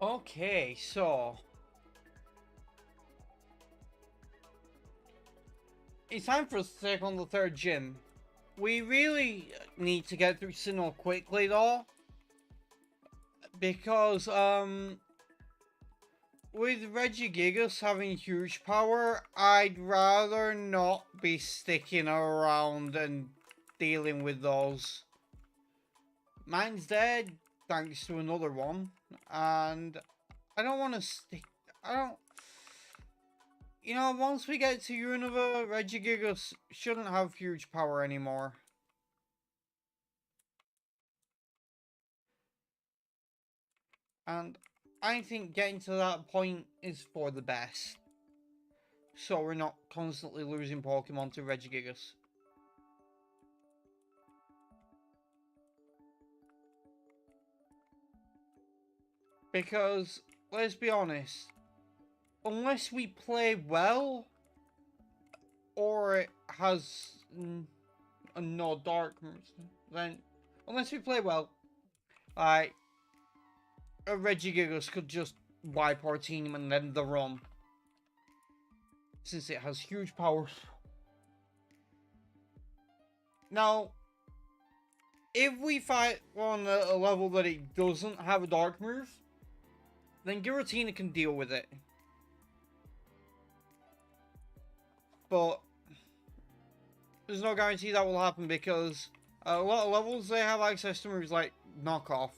Okay, so it's time for us to take on the third gym. We really need to get through Sinnoh quickly though, because with Regigigas having huge power, I'd rather not be sticking around and dealing with those. Mine's dead, thanks to another one, and I don't want to stick. I don't. You know, once we get to Unova, Regigigas shouldn't have huge power anymore. And I think getting to that point is for the best. So we're not constantly losing Pokemon to Regigigas. Because, let's be honest, unless we play well, or it has no dark moves, then unless we play well, like a Regigigas could just wipe our team and then the run, since it has huge power. Now, if we fight on a level that it doesn't have a dark move, then Giratina can deal with it. But there's no guarantee that will happen because a lot of levels they have access to moves like knockoff.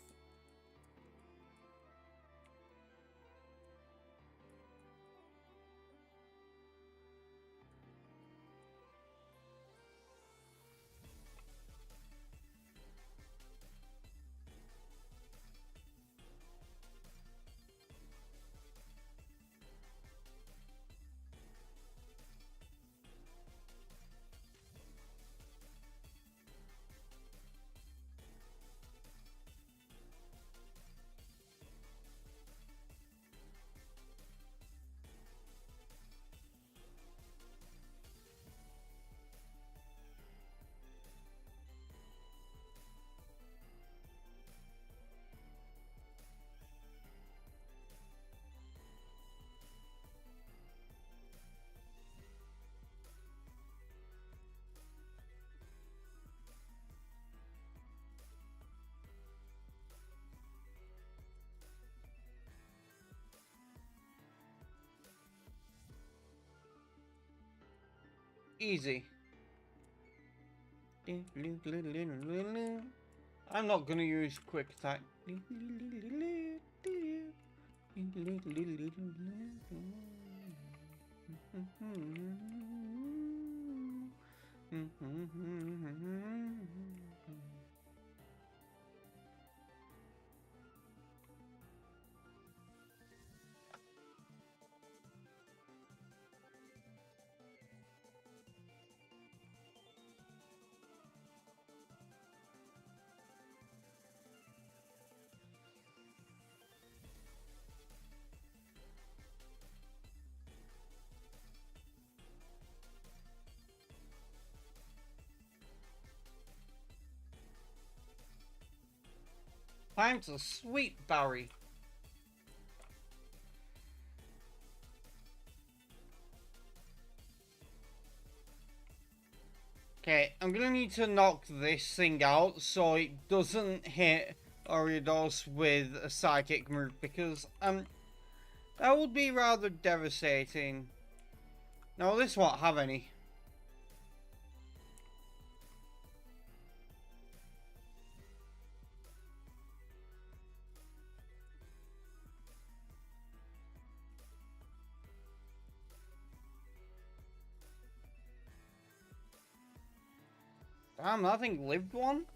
Easy. I'm not gonna use quick attack. Time to sweep Barry. Okay, I'm gonna need to knock this thing out so it doesn't hit Ariados with a psychic move because that would be rather devastating. No, this won't have any. Damn, that thing lived one?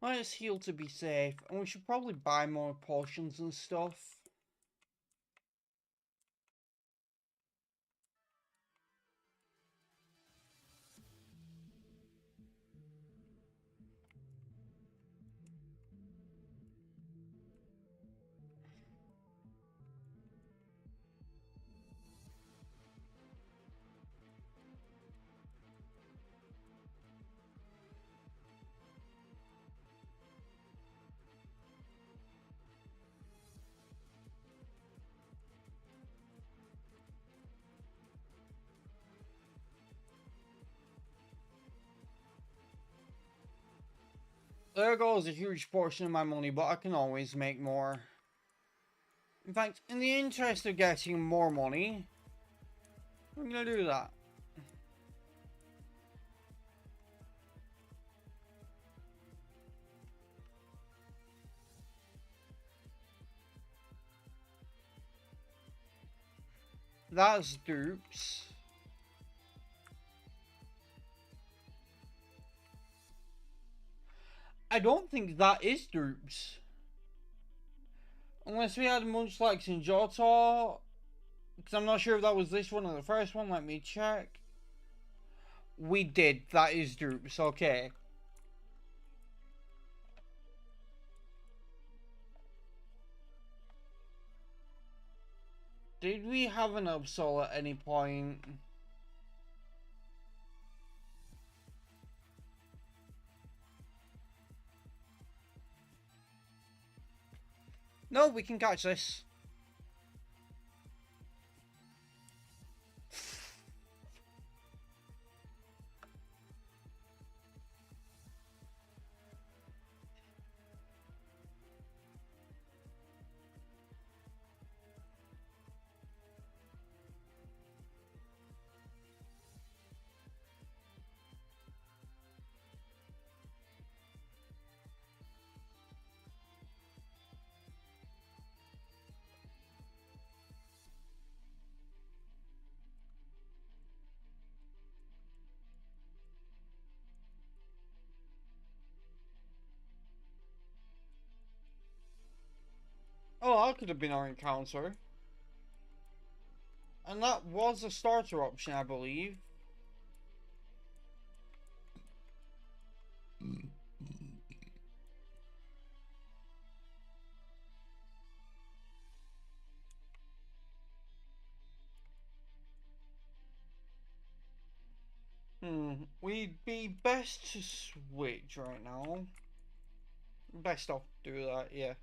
Let's heal to be safe, and we should probably buy more potions and stuff. There goes a huge portion of my money, but I can always make more. In fact, in the interest of getting more money, I'm gonna do that. That's dupes. I don't think that is dupes. Unless we had much like in Johto. Because I'm not sure if that was this one or the first one. Let me check. We did. That is dupes. Okay. Did we have an Absol at any point? No, we can catch this. Oh, that could have been our encounter. And that was a starter option, I believe. We'd be best to switch right now. Best off do that, yeah.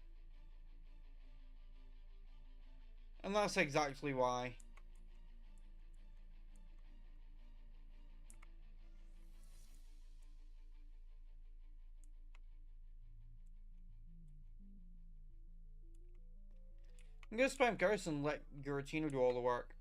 And that's exactly why. I'm gonna spam Ghost and let Giratina do all the work.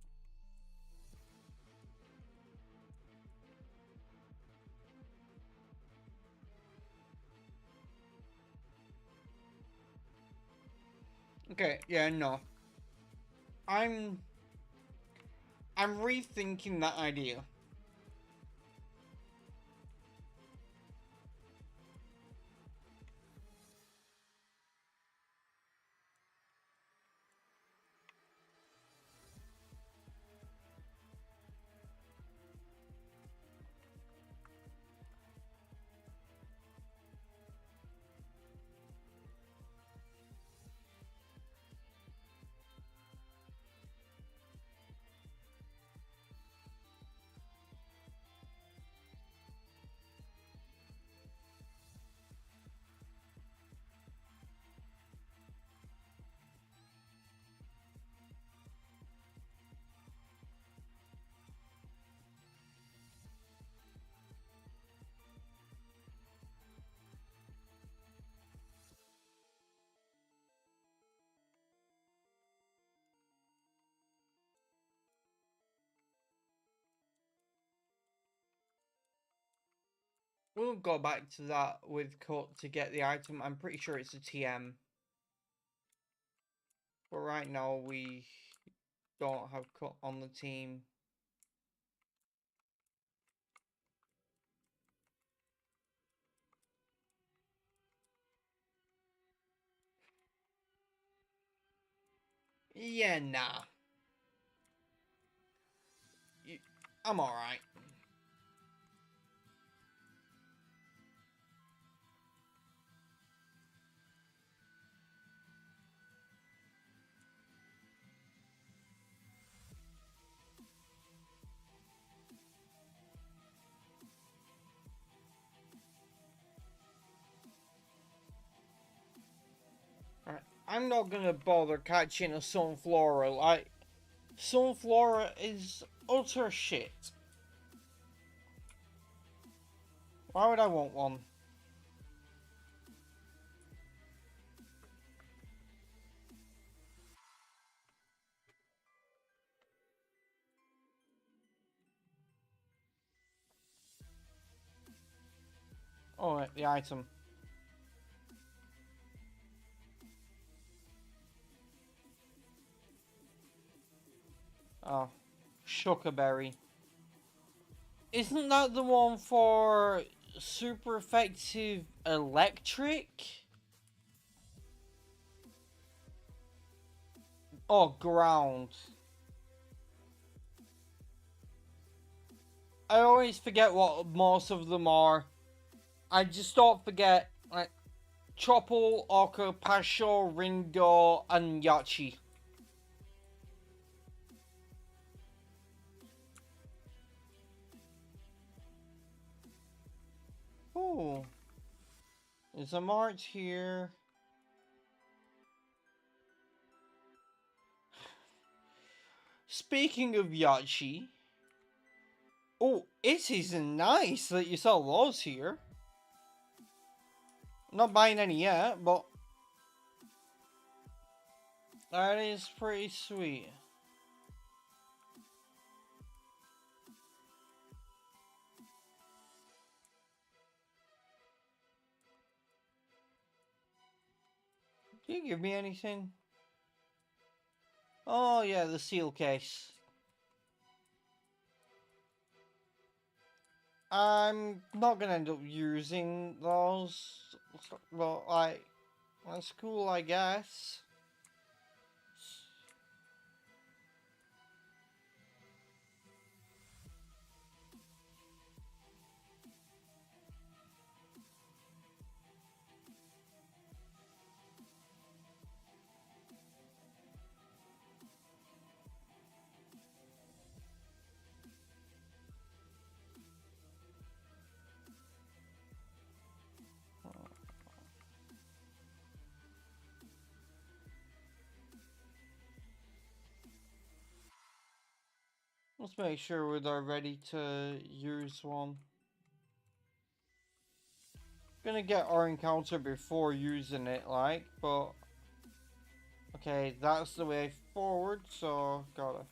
Okay, yeah, no. I'm rethinking that idea. We'll go back to that with Cut to get the item. I'm pretty sure it's a TM. But right now we don't have Cut on the team. Yeah, nah. I'm alright. Alright. I'm not gonna bother catching a Sunflora. Like, Sunflora is utter shit. Why would I want one? Oh, the item. Oh, Shuckerberry. Isn't that the one for super effective electric? Oh, ground. I always forget what most of them are. I just don't forget, like, Chople, Orca, Pasho, Ringo, and Yachi. Oh, there's a mart here. Speaking of Yachi, oh, it is nice that you sell those here. I'm not buying any yet, but that is pretty sweet. Do you give me anything? Oh yeah, the seal case. I'm not gonna end up using those, but like, that's cool, I guess. Let's make sure we're ready to use one. Gonna get our encounter before using it, like, but okay, that's the way forward, so gotta.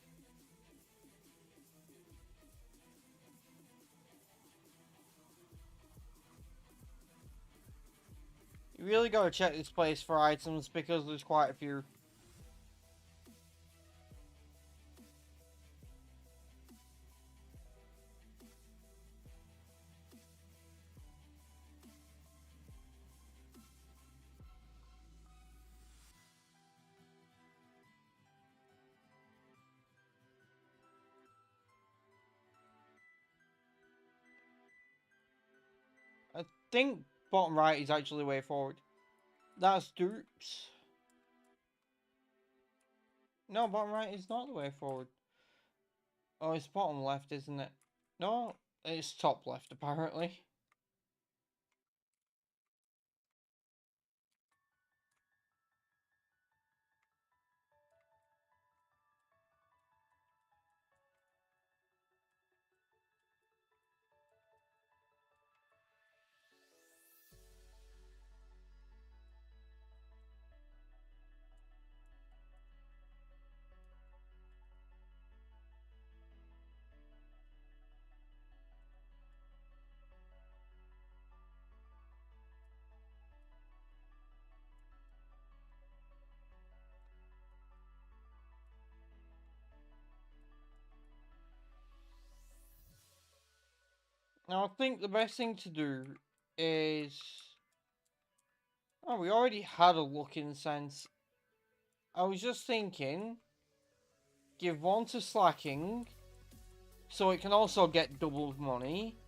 You really gotta check this place for items because there's quite a few. I think bottom right is actually the way forward. That's dupes. No, bottom right is not the way forward. Oh, it's bottom left, isn't it? No, it's top left, apparently. Now, I think the best thing to do is... Oh, we already had a look in sense. I was just thinking... Give one to slacking, so it can also get double money.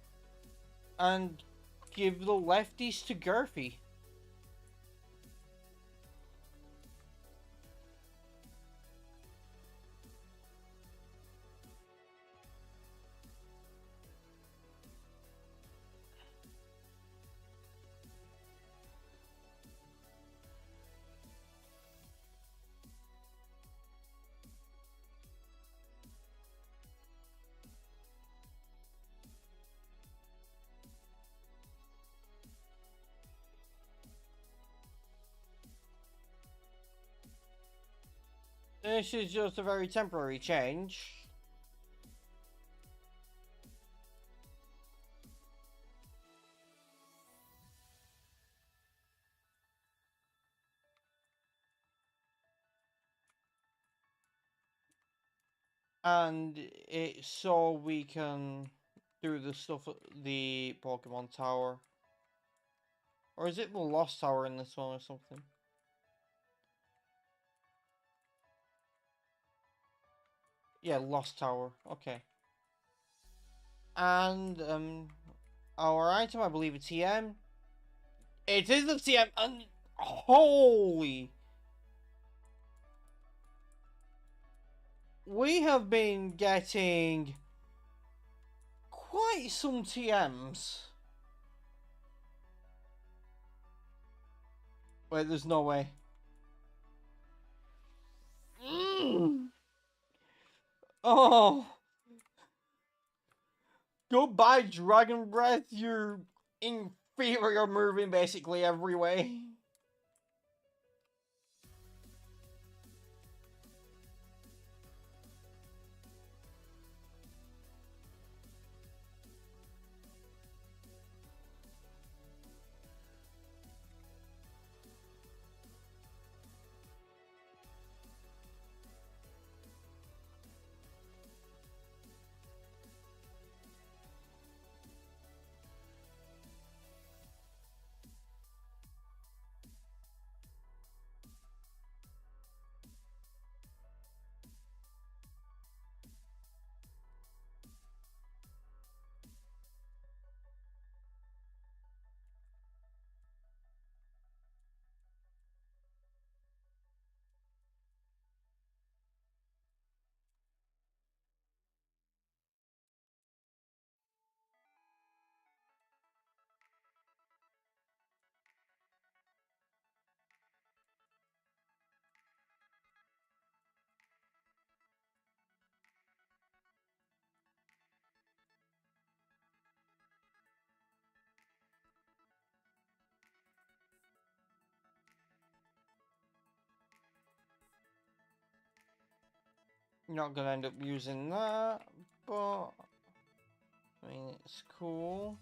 And give the lefties to Girthy. This is just a very temporary change. And it's so we can do the stuff at the Pokemon Tower. Or is it the Lost Tower in this one or something? Yeah, Lost Tower. Okay. And our item, I believe, a TM. It is the TM, and holy, we have been getting quite some TMs. Wait, there's no way. Oh, goodbye, Dragon Breath. You're inferior move in basically every way. Not gonna end up using that, but I mean, it's cool.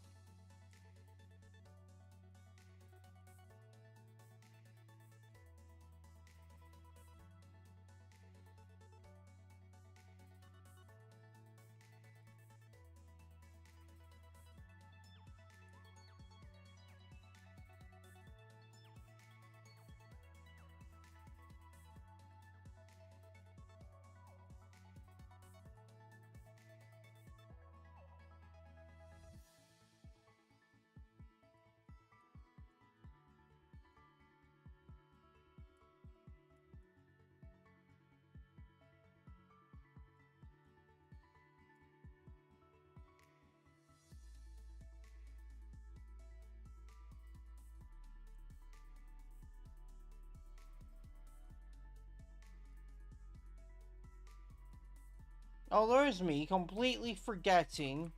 Oh, there's me completely forgetting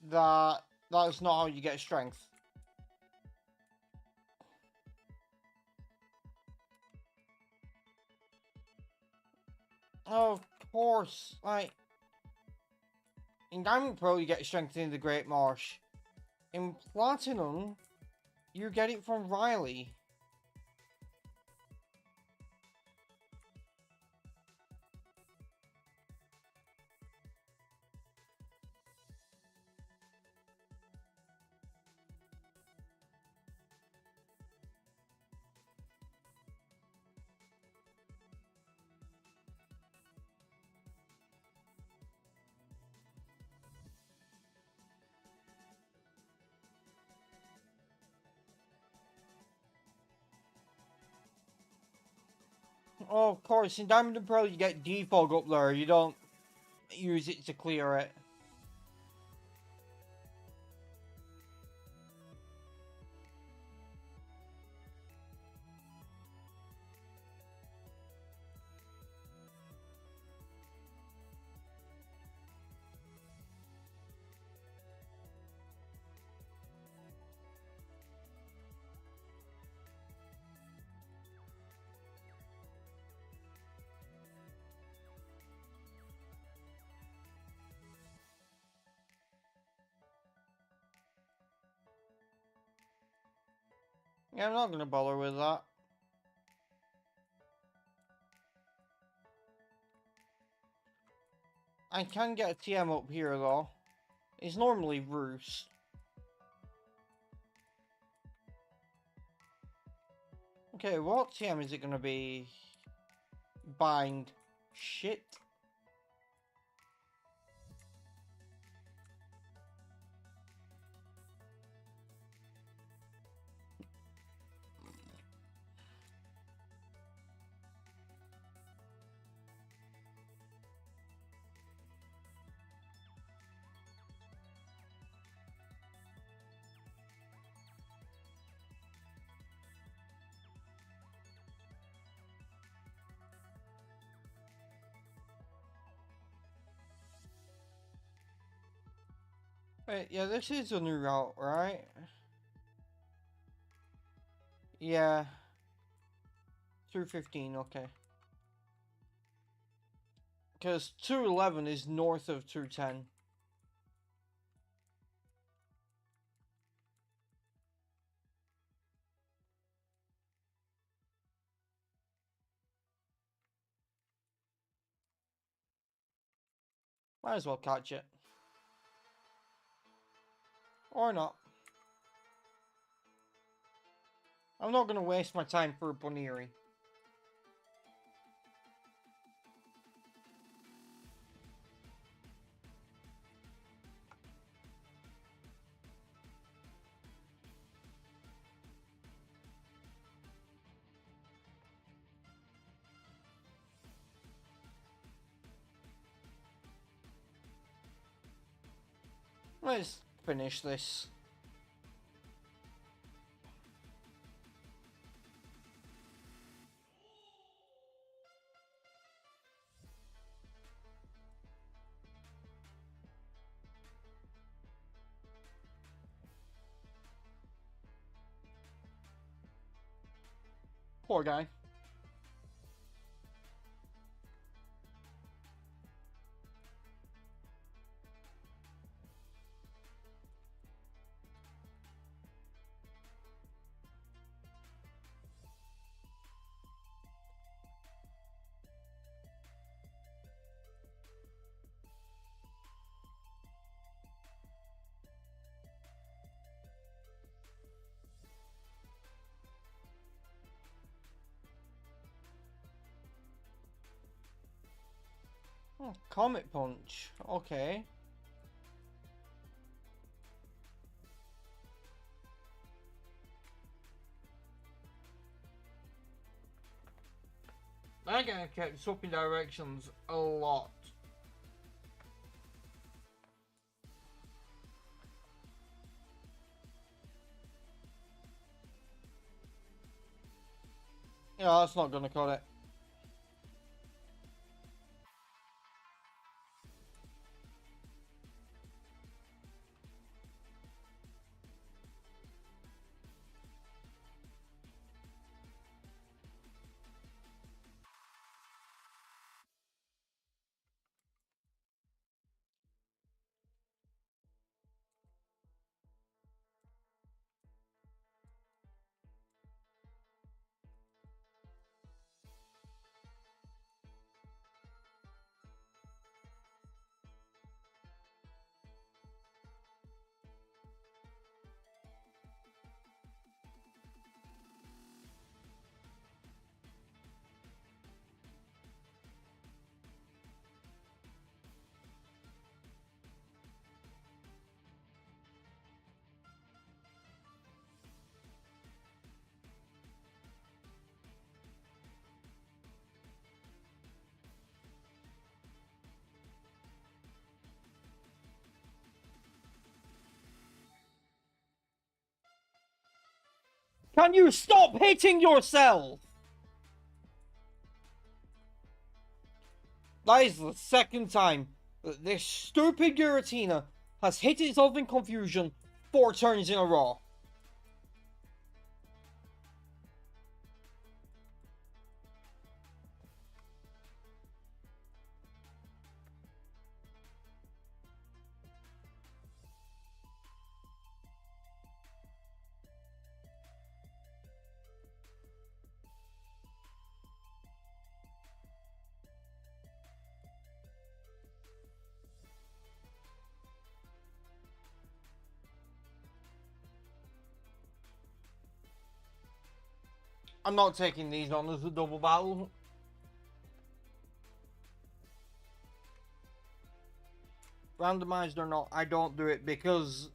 that that's not how you get strength. Oh, of course, like, in Diamond Pro you get strength in the Great Marsh. In Platinum, you get it from Riley. Oh, of course, in Diamond and Pearl you get defog up there, you don't use it to clear it. Yeah, I'm not gonna bother with that. I can get a TM up here, though. It's normally Roos. Okay, what TM is it gonna be? Bind. Shit. Wait, yeah, this is a new route, right? Yeah. Through 15, okay. Because 211 is north of 210. Might as well catch it. Or not. I'm not going to waste my time for a Boniri. Let's finish this. Poor guy. Oh, Comet Punch. Okay. That guy kept swapping directions a lot. Yeah, that's not gonna cut it. Can you stop hitting yourself? That is the second time that this stupid Giratina has hit itself in confusion 4 turns in a row. I'm not taking these on as a double battle. Randomized or not, I don't do it because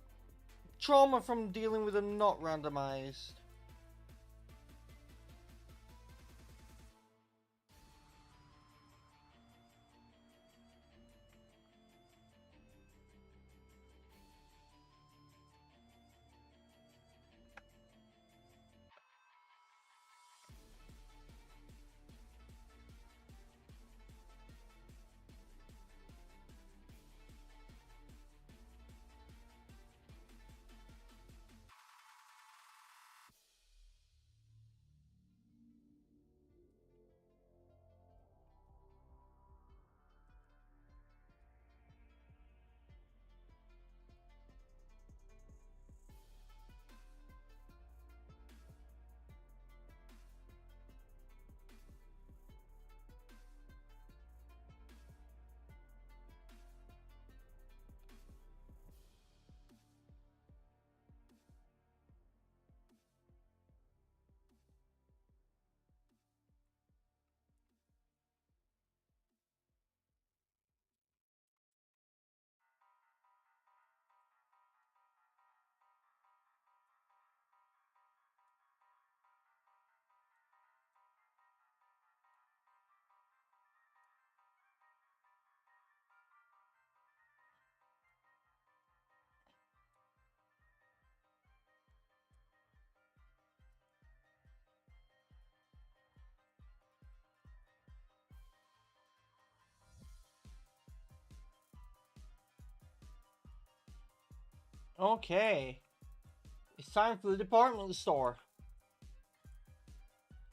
trauma from dealing with them not randomized. Okay. It's time for the department store.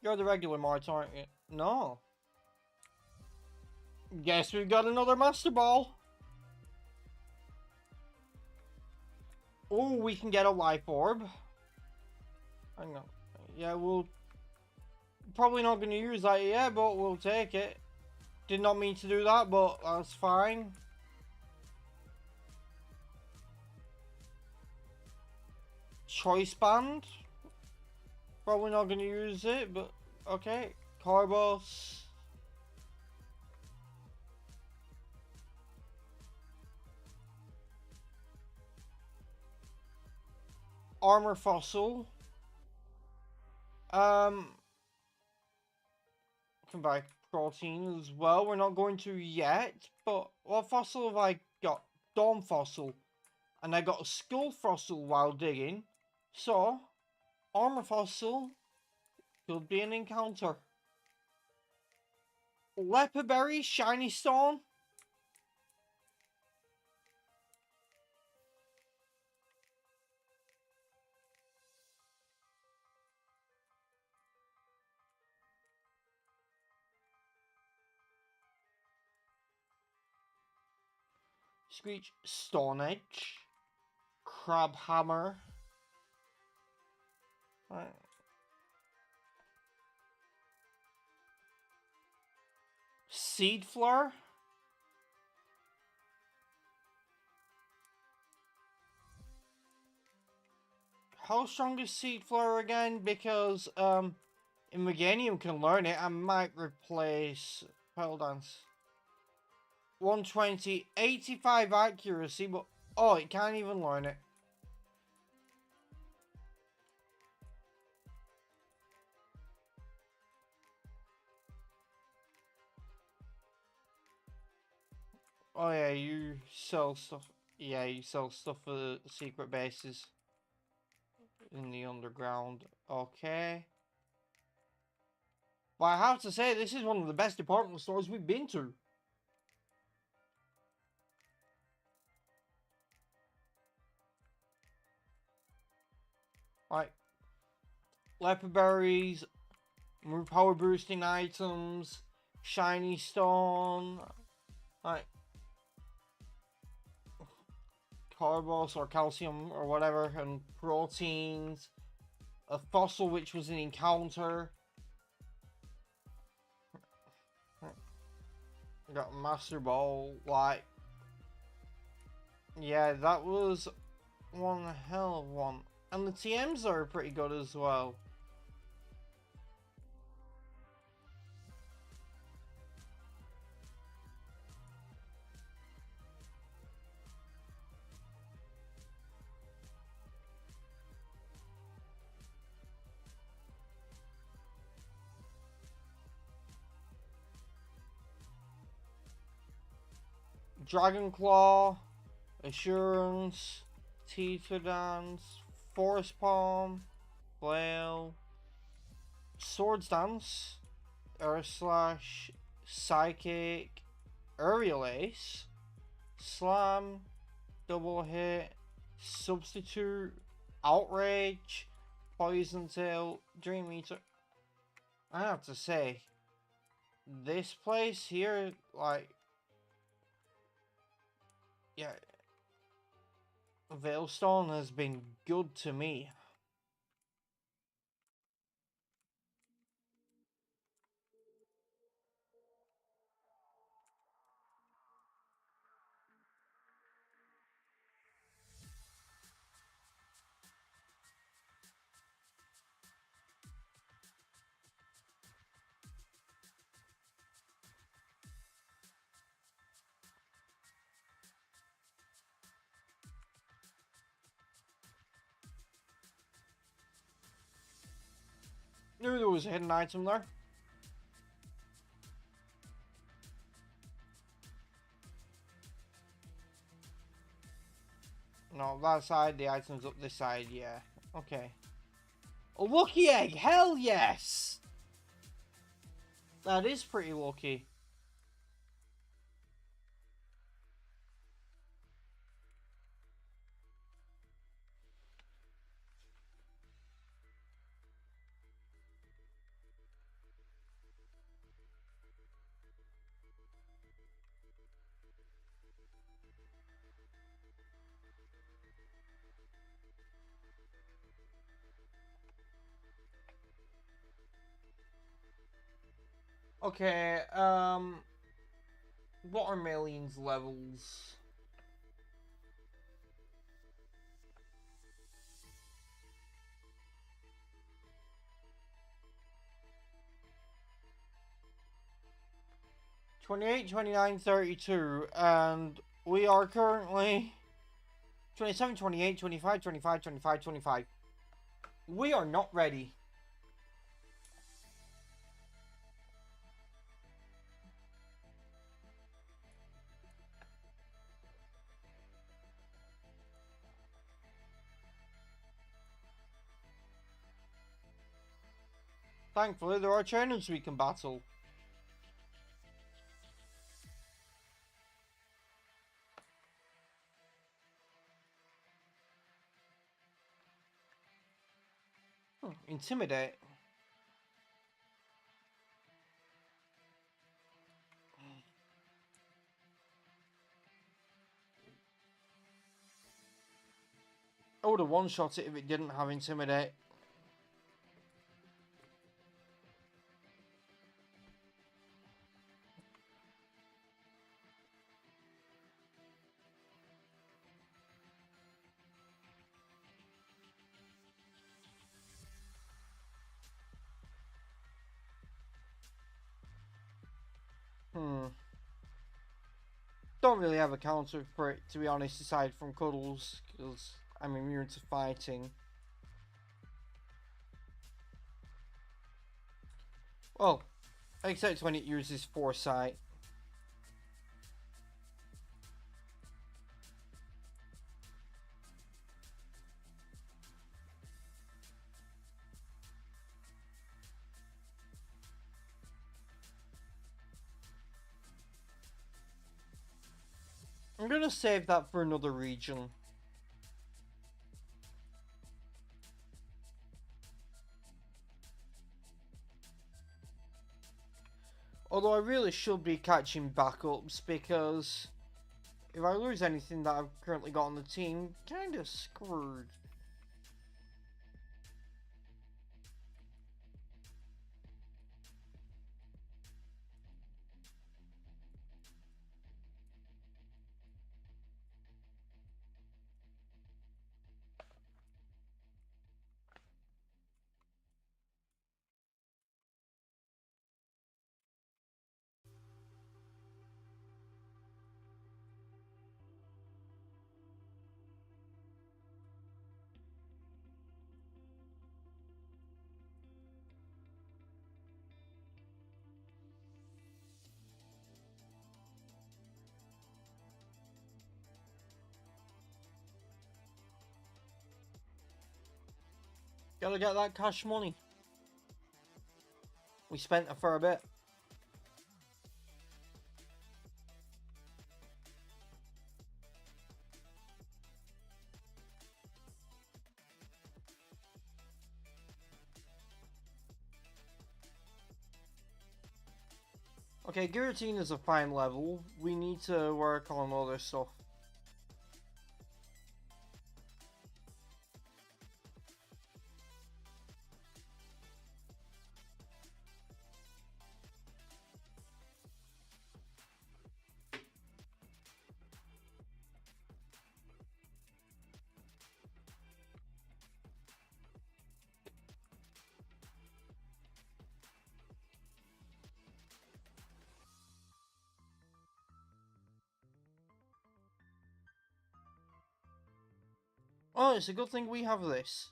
You're the regular Marts, aren't you? No. Guess we've got another Master Ball. Oh, we can get a life orb. Hang on. Yeah, we'll... Probably not going to use that yet, but we'll take it. Did not mean to do that, but that's fine. Choice Band. Probably not going to use it, but okay. Carbos. Armor Fossil. Come back. Protein as well. We're not going to yet, but what fossil have I got? Dawn Fossil. And I got a Skull Fossil while digging. So, Armor Fossil could be an encounter. Leopard Berry, Shiny Stone. Screech, Stone Edge. Crab Hammer. Right. Seed Flower. How strong is Seed Flower again? Because, Immeganium can learn it. I might replace Pearl Dance. 120, 85 accuracy, but, oh, it can't even learn it. Oh yeah, you sell stuff. Yeah, you sell stuff for the secret bases in the underground. Okay. But I have to say, this is one of the best department stores we've been to. Right. Leopard berries, power boosting items, shiny stone. Right. Carbos or calcium or whatever, and proteins. A fossil which was an encounter. Got a Master Ball, like... Yeah, that was one hell of one. And the TMs are pretty good as well. Dragon Claw, Assurance, Teeter Dance, Forest Palm, Flail, Swords Dance, Earth Slash, Psychic, Aerial Ace, Slam, Double Hit, Substitute, Outrage, Poison Tail, Dream Eater. I have to say, this place here, like, yeah, Veilstone has been good to me. Knew there was a hidden item there. No, that side, the item's up this side, yeah. Okay. A lucky egg! Hell yes! That is pretty lucky. Okay, what are Malian's levels? "28, 29, 32, and we are currently 27, 28, 25, 25, 25, 25. We are not ready. Thankfully, there are trainers we can battle. Intimidate. I would have one-shot it if it didn't have Intimidate. Don't really have a counter for it, to be honest, aside from Cuddles, because I'm immune to fighting. Well, except when it uses Foresight. I'm gonna save that for another region. Although I really should be catching backups, because if I lose anything that I've currently got on the team, kinda screwed. Gotta get that cash money. We spent it for a bit. Okay, guillotine is a fine level. We need to work on other stuff. Oh, it's a good thing we have this.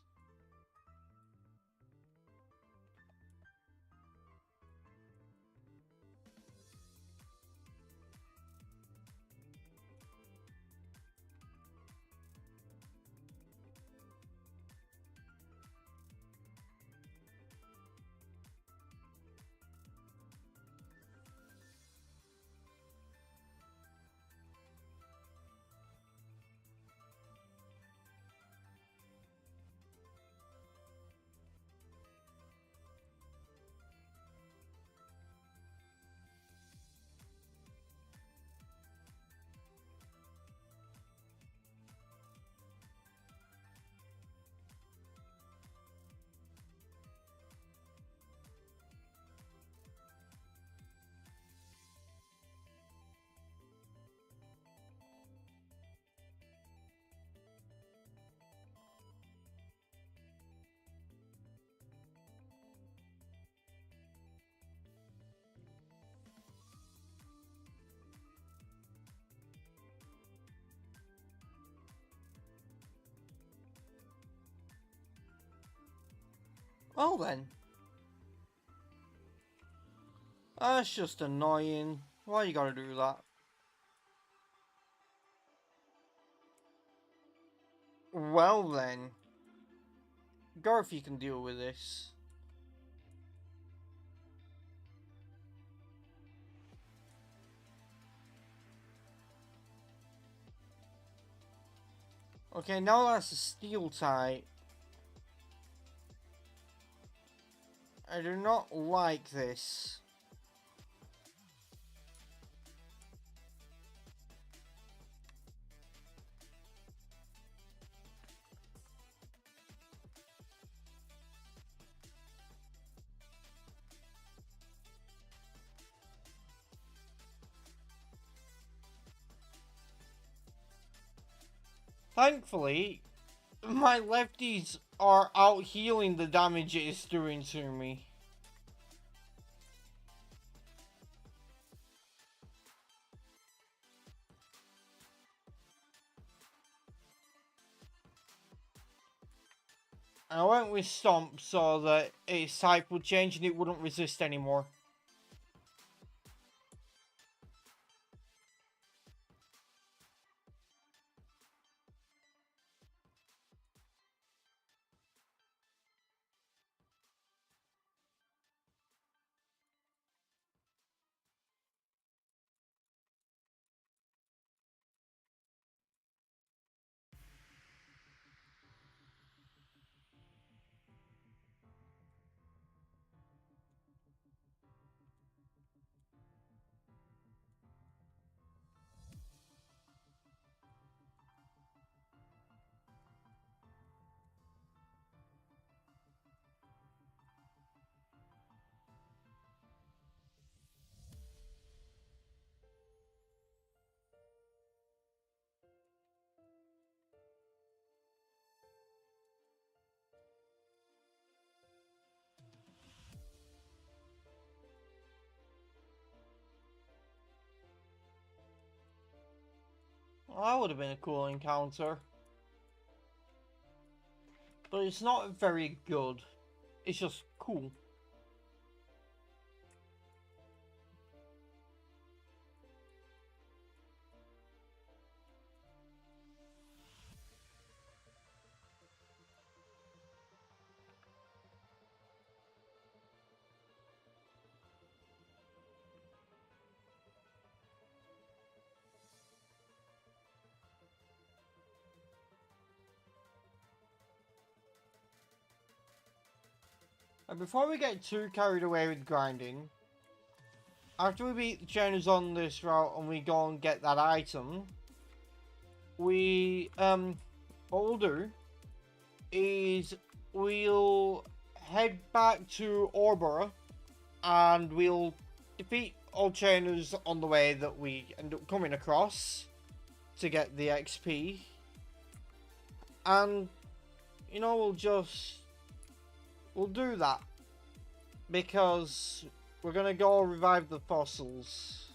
Well then. That's just annoying. Why you gotta do that? Well then. Garth, you can deal with this. Okay, now that's a steel type. I do not like this. Thankfully, my lefties are out healing the damage it is doing to me. I went with Stomp so that its type would change and it wouldn't resist anymore. Well, that would have been a cool encounter. But it's not very good. It's just cool. And before we get too carried away with grinding, after we beat the trainers on this route and we go and get that item, what we'll do is we'll head back to Orbora and we'll defeat all trainers on the way that we end up coming across to get the XP. And, you know, we'll do that because we're gonna go revive the fossils.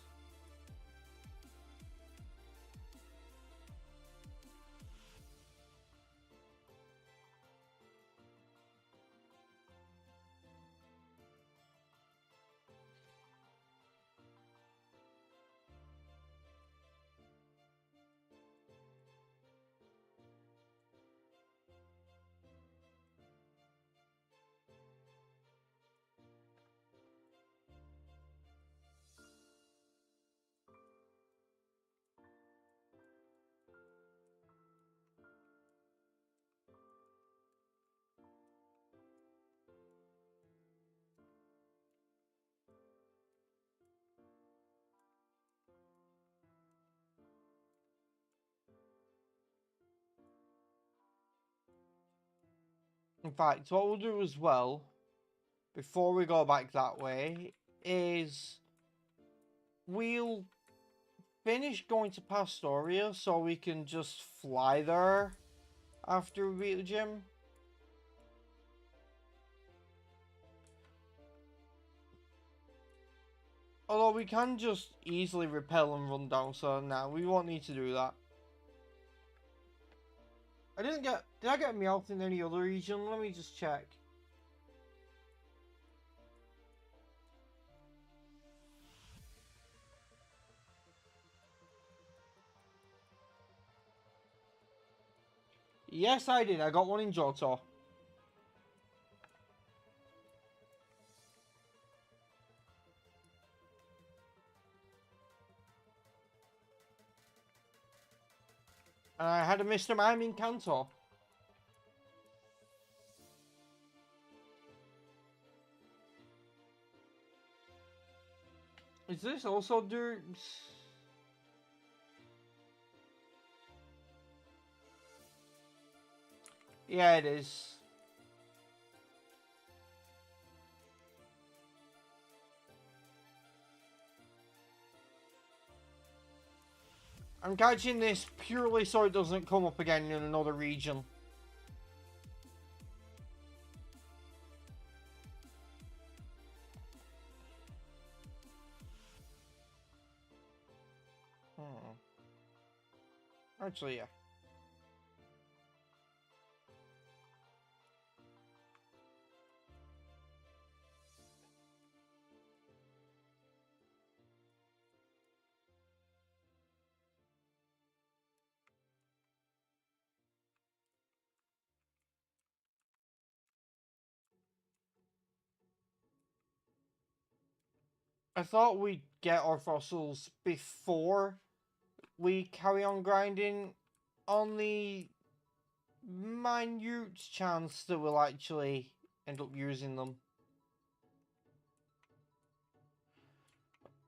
In fact, what we'll do as well, before we go back that way, is we'll finish going to Pastoria so we can just fly there after we beat the gym. Although we can just easily repel and run down, so now we won't need to do that. Did I get a Meowth in any other region? Let me just check. Yes, I did. I got one in Johto. And I had a Mr. Mime in Kanto. Is this also dirt? Yeah, it is. I'm catching this purely so it doesn't come up again in another region. Actually, yeah. I thought we'd get our fossils before we carry on grinding, on the minute chance that we'll actually end up using them.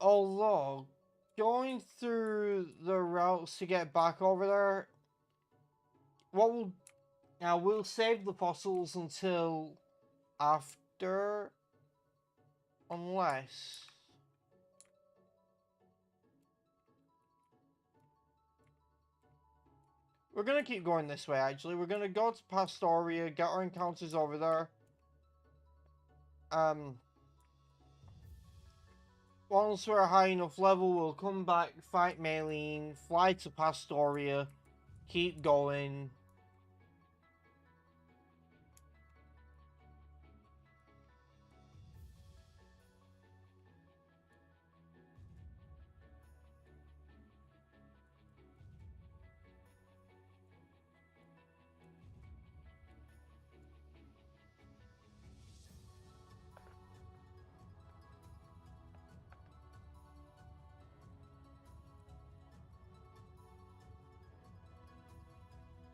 Although, going through the routes to get back over there, we'll save the fossils until after, unless... We're gonna keep going this way, actually. We're gonna go to Pastoria, get our encounters over there. Once we're a high enough level, we'll come back, fight Maylene, fly to Pastoria, keep going.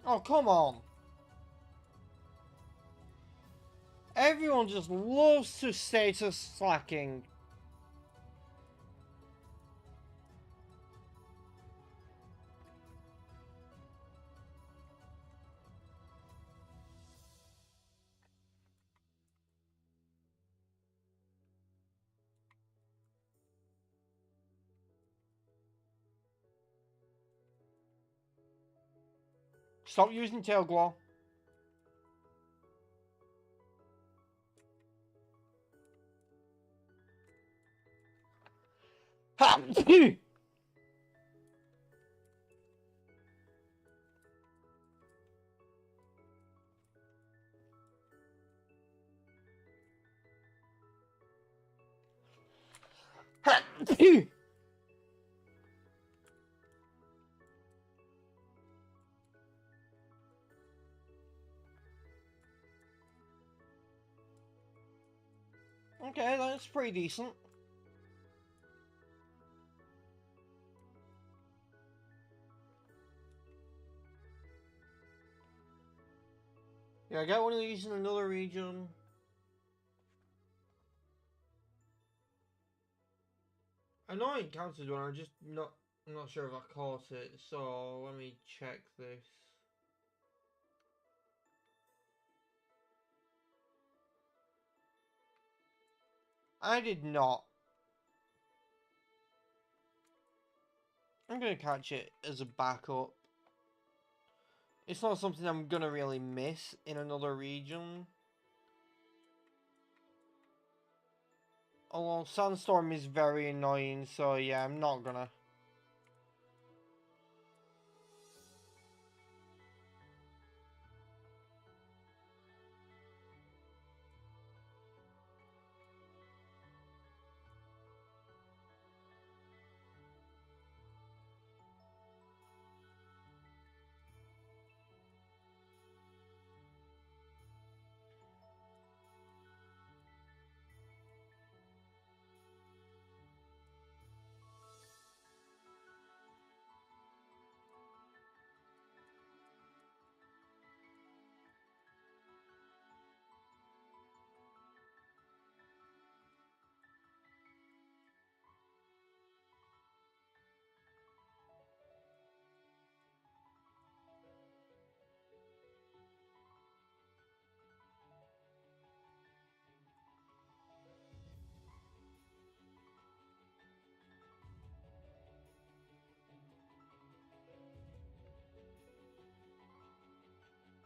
Oh, come on. Everyone just loves to status slacking. Stop using tail glow. Ha! Okay, that's pretty decent. Yeah, I got one of these in another region. I know I encountered one, I'm not sure if I caught it, so let me check this. I did not. I'm gonna catch it as a backup. It's not something I'm gonna really miss in another region. Although Sandstorm is very annoying, so yeah, I'm not gonna.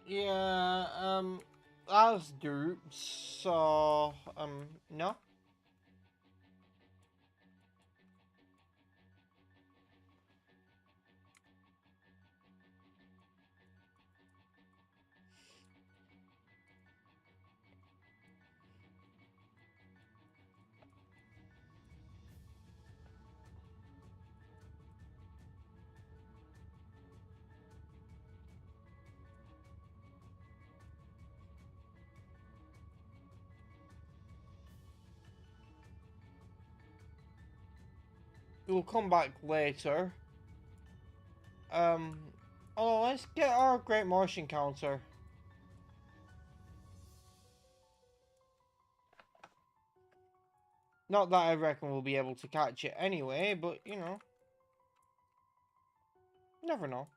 Yeah, that's dupes, so, no. We'll come back later. Um, oh, let's get our Great Martian counter. Not that I reckon we'll be able to catch it anyway, but, you know. Never know.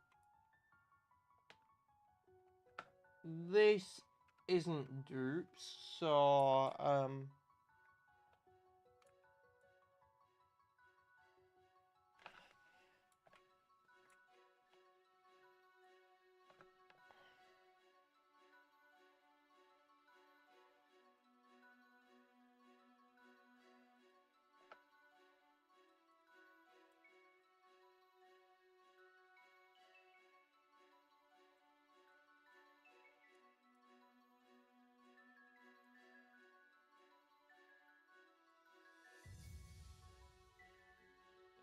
This isn't dupes, so,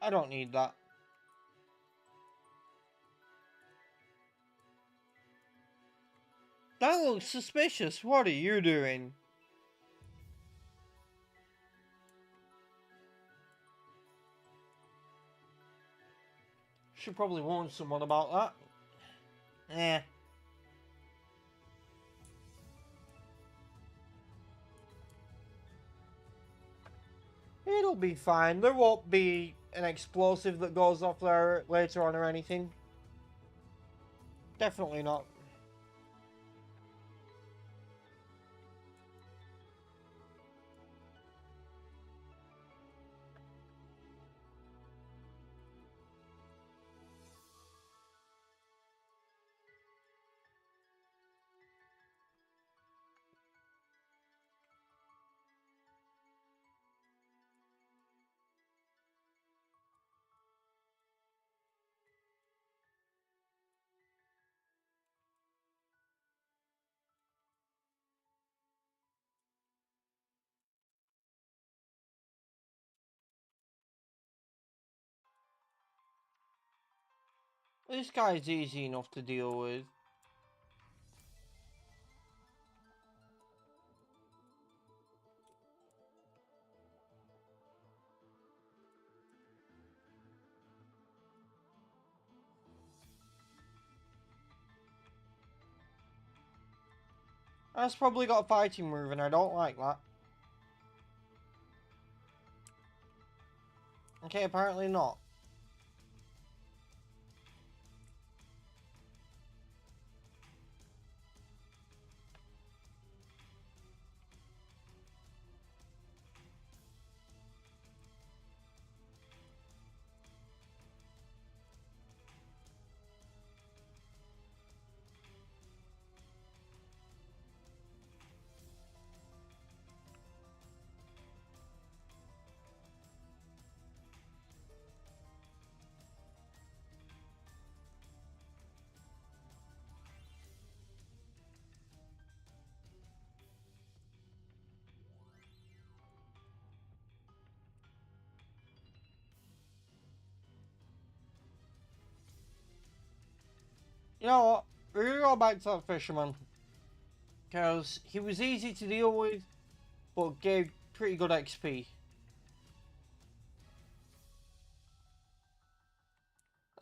I don't need that. That looks suspicious. What are you doing? Should probably warn someone about that. Eh. It'll be fine. There won't be an explosive that goes off there later on or anything. Definitely not. This guy's easy enough to deal with. That's probably got a fighting move and I don't like that. Okay, apparently not. You know what? We're gonna go back to that fisherman. Because he was easy to deal with, but gave pretty good XP.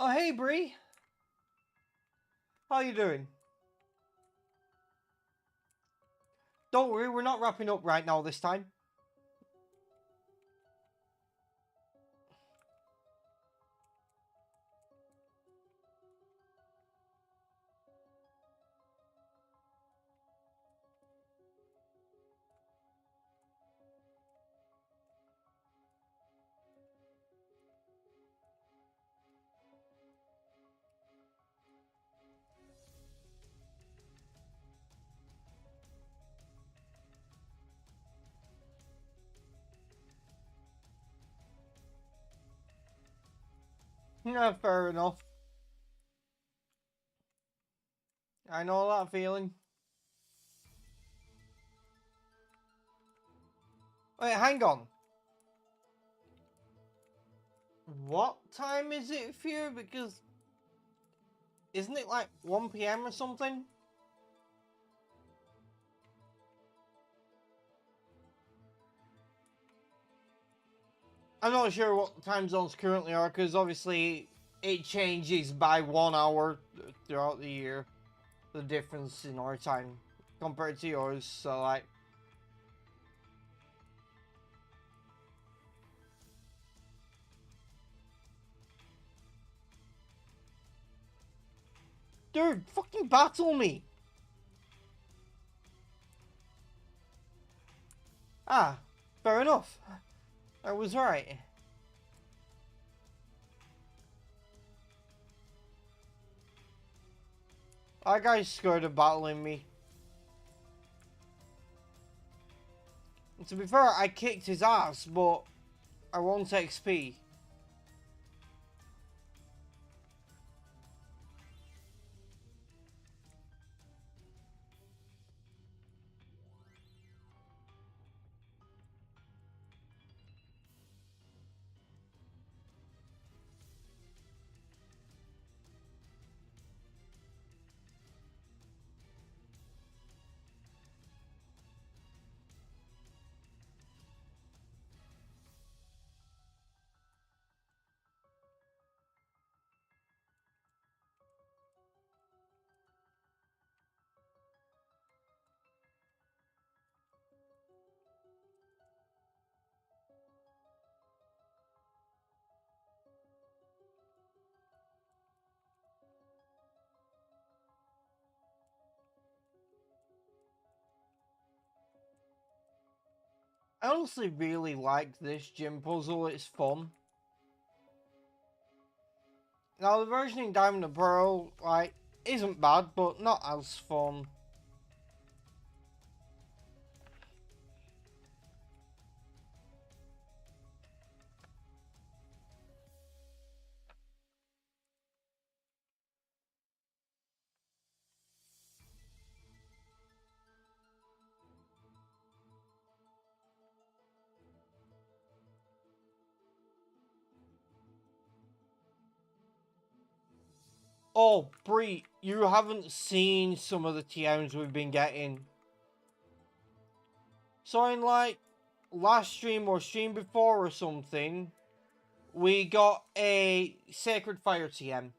Oh, hey, Bree. How you doing? Don't worry, we're not wrapping up right now this time. Yeah, fair enough. I know that feeling. Wait, hang on. What time is it for you? Because isn't it like 1 PM or something? I'm not sure what time zones currently are, because obviously it changes by 1 hour throughout the year. The difference in our time compared to yours, so like... Dude, fucking battle me! Ah, fair enough. I was right. That guy's scared of battling me. And to be fair, I kicked his ass, but I want XP. I honestly really like this gym puzzle, it's fun. Now the version in Diamond and Pearl, like, isn't bad, but not as fun. Oh, Bree, you haven't seen some of the TMs we've been getting. So in like last stream or stream before or something, we got a Sacred Fire TM.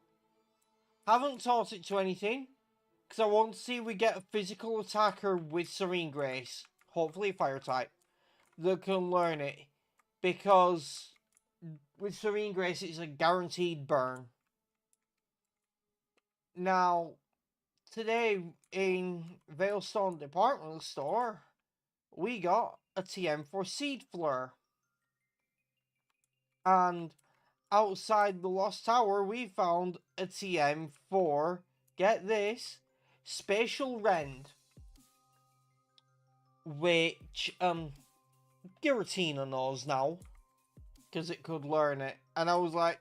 Haven't taught it to anything, because I want to see we get a physical attacker with Serene Grace, hopefully Fire type, that can learn it. Because with Serene Grace, it's a guaranteed burn. Now, today in Veilstone Department Store, we got a TM for Seed Fleur. And outside the Lost Tower, we found a TM for, get this, Spatial Rend. Which, Giratina knows now. Because it could learn it. And I was like,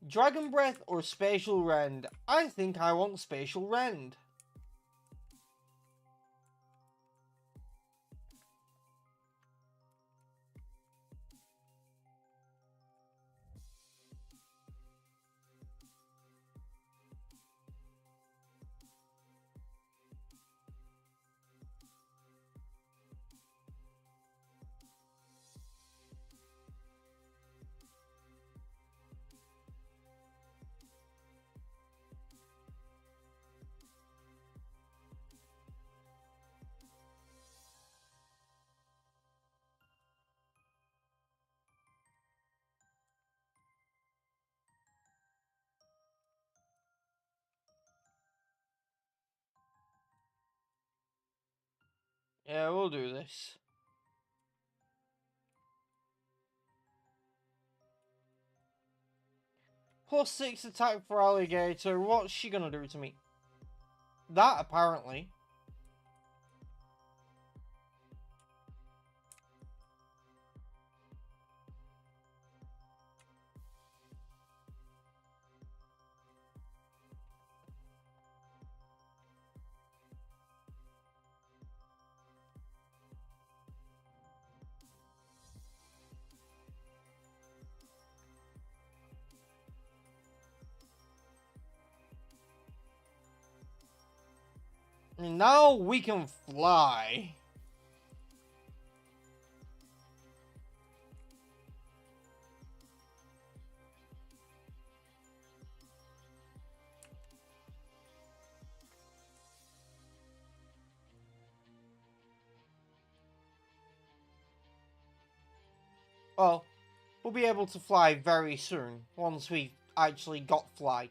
Dragon Breath or Spatial Rend? I think I want Spatial Rend. Yeah, we'll do this. +6 attack for Alligator. What's she gonna do to me? That, apparently. And now we can fly. Well, we'll be able to fly very soon, once we've actually got fly.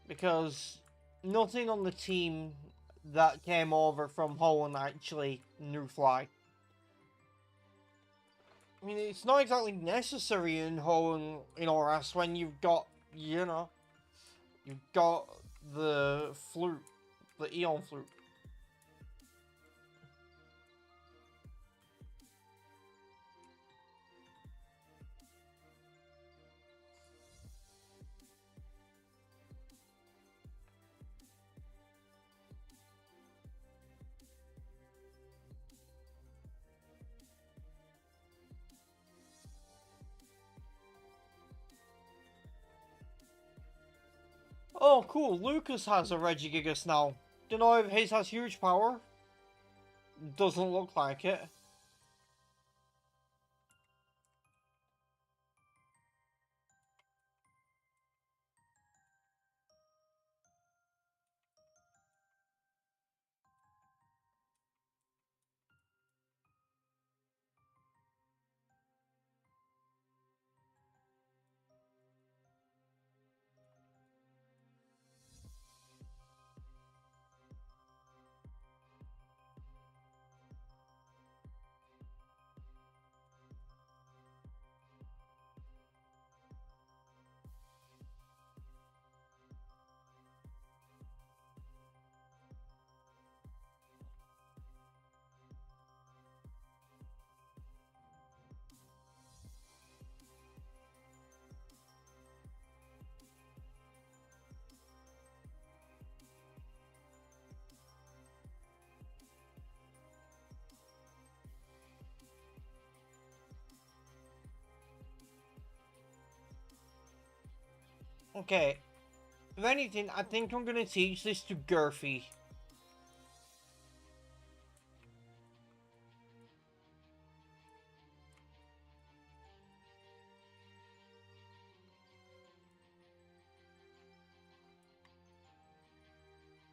Because nothing on the team that came over from Holland actually knew fly. I mean, it's not exactly necessary in Holland, in Oras, when you've got, you know, you've got the flute, the Eon flute. Oh, cool. Lucas has a Regigigas now. Don't know if his has huge power. Doesn't look like it. Okay. If anything, I think I'm gonna teach this to Gurfy.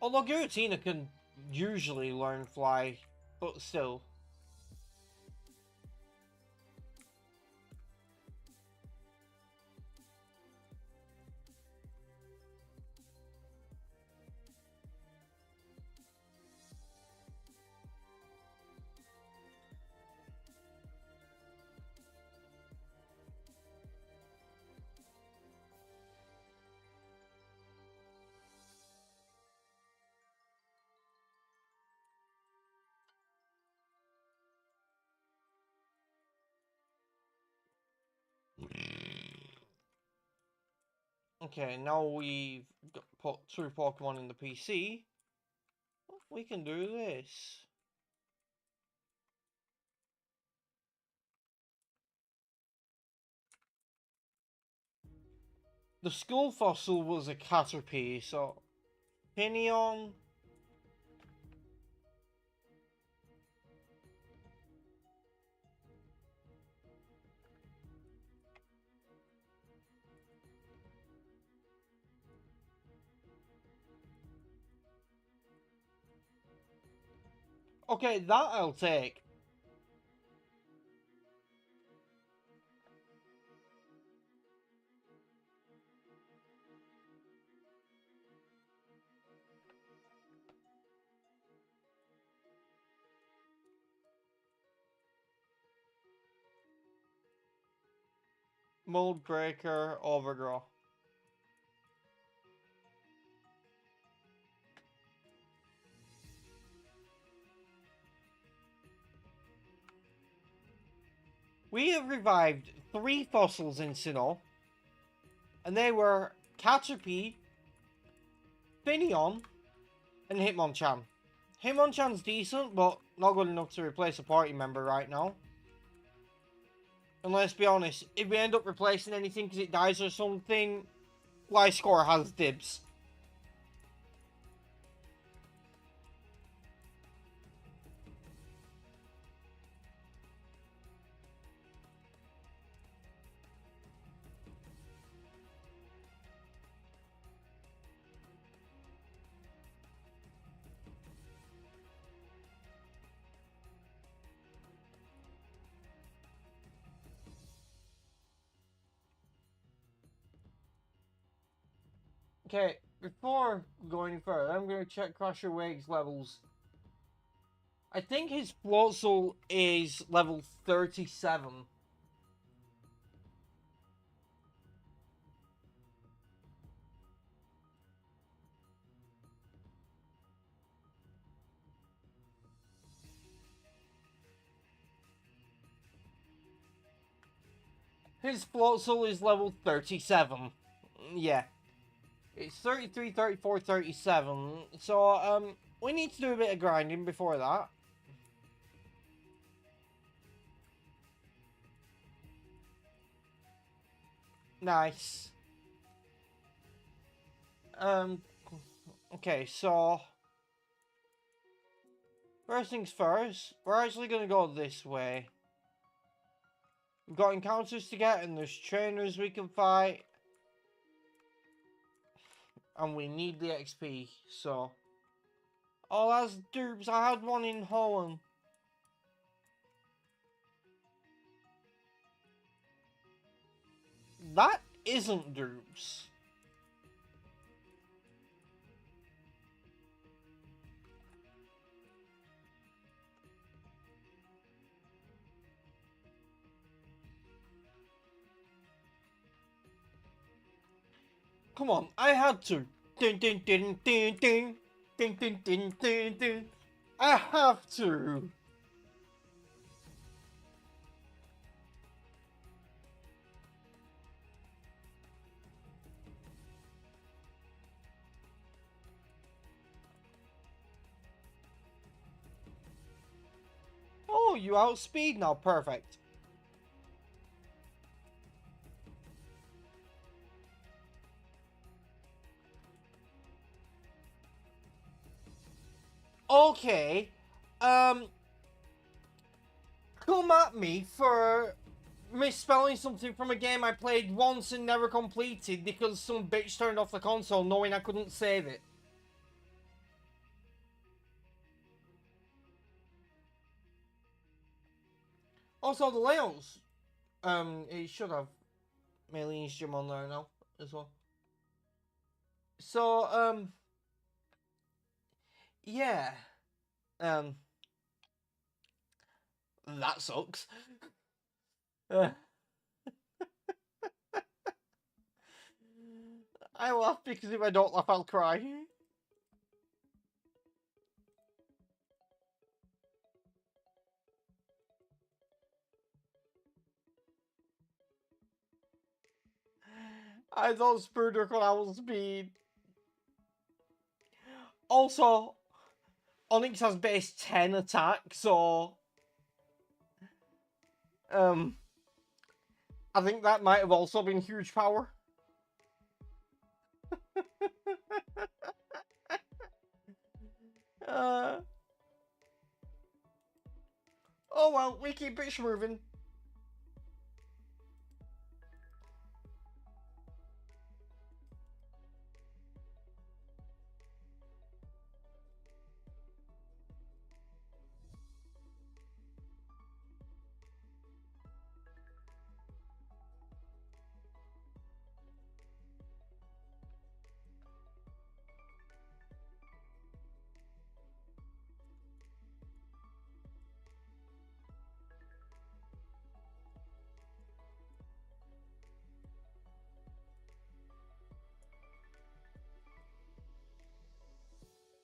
Although Giratina can usually learn fly, but still. Okay, now we've put 2 Pokemon in the PC. We can do this. The Skull Fossil was a Caterpie, so Pinion. Okay, that I'll take. Mold Breaker, Overdraw. We have revived 3 fossils in Sinnoh, and they were Caterpie, Finneon, and Hitmonchan. Hitmonchan's decent, but not good enough to replace a party member right now. And let's be honest, if we end up replacing anything because it dies or something, Gliscor has dibs. Okay, before going further, I'm going to check Crusher Wake's levels. I think his Floatzel is level 37. His Floatzel is level 37. Yeah. It's 33, 34, 37. So, we need to do a bit of grinding before that. Nice. Okay, so... First things first, we're actually going to go this way. We've got encounters to get, and there's trainers we can fight. And we need the XP, so... Oh, that's dupes. I had one in Holland. That isn't dupes. Come on, I had to. Ding, ding, ding, ding, ding. Ding, ding, ding, ding, ding. I have to. Oh, you outspeed now. Perfect. Okay, um, come at me for misspelling something from a game I played once and never completed because some bitch turned off the console knowing I couldn't save it. Also, the layouts, it should have Mayleen's gym on there now as well. So, yeah, um, that sucks. Uh, I laugh because if I don't laugh, I'll cry. I thought Spooder could outspeed. Also, Onyx has base 10 attack, so I think that might have also been huge power. uh, oh well, we keep it moving.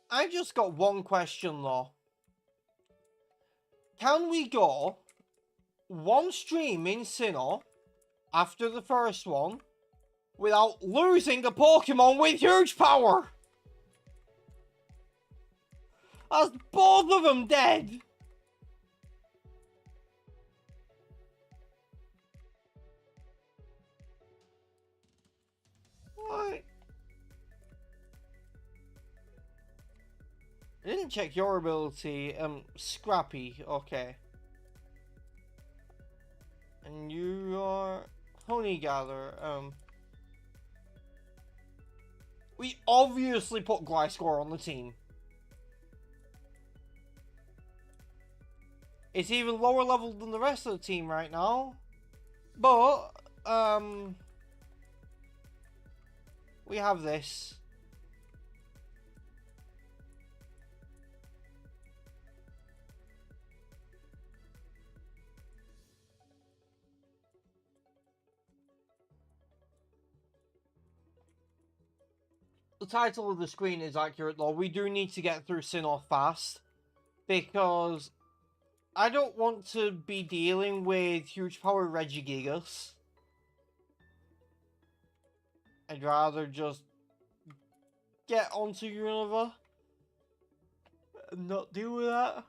I just got one question though. Can we go one stream in Sinnoh after the first one without losing a Pokemon with huge power? That's both of them dead. What? I didn't check your ability. Scrappy. Okay. And you are Honey Gather. We obviously put Gliscor on the team. It's even lower level than the rest of the team right now. But, we have this. The title of the screen is accurate though. We do need to get through Sinnoh fast. Because I don't want to be dealing with huge power Regigigas. I'd rather just get onto Unova and not deal with that.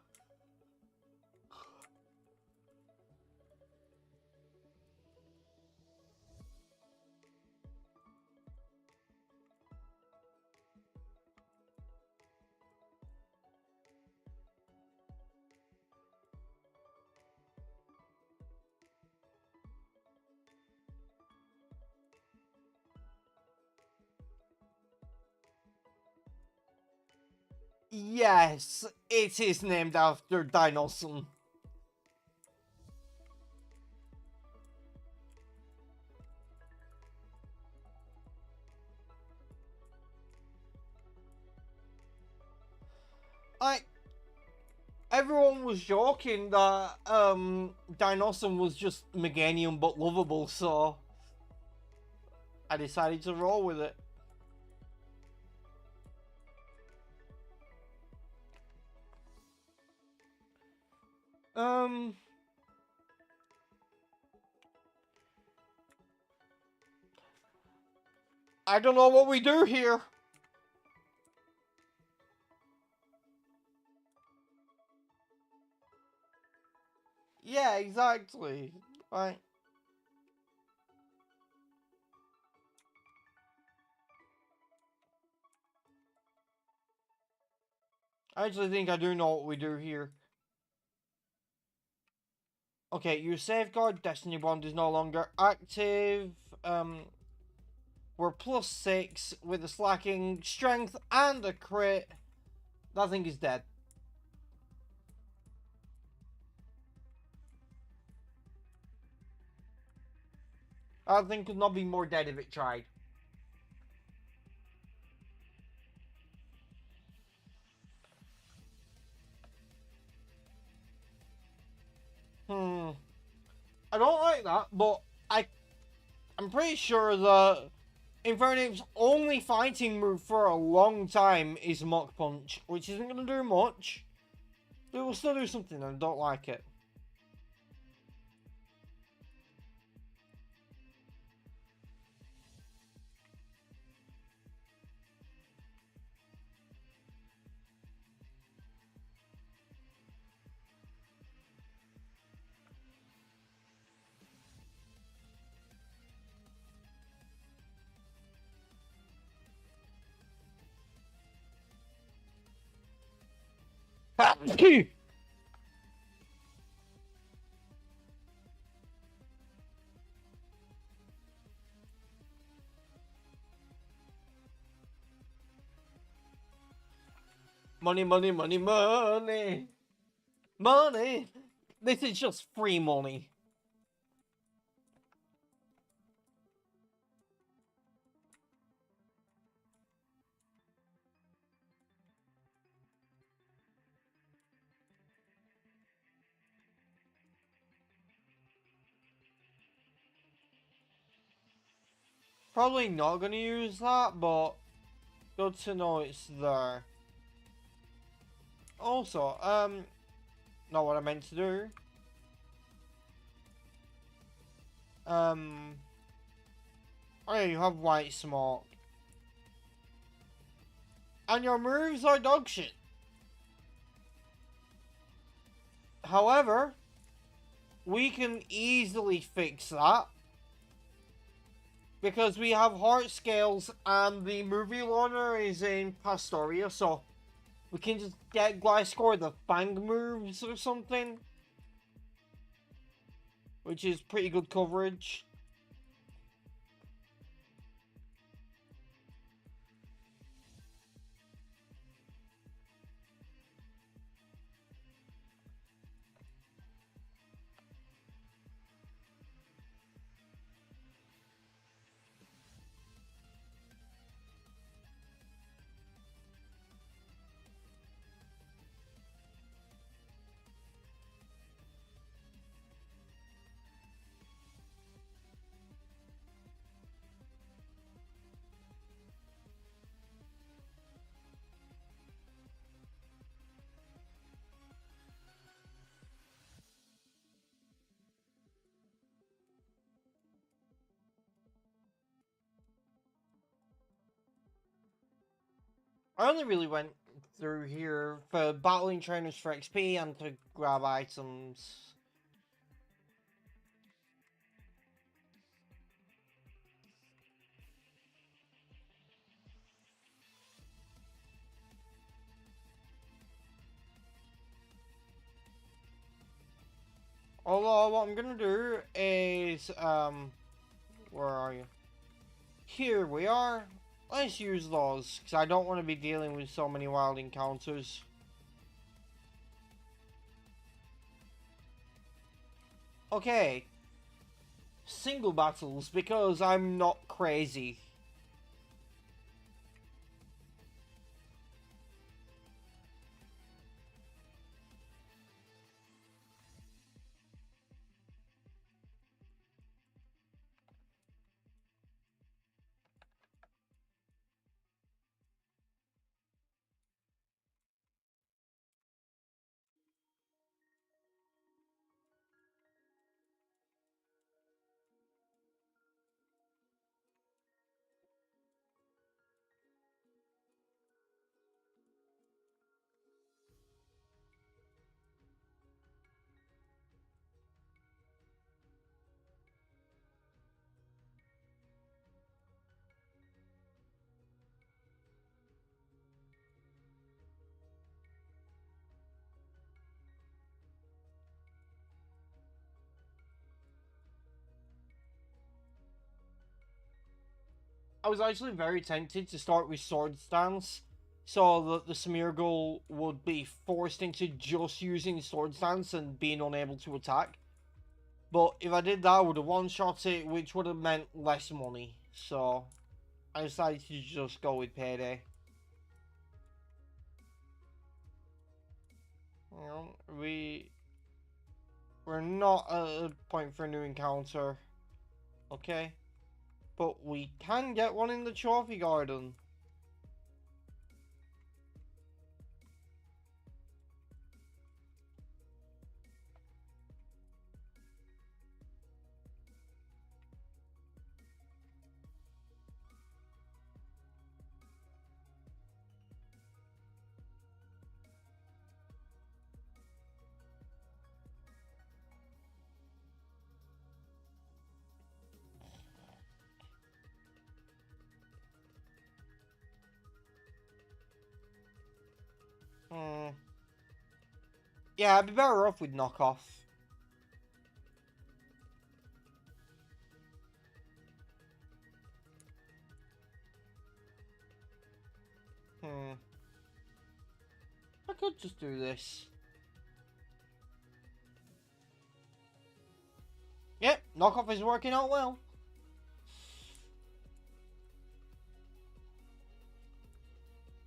Yes, it is named after Dinosaur. Everyone was joking that Dinosaur was just Meganium but lovable, so I decided to roll with it. I don't know what we do here. Yeah, exactly. Right. I actually think I do know what we do here. Okay, your safeguard Destiny Bond is no longer active. We're +6 with a slacking strength and a crit. That thing is dead. That thing could not be more dead if it tried. Hmm. I don't like that, but I'm pretty sure that Infernape's only fighting move for a long time is Mach Punch, which isn't going to do much. It will still do something, and I don't like it. Money, money, money, money. Money. This is just free money. Probably not going to use that, but good to know it's there. Also, not what I meant to do. Oh yeah, you have white smoke. And your moves are dog shit. However, we can easily fix that. Because we have heart scales and the movie loader is in Pastoria, so we can just get Gliscor the Fang moves or something. Which is pretty good coverage. I only really went through here for battling trainers for XP and to grab items. Although what I'm gonna do is where are you? Here we are. Let's use those, because I don't want to be dealing with so many wild encounters. Okay. Single battles, because I'm not crazy. I was actually very tempted to start with sword stance, so that the Smeargle would be forced into just using sword stance and being unable to attack. But if I did that, I would have one-shot it, which would have meant less money. So I decided to just go with Payday. You know, we're not at a point for a new encounter, okay? But we can get one in the trophy garden. Hmm. Yeah, I'd be better off with knockoff. Hmm. I could just do this. Yep, knockoff is working out well.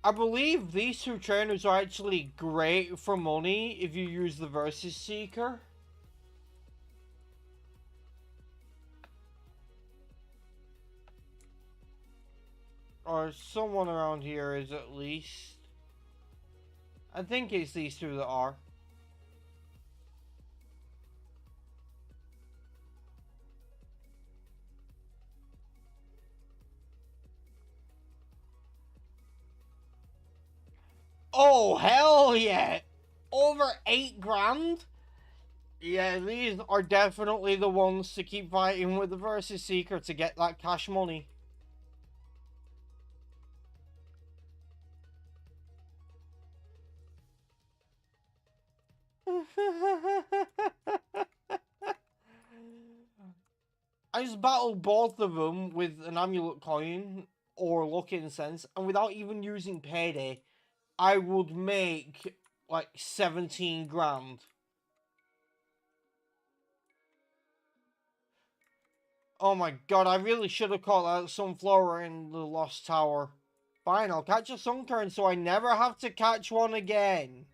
I believe these two trainers are actually great for money if you use the Versus Seeker. Or someone around here is at least. I think it's these two that are. Oh, hell yeah! Over 8 grand? Yeah, these are definitely the ones to keep fighting with the Versus Seeker to get that cash money. I just battled both of them with an amulet coin or lucky incense, and without even using Payday, I would make like 17 grand. Oh my god, I really should have caught that Sunflower in the Lost Tower. Fine, I'll catch a Sunkern so I never have to catch one again.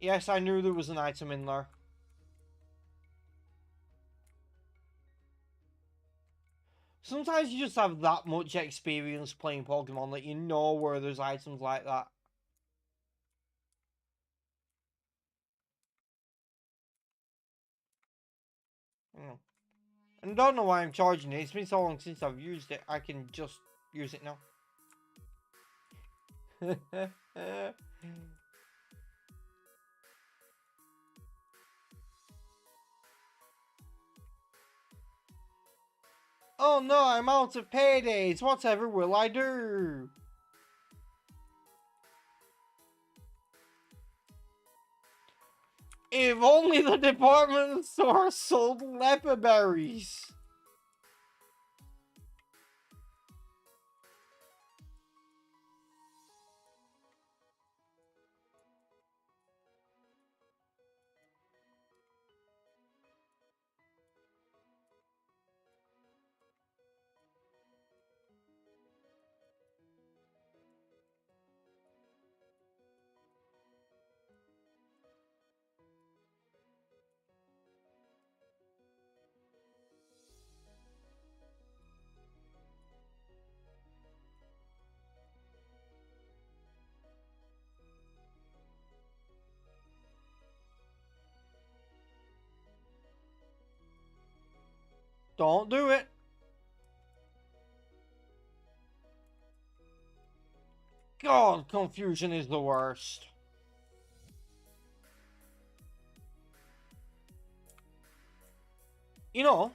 Yes, I knew there was an item in there. Sometimes you just have that much experience playing Pokemon that you know where there's items like that. Mm. And I don't know why I'm charging it. It's been so long since I've used it. I can just use it now. Oh no, I'm out of paydays. Whatever will I do? If only the department store sold leper berries. Don't do it. God, confusion is the worst. You know,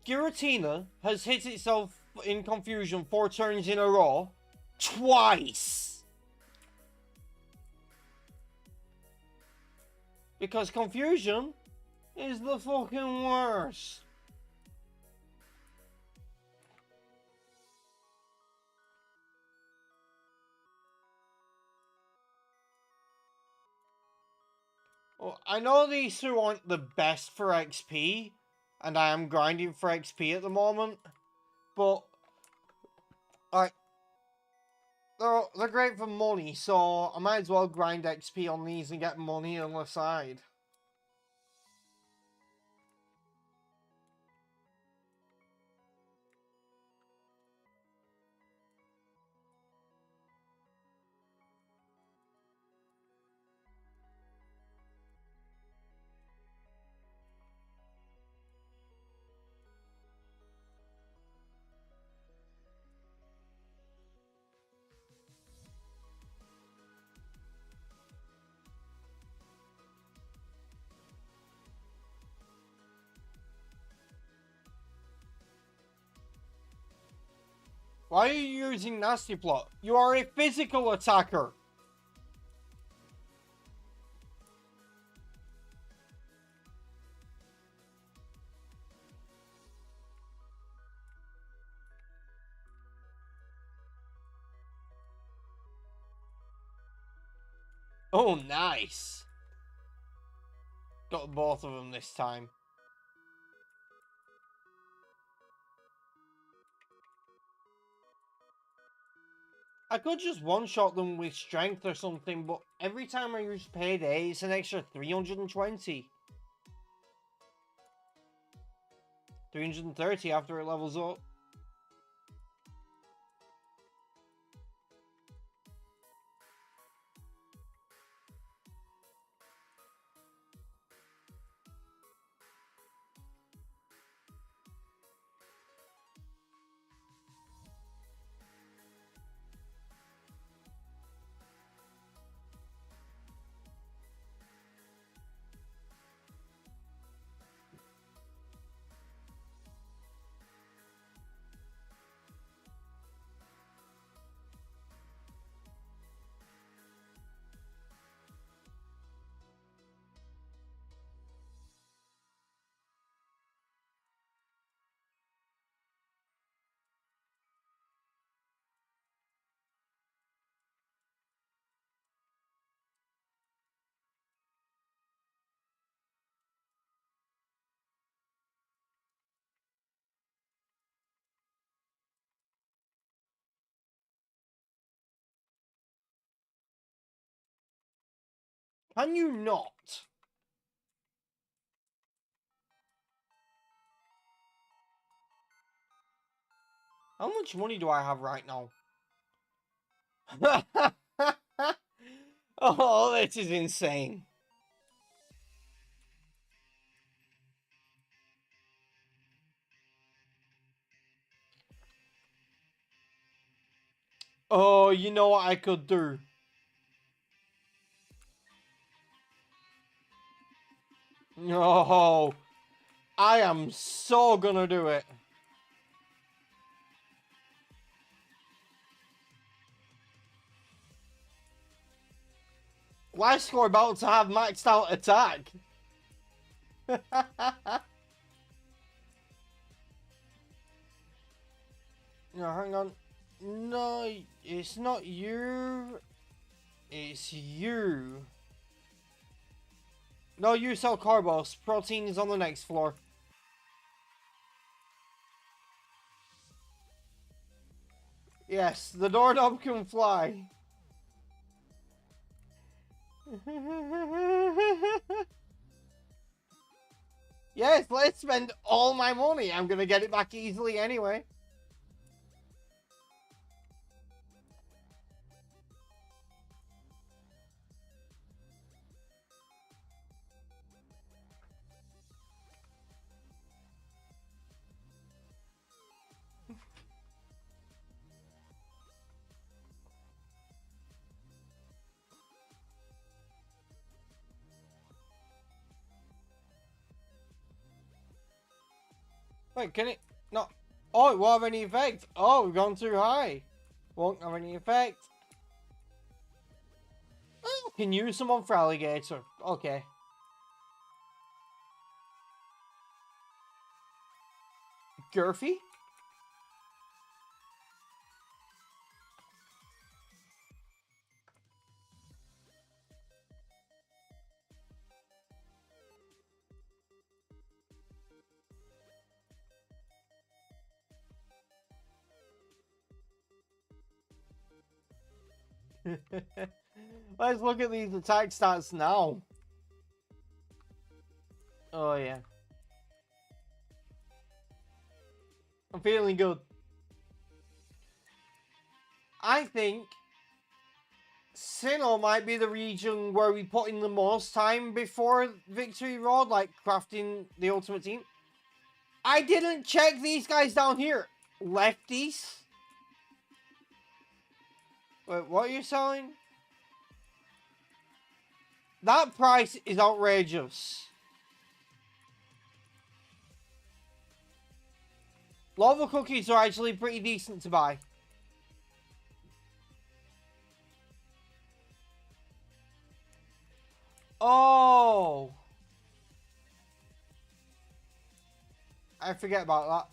Giratina has hit itself in confusion 4 turns in a row. Twice! Because confusion is the fucking worst. Well, I know these two aren't the best for XP, and I am grinding for XP at the moment, but they're great for money, so I might as well grind XP on these and get money on the side. Why are you using Nasty Plot? You are a physical attacker! Oh, nice! Got both of them this time. I could just one-shot them with strength or something, but every time I use Payday, it's an extra 320. 330 after it levels up. Can you not? How much money do I have right now? Oh, this is insane. Oh, you know what I could do? No, I am so gonna do it. Why score about to have maxed out attack? No, hang on. No, it's not you. It's you. No, you sell Carbos. Protein is on the next floor. Yes, the doorknob can fly. Yes, let's spend all my money. I'm gonna get it back easily anyway. Wait, can it? No. Oh, it won't have any effect. Oh, we've gone too high. Won't have any effect. Oh, can use someone for alligator. Okay. Girthy? Let's look at these attack stats now. Oh, yeah. I'm feeling good. I think Sinnoh might be the region where we put in the most time before Victory Road, like crafting the ultimate team. I didn't check these guys down here. Lefties? Wait, what are you selling? That price is outrageous. Lava cookies are actually pretty decent to buy. Oh! I forget about that.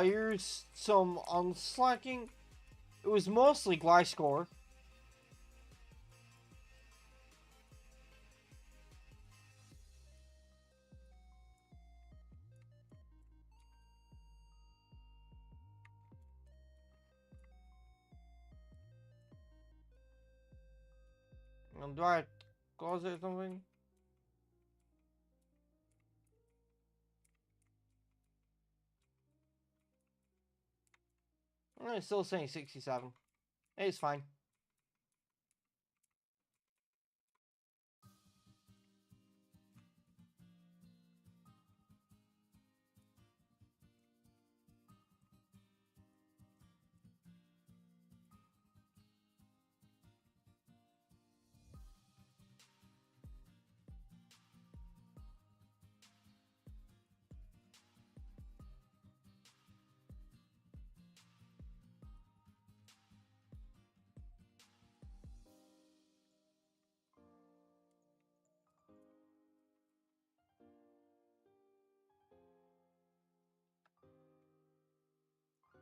Here's some unslacking. It was mostly Gliscor. Do I close it or something? It's still saying 67. It's fine.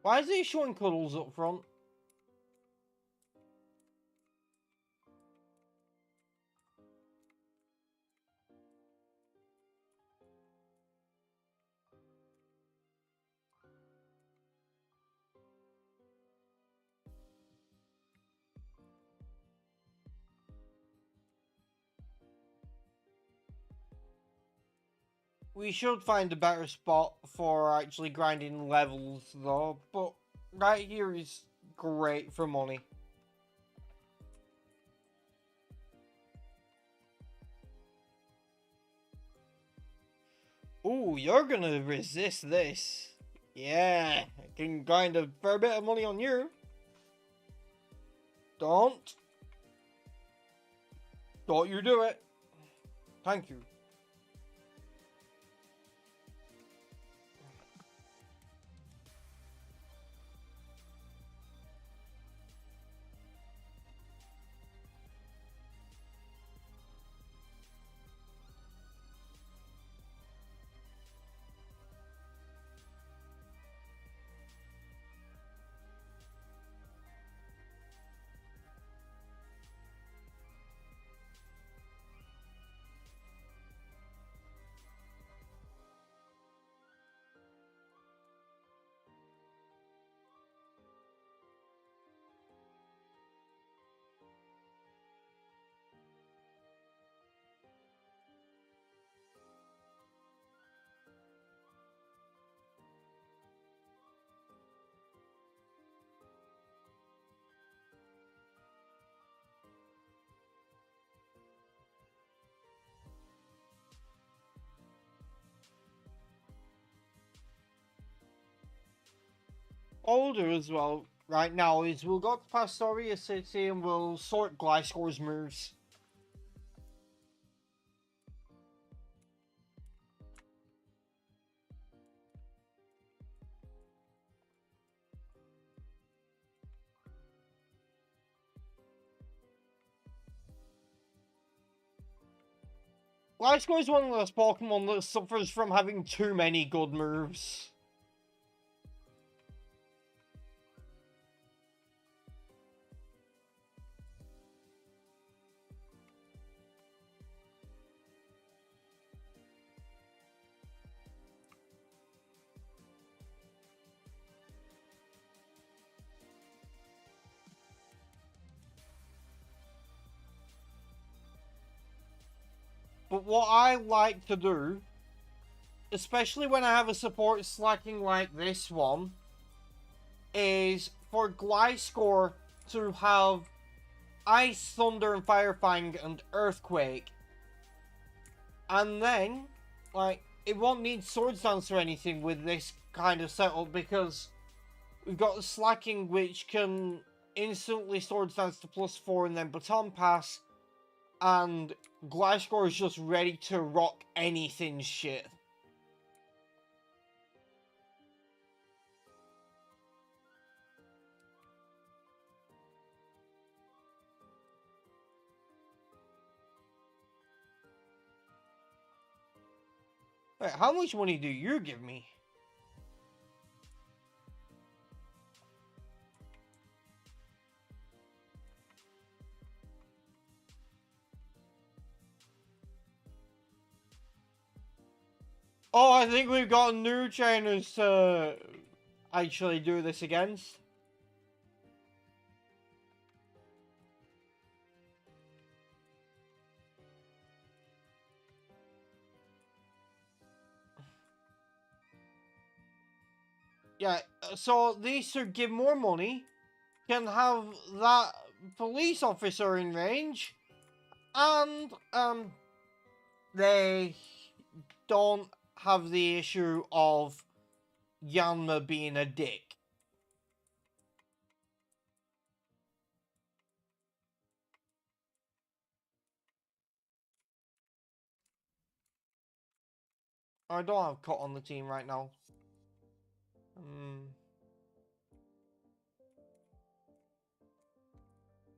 Why is it showing cuddles up front? We should find a better spot for actually grinding levels though, but right here is great for money. Ooh, you're gonna resist this. Yeah, I can grind a fair bit of money on you. Don't. Don't you do it. Thank you. Older as well, right now is we'll go to Pastoria City and we'll sort Gliscor's moves. Gliscor is one of those Pokemon that suffers from having too many good moves. But what I like to do, especially when I have a support slacking like this one, is for Gliscor to have Ice, Thunder, and Fire Fang and Earthquake. And then, like, it won't need Swords Dance or anything with this kind of setup because we've got the Slacking which can instantly Swords Dance to +4 and then Baton Pass, and Gliscor is just ready to rock anything shit. Wait, how much money do you give me? Oh, I think we've got new trainers to actually do this against. Yeah, so these should give more money, can have that police officer in range, and they don't have the issue of Yanma being a dick. I don't have Cut on the team right now.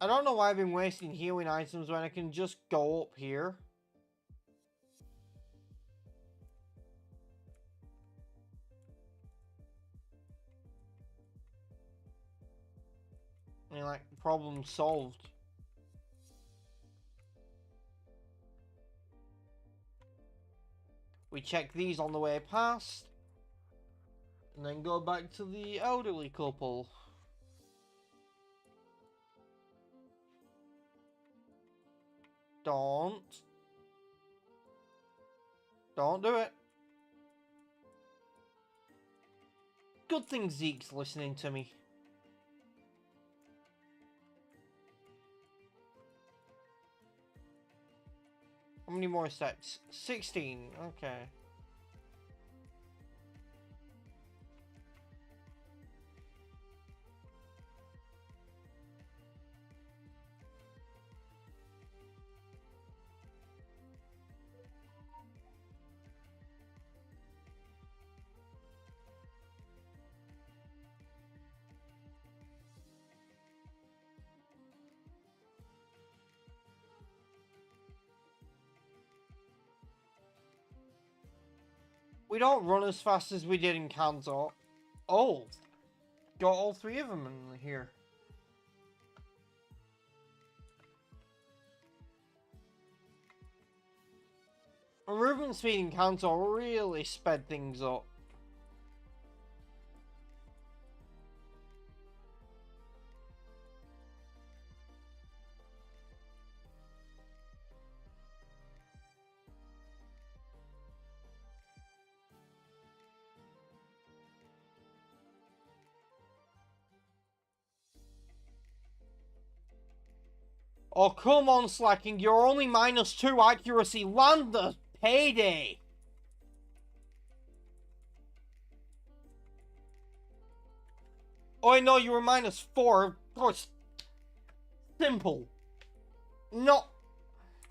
I don't know why I've been wasting healing items when I can just go up here. I mean, like, problem solved. We check these on the way past. And then go back to the elderly couple. Don't do it. Good thing Zeke's listening to me. How many more steps? 16. Okay. We don't run as fast as we did in Kanto. Oh, got all three of them in here. Movement speed in Kanto really sped things up. Oh, come on, Slacking. You're only -2 accuracy. Land the payday. Oh, I know you were -4. Of course. Simple. No.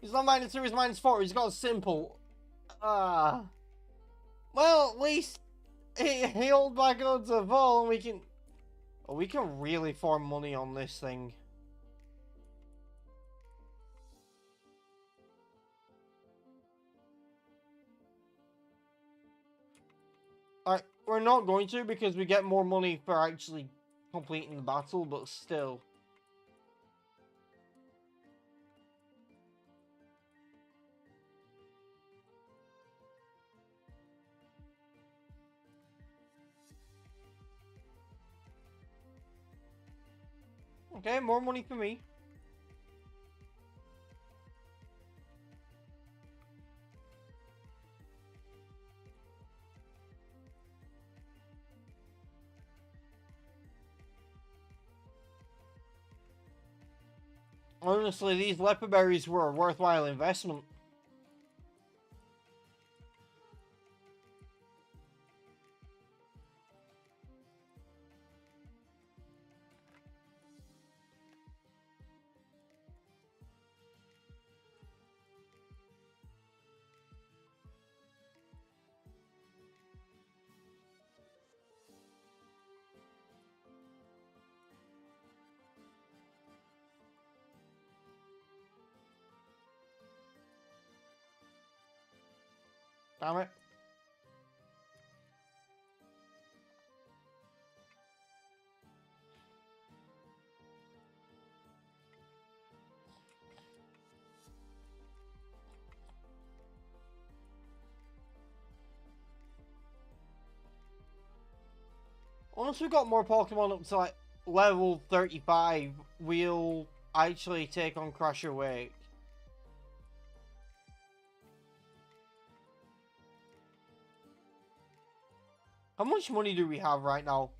He's not -3, he's -4. He's got a simple. Well, at least he held back on to fall and we can... Oh, we can really farm money on this thing. Alright, we're not going to because we get more money for actually completing the battle, but still. Okay, more money for me. Honestly, these leopard berries were a worthwhile investment. Damn it. Once we got more Pokemon up to like level 35, we'll actually take on Crusher Wake. How much money do we have right now?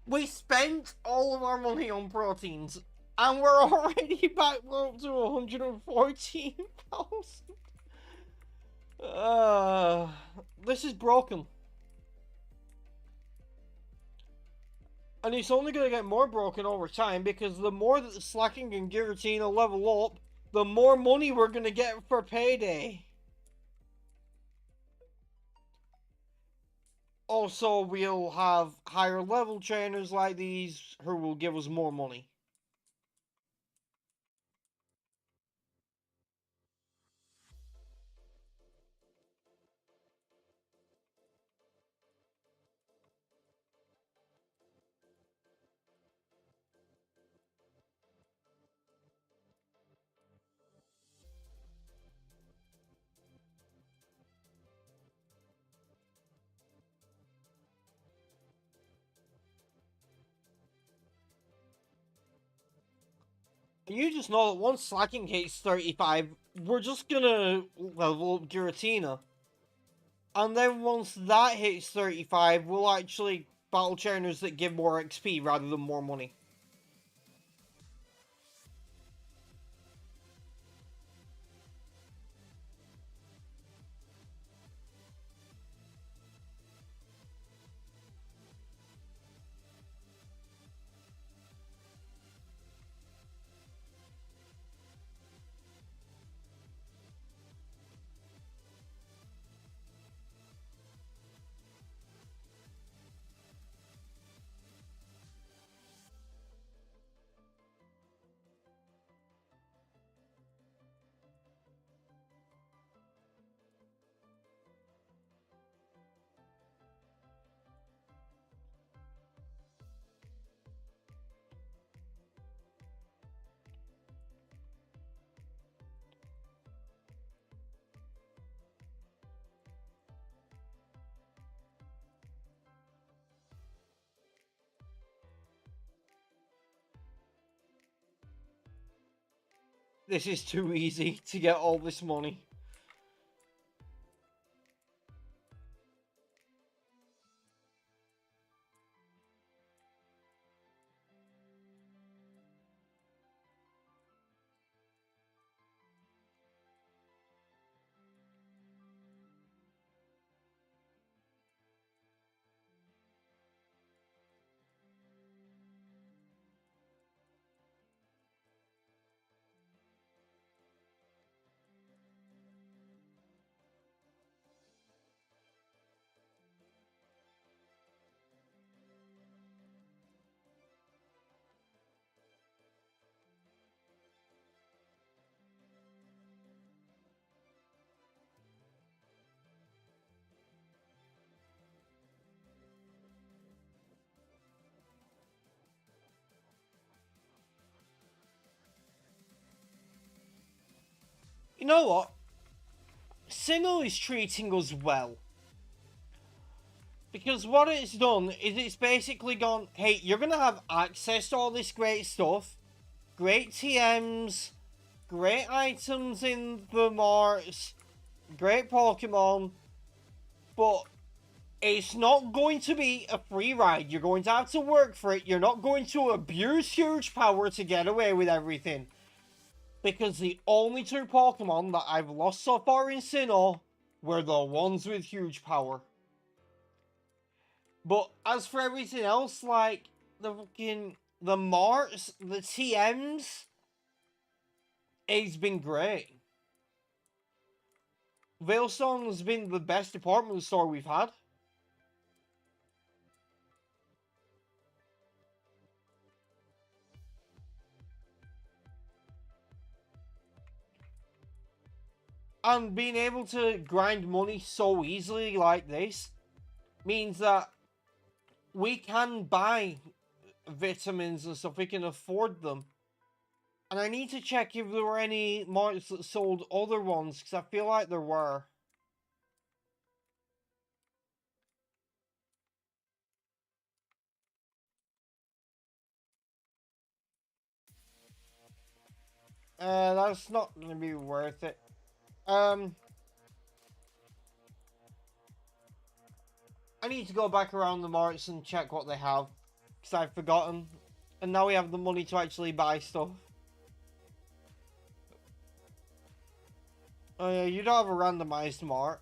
We spent all of our money on proteins, and we're already back up to 114,000. This is broken. And it's only going to get more broken over time because the more that the Slacking and Giratina level up, the more money we're going to get for payday. Also, we'll have higher level trainers like these who will give us more money. You just know that once Slacking hits 35, we're just gonna level up Giratina. And then once that hits 35, we'll actually battle trainers that give more XP rather than more money. This is too easy to get all this money. You know what? Sinnoh is treating us well. Because what it's done is it's basically gone, hey, you're going to have access to all this great stuff. Great TMs. Great items in the marts. Great Pokemon. But it's not going to be a free ride. You're going to have to work for it. You're not going to abuse huge power to get away with everything. Because the only two Pokemon that I've lost so far in Sinnoh were the ones with huge power. But as for everything else, like the marts, the TMs, it's been great. Veilstone's been the best department store we've had. And being able to grind money so easily like this means that we can buy vitamins and stuff, we can afford them. And I need to check if there were any marts that sold other ones, because I feel like there were. That's not going to be worth it. I need to go back around the marts and check what they have, because I've forgotten. And now we have the money to actually buy stuff. Oh yeah, you don't have a randomized mart.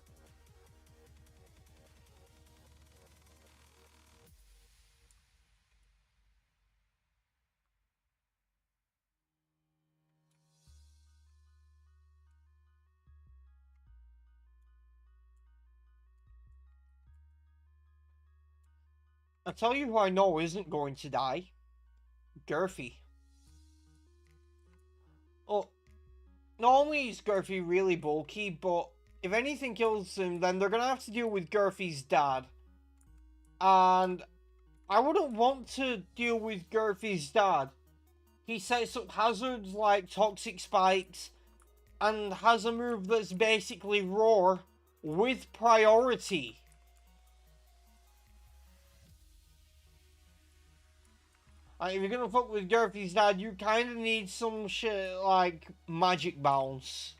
I'll tell you who I know isn't going to die. Gurfy. Oh, not only is Gurfy really bulky, but if anything kills him, then they're gonna have to deal with Gurfy's dad. And I wouldn't want to deal with Gurfy's dad. He sets up hazards like toxic spikes and has a move that's basically roar with priority. Like, if you're gonna fuck with Gurfy's dad, you kind of need some shit like magic bounce.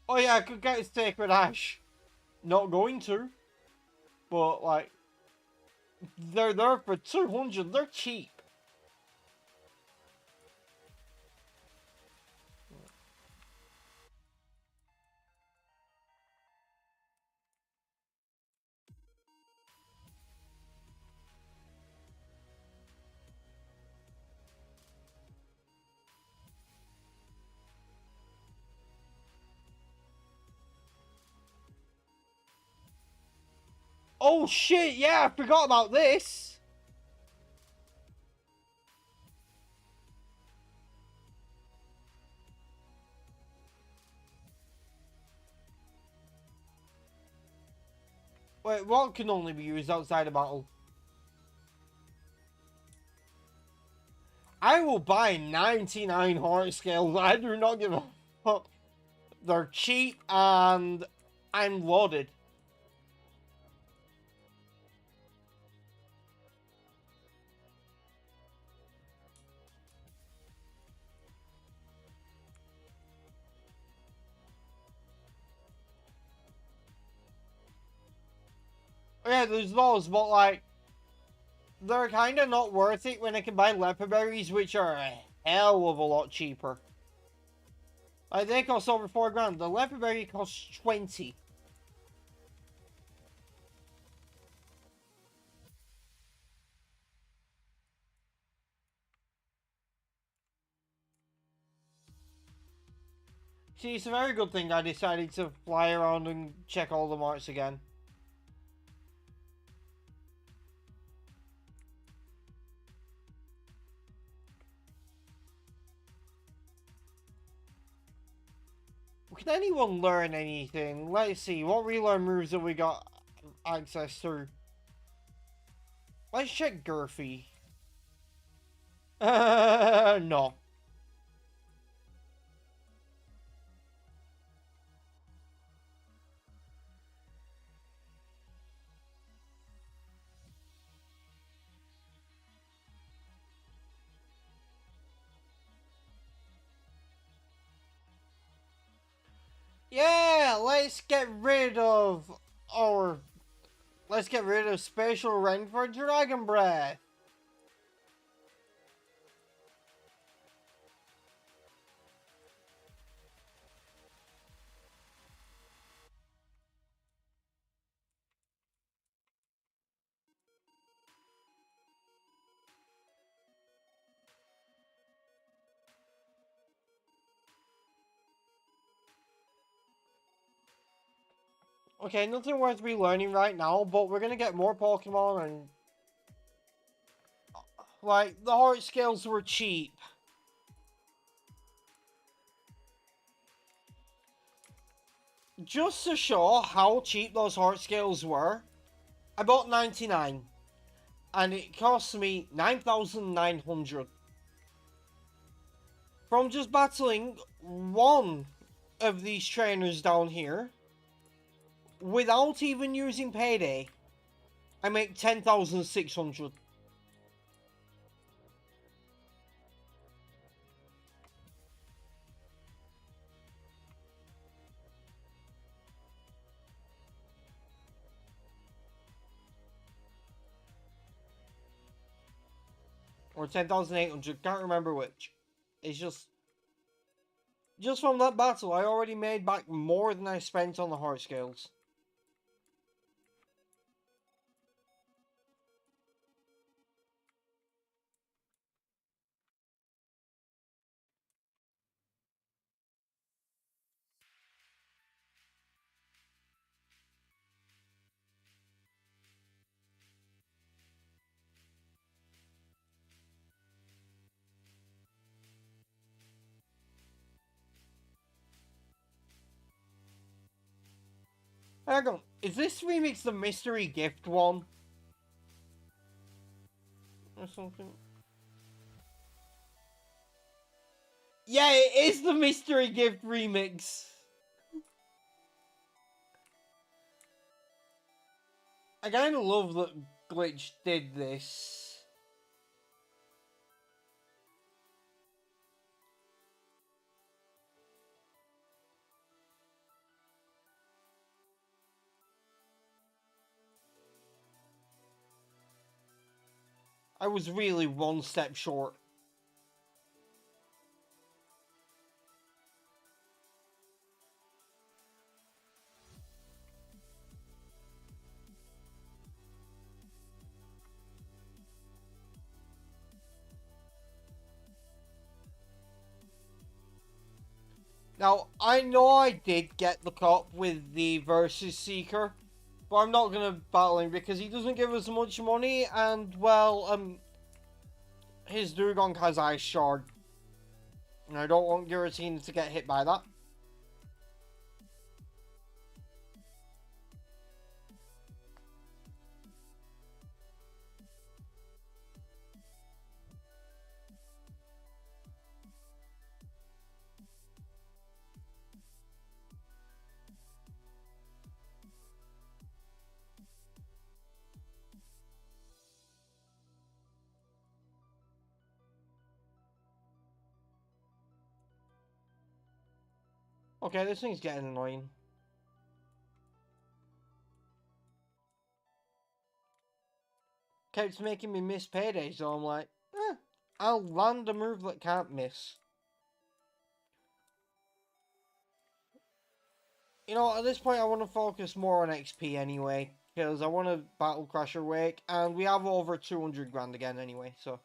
Oh yeah, I could get his Sacred Ash. Not going to. But, like, they're there for 200. They're cheap. Oh shit, yeah, I forgot about this. Wait, what can only be used outside of battle? I will buy 99 heart scales. I do not give a fuck. They're cheap and I'm loaded. Yeah, there's those, but like, they're kind of not worth it when I can buy leopard berries, which are a hell of a lot cheaper. Like, they cost over 4 grand. The leopard berry costs 20. See, it's a very good thing I decided to fly around and check all the marts again. Can anyone learn anything? Let's see, what relearn moves have we got access to? Let's check Girthy. No. Yeah, let's get rid of our... Let's get rid of Special Rend for Dragon Breath. Okay, nothing worth relearning right now, but we're gonna get more Pokemon and... Like, the heart scales were cheap. Just to show how cheap those heart scales were, I bought 99. And it cost me 9,900. From just battling one of these trainers down here, without even using Payday, I make 10,600. Or 10,800, can't remember which. It's just from that battle, I already made back more than I spent on the heart scales. Hang on, is this remix the mystery gift one? Or something? Yeah, it is the mystery gift remix. I kinda love that Glitch did this. I was really one step short. Now, I know I did get the cup with the Versus Seeker, but I'm not gonna battle him because he doesn't give us much money, and, well, his Dugong has Ice Shard. And I don't want Giratina to get hit by that. Okay, this thing's getting annoying. Keeps making me miss Payday, so I'm like, I'll land a move that can't miss. You know, at this point I want to focus more on XP anyway, because I want to Battle Crasher Wake, and we have over 200 grand again anyway, so...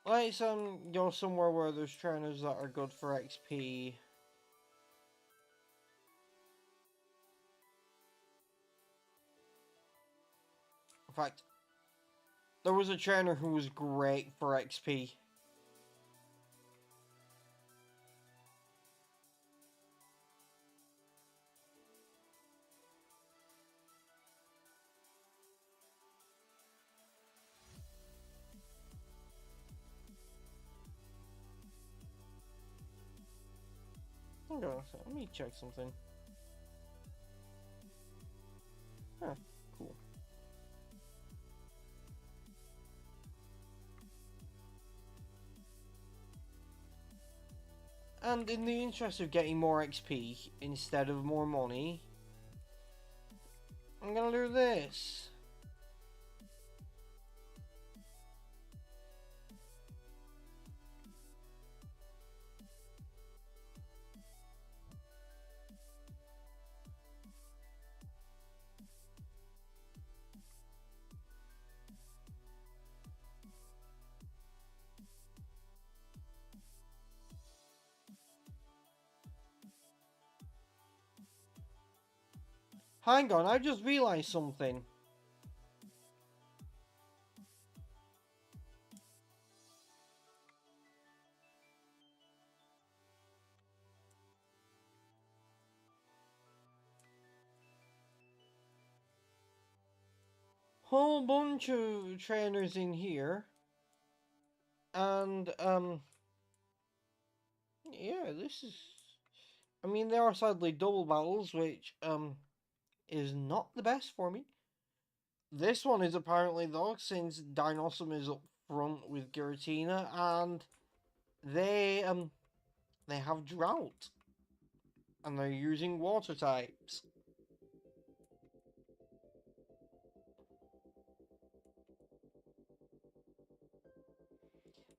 Let's go somewhere where there's trainers that are good for XP. In fact, there was a trainer who was great for XP. Interesting. Let me check something. Huh, cool. And in the interest of getting more XP instead of more money, I'm gonna do this. Hang on, I just realized something. Whole bunch of trainers in here. And, yeah, this is... I mean, there are sadly double battles, which, is not the best for me. This one is apparently, though, since Dinosom is up front with Giratina, and they have Drought. And they're using water types.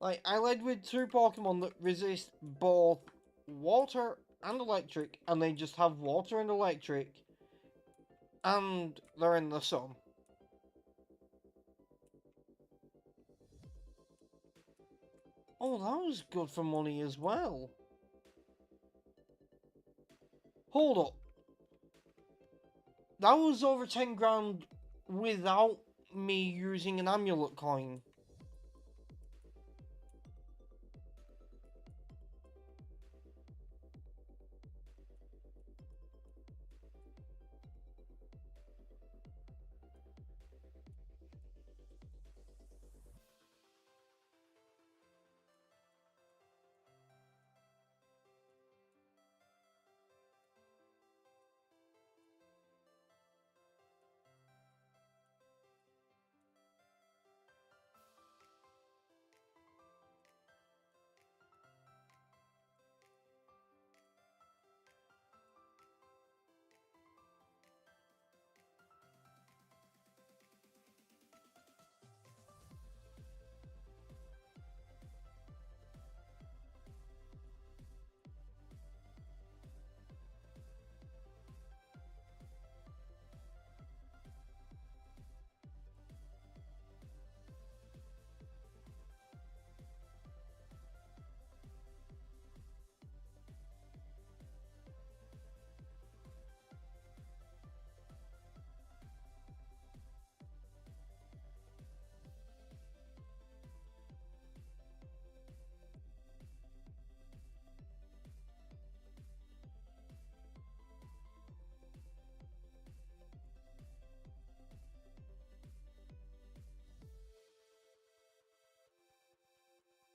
Like, I led with two Pokemon that resist both water and electric, and they just have water and electric, and they're in the sun. Oh, that was good for money as well. Hold up. That was over 10 grand without me using an amulet coin.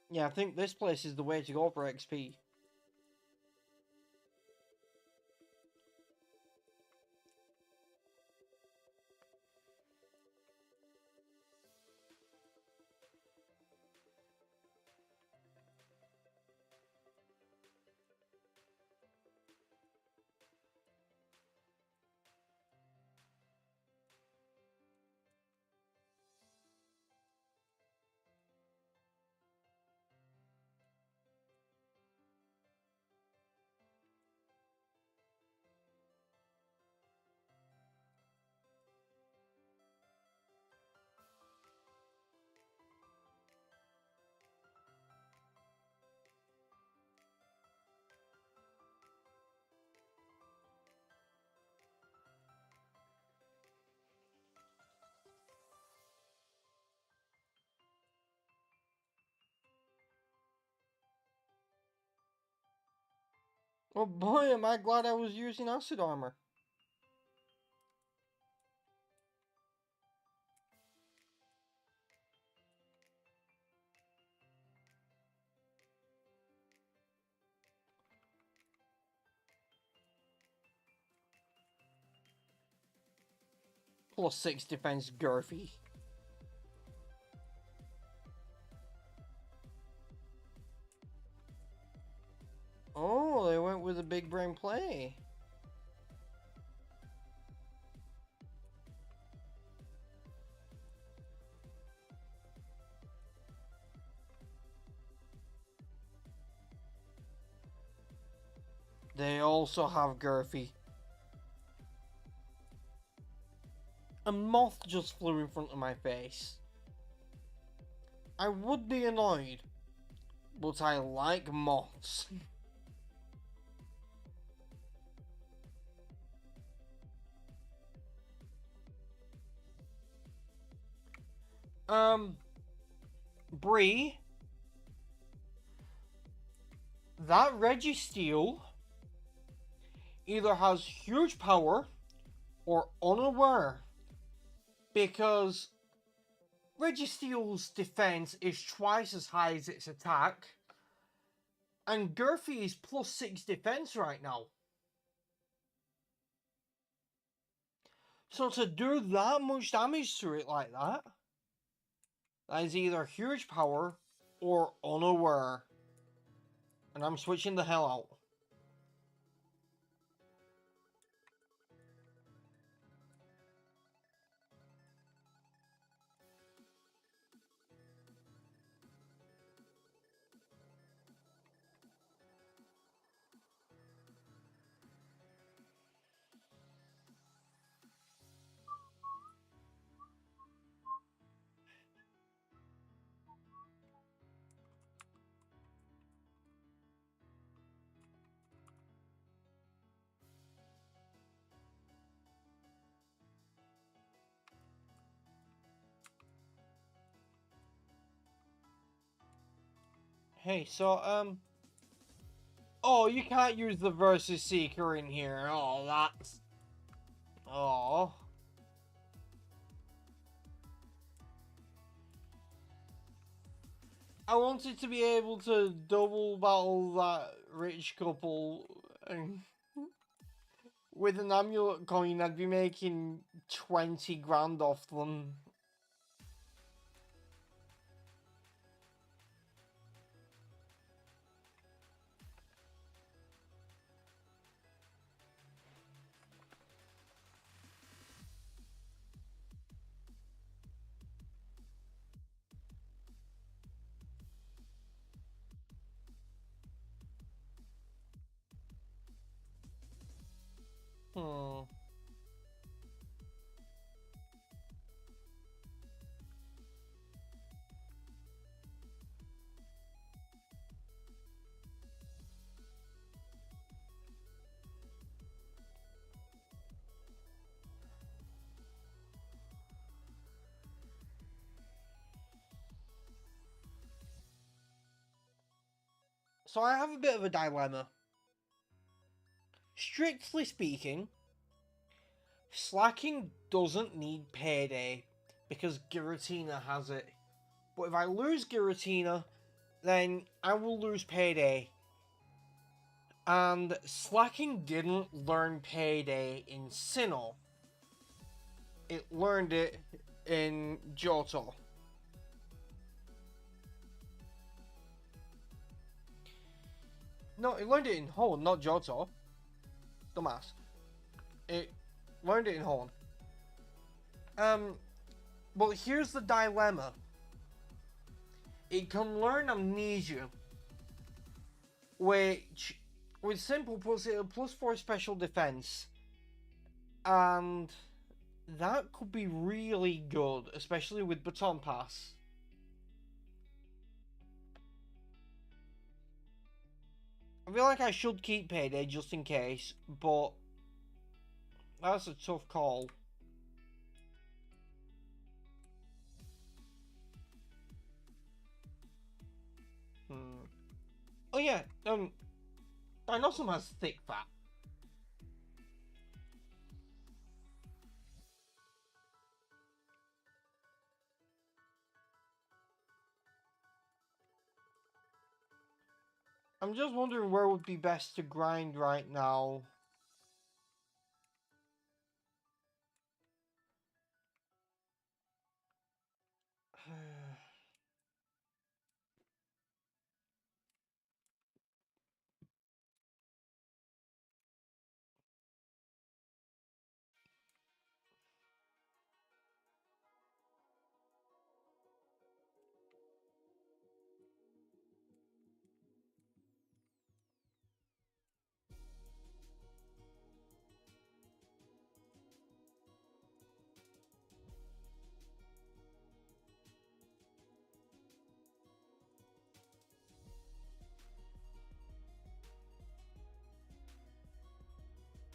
Yeah, I think this place is the way to go for XP. Oh boy, am I glad I was using acid armor. +6 defense Gurphy. Oh, they went with a big brain play. They also have Gurphy. A moth just flew in front of my face. I would be annoyed, but I like moths. Bree, that Registeel either has huge power or unaware, because Registeel's defense is twice as high as its attack, and Gurphy is +6 defense right now. So to do that much damage to it like that is either huge power or unaware. And I'm switching the hell out. Hey, so, oh, you can't use the Versus Seeker in here. Oh, that's... Oh. I wanted to be able to double battle that rich couple, and with an amulet coin I'd be making 20 grand off them. Hmm. So I have a bit of a dilemma. Strictly speaking, slacking doesn't need payday because Giratina has it. But if I lose Giratina, then I will lose payday. And slacking didn't learn payday in Sinnoh. It learned it in Johto. No, it learned it in Hoenn, not Johto. Dumbass. It learned it in Hoenn. But here's the dilemma. It can learn Amnesia, which, with Simple, puts it at +4 special defense. And that could be really good, especially with Baton Pass. I feel like I should keep Payday just in case, but that's a tough call. Oh yeah, Dinosaur has thick fat. I'm just wondering where would be best to grind right now.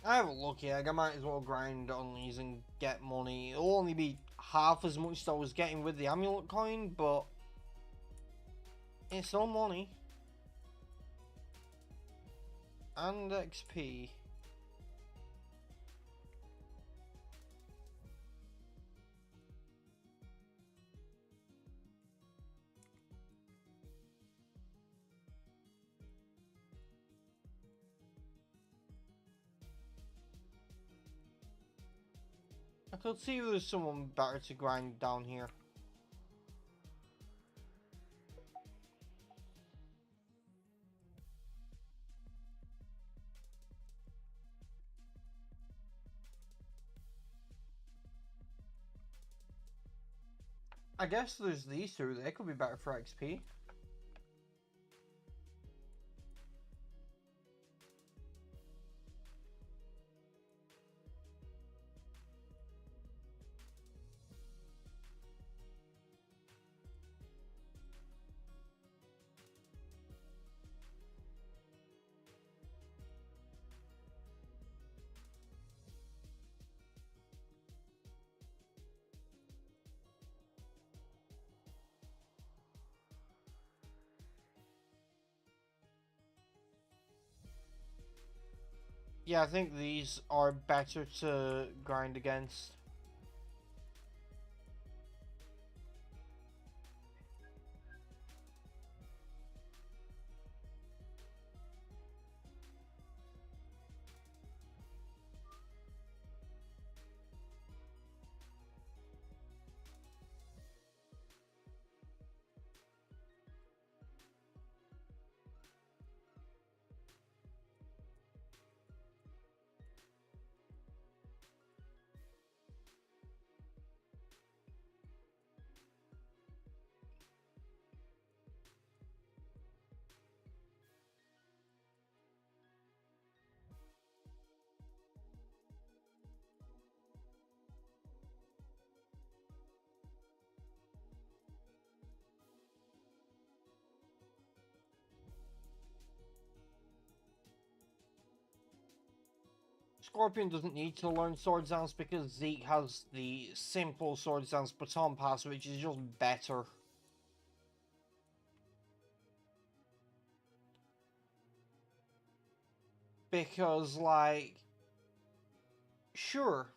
I have a lucky egg. I might as well grind on these and get money. It'll only be half as much as I was getting with the amulet coin, but it's still money. And XP. I could see if there's someone better to grind down here. I guess there's these two. They could be better for XP. Yeah, I think these are better to grind against. Scorpion doesn't need to learn Sword Dance because Zeke has the simple Sword Dance Baton Pass, which is just better. Because, like, sure,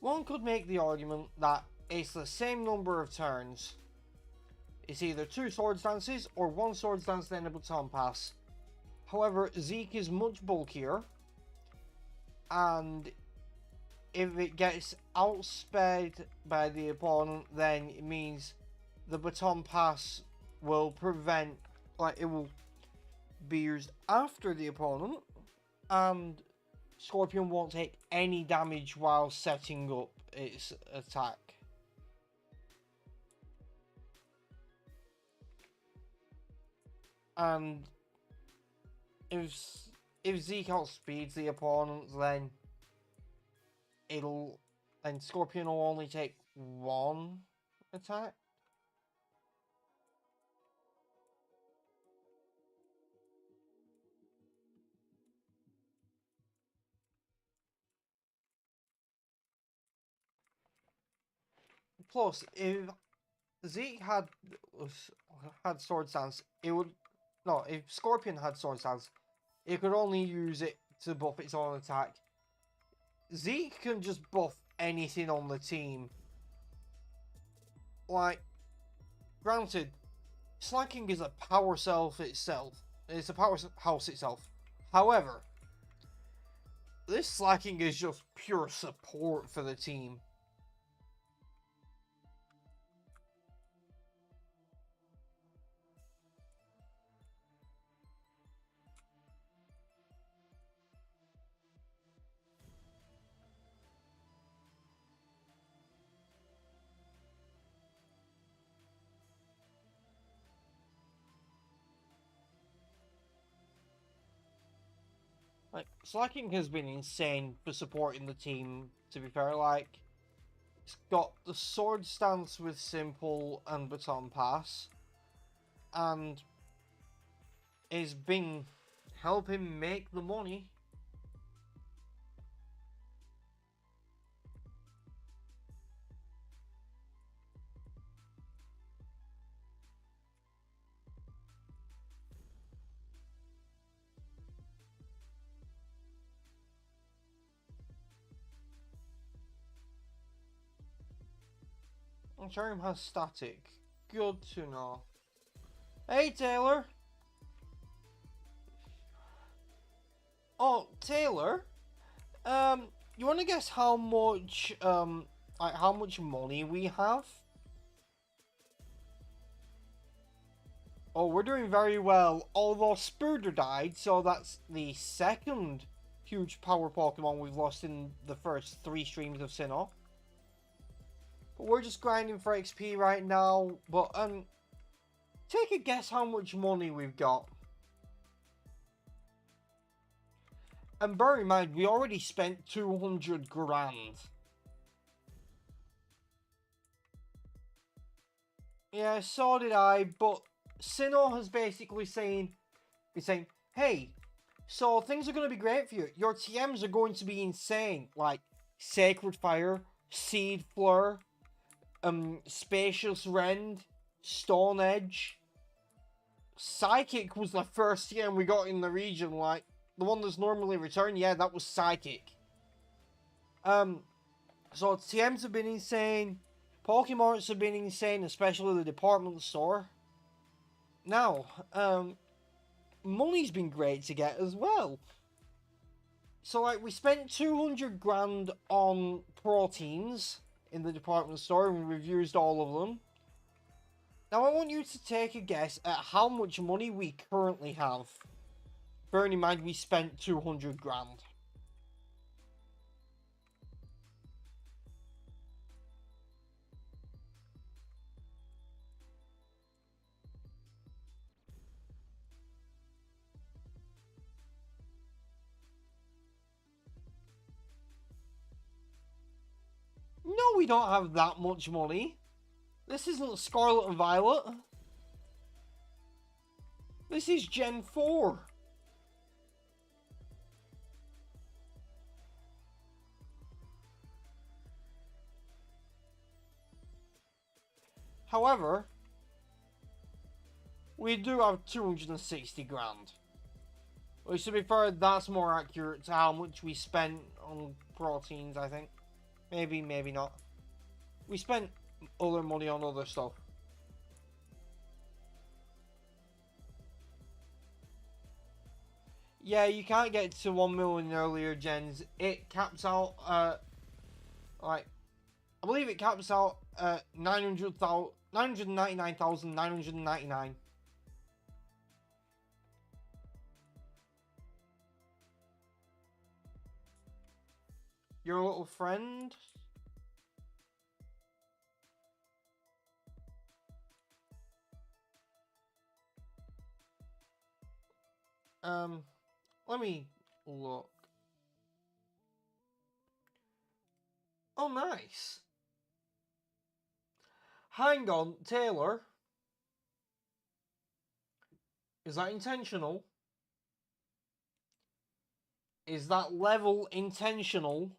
one could make the argument that it's the same number of turns. It's either 2 Sword Dances or 1 Sword Dance then a Baton Pass. However, Zeke is much bulkier, and if it gets outsped by the opponent, then it means the Baton Pass will prevent, like, it will be used after the opponent, and Scorpion won't take any damage while setting up its attack. And if Zeke outspeeds the opponent, then Scorpion will only take 1 attack. Plus, if Zeke had Sword Stance, it would... No, if Scorpion had Sword Stance, it could only use it to buff its own attack. Zeke can just buff anything on the team. Like, granted, Slacking is a power self itself. It's a powerhouse itself. However, this Slacking is just pure support for the team. Like, Slacking has been insane for supporting the team, to be fair. Like, it's got the Sword Stance with Simple and Baton Pass, and it's been helping make the money. Charm has static. Good to know. Hey, Taylor. Oh, Taylor. You want to guess how much, like how much money we have? Oh, we're doing very well. Although Spurter died, so that's the second huge power Pokemon we've lost in the first 3 streams of Sinnoh. But we're just grinding for XP right now. But, take a guess how much money we've got. And bear in mind, we already spent 200 grand. Yeah, so did I, but Sinnoh has basically saying, hey, so things are going to be great for you. Your TMs are going to be insane. Like, Sacred Fire, Seed Flare, Spacious Rend, Stone Edge. Psychic was the first TM we got in the region, like, the one that's normally returned, yeah, that was Psychic. So TMs have been insane. Pokemon's have been insane, especially the department store. Now, money's been great to get as well. So, like, we spent 200 grand on proteins in the department store, and we've used all of them. Now, I want you to take a guess at how much money we currently have. Bearing in mind, we spent 200 grand. No, we don't have that much money. This isn't Scarlet and Violet. This is Gen 4. However, we do have 260 grand. Which, to be fair, that's more accurate to how much we spent on proteins, I think. Maybe, maybe not. We spent other money on other stuff. Yeah, you can't get to 1 million earlier gens. It caps out, like, I believe it caps out at 999,999. Your little friend? Let me look. Oh, nice. Hang on, Taylor. Is that intentional? Is that level intentional?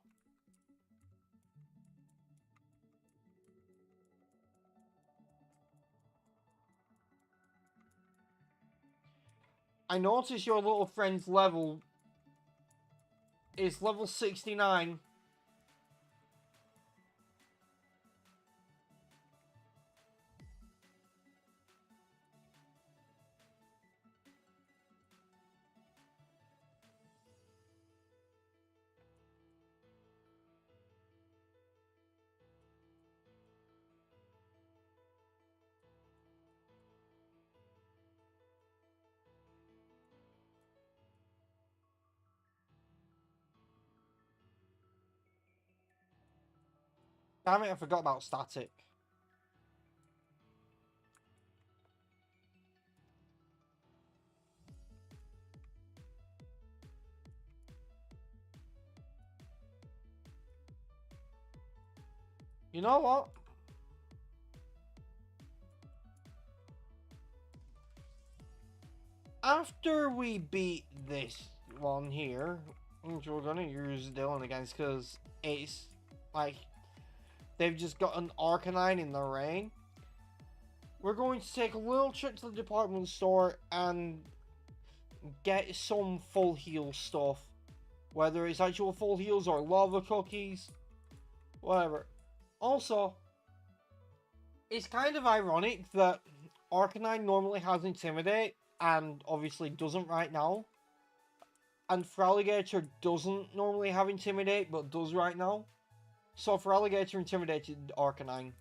I notice your little friend's level is level 69. Damn it, I forgot about static. You know what? After we beat this one here, which we're gonna use Dylan against, because it's like they've just got an Arcanine in the rain. We're going to take a little trip to the department store and get some full heal stuff. Whether it's actual full heals or lava cookies. Whatever. Also, It's kind of ironic that Arcanine normally has Intimidate, and obviously doesn't right now. And Feraligatr doesn't normally have Intimidate, but does right now. So Feraligatr intimidated Arcanine.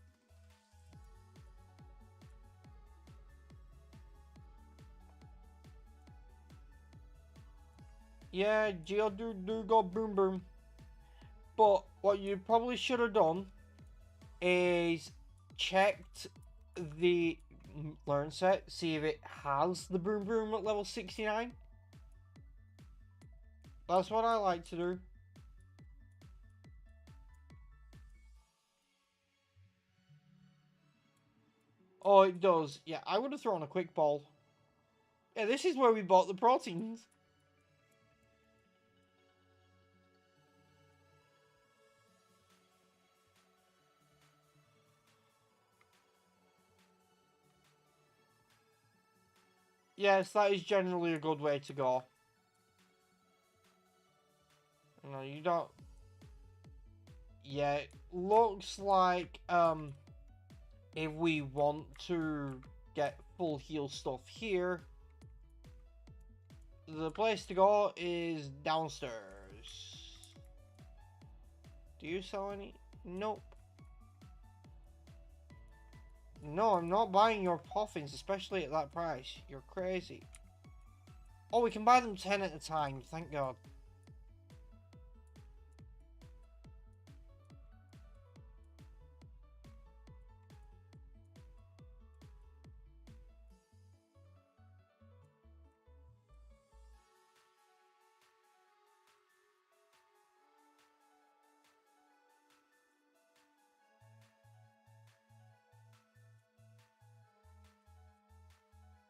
Yeah, Geodude go boom boom. But what you probably should have done is checked the learn set, see if it has the boom boom at level 69. That's what I like to do. Oh, it does. Yeah, I would have thrown a quick ball. Yeah, this is where we bought the proteins. Yes, that is generally a good way to go. No, you don't. Yeah, it looks like if we want to get full heal stuff here, the place to go is downstairs. Do you sell any? Nope. No, I'm not buying your puffins, especially at that price. You're crazy. Oh, we can buy them 10 at a time, thank God.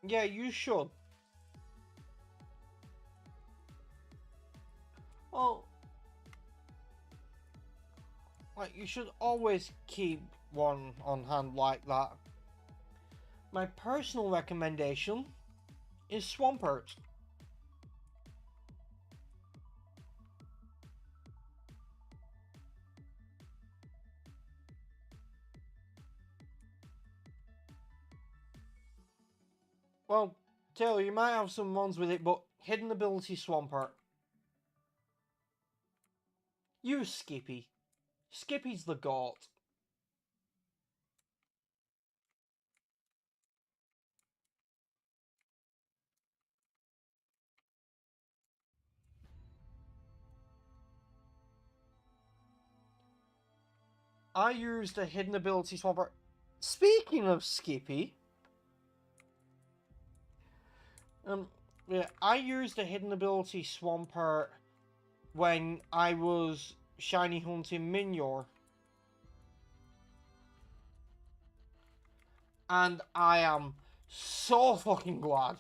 Yeah, you should. Well, like, you should always keep one on hand like that. My personal recommendation is Swampert. Well, Taylor, you might have some ones with it, but hidden ability Swampert. Use Skippy. Skippy's the GOAT. I used a hidden ability Swampert. Speaking of Skippy, yeah, I used a hidden ability Swampert when I was shiny hunting Minior. And I am so fucking glad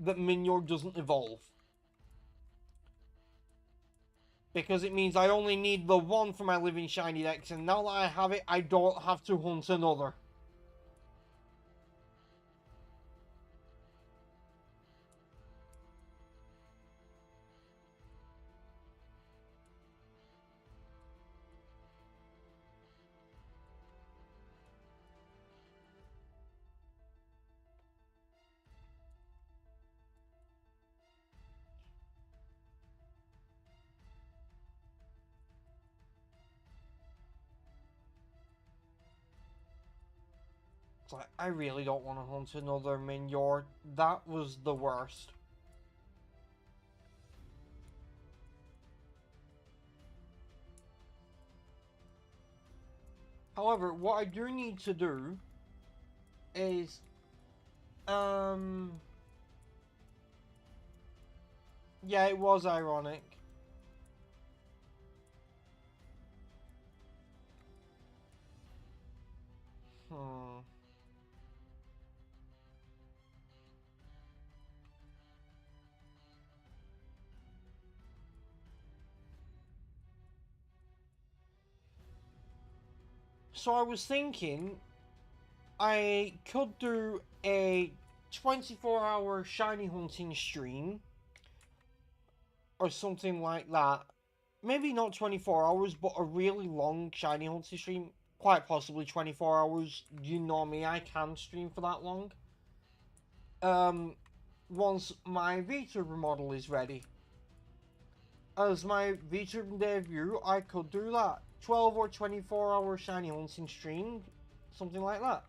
that Minior doesn't evolve. Because it means I only need the one for my living shiny dex, and now that I have it, I don't have to hunt another. It's like, I really don't want to hunt another Minior. That was the worst. However, what I do need to do is, yeah, it was ironic. Hmm. So I was thinking I could do a 24-hour shiny hunting stream or something like that. Maybe not 24 hours, but a really long shiny hunting stream. quite possibly 24 hours. You know me, I can stream for that long. Once my VTuber model is ready. As my VTuber debut, I could do that. 12 or 24 hour shiny hunting stream, something like that.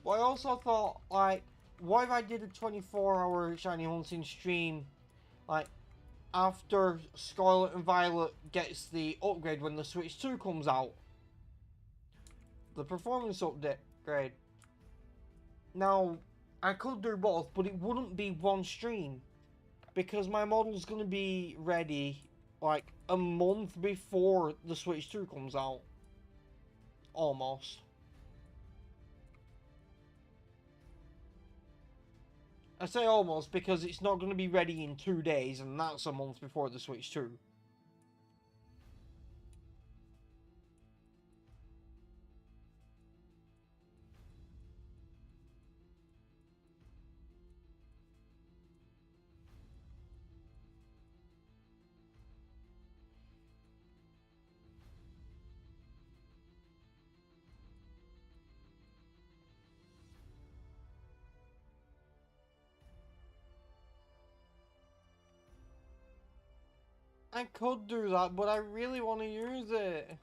But I also thought, like, what if I did a 24-hour shiny hunting stream, like, after Scarlet and Violet gets the upgrade when the Switch 2 comes out? The performance upgrade. Now, I could do both, but it wouldn't be one stream. Because my model's going to be ready, like, a month before the Switch 2 comes out. Almost. I say almost because it's not going to be ready in 2 days, and that's a month before the Switch 2. I could do that, but I really want to use it.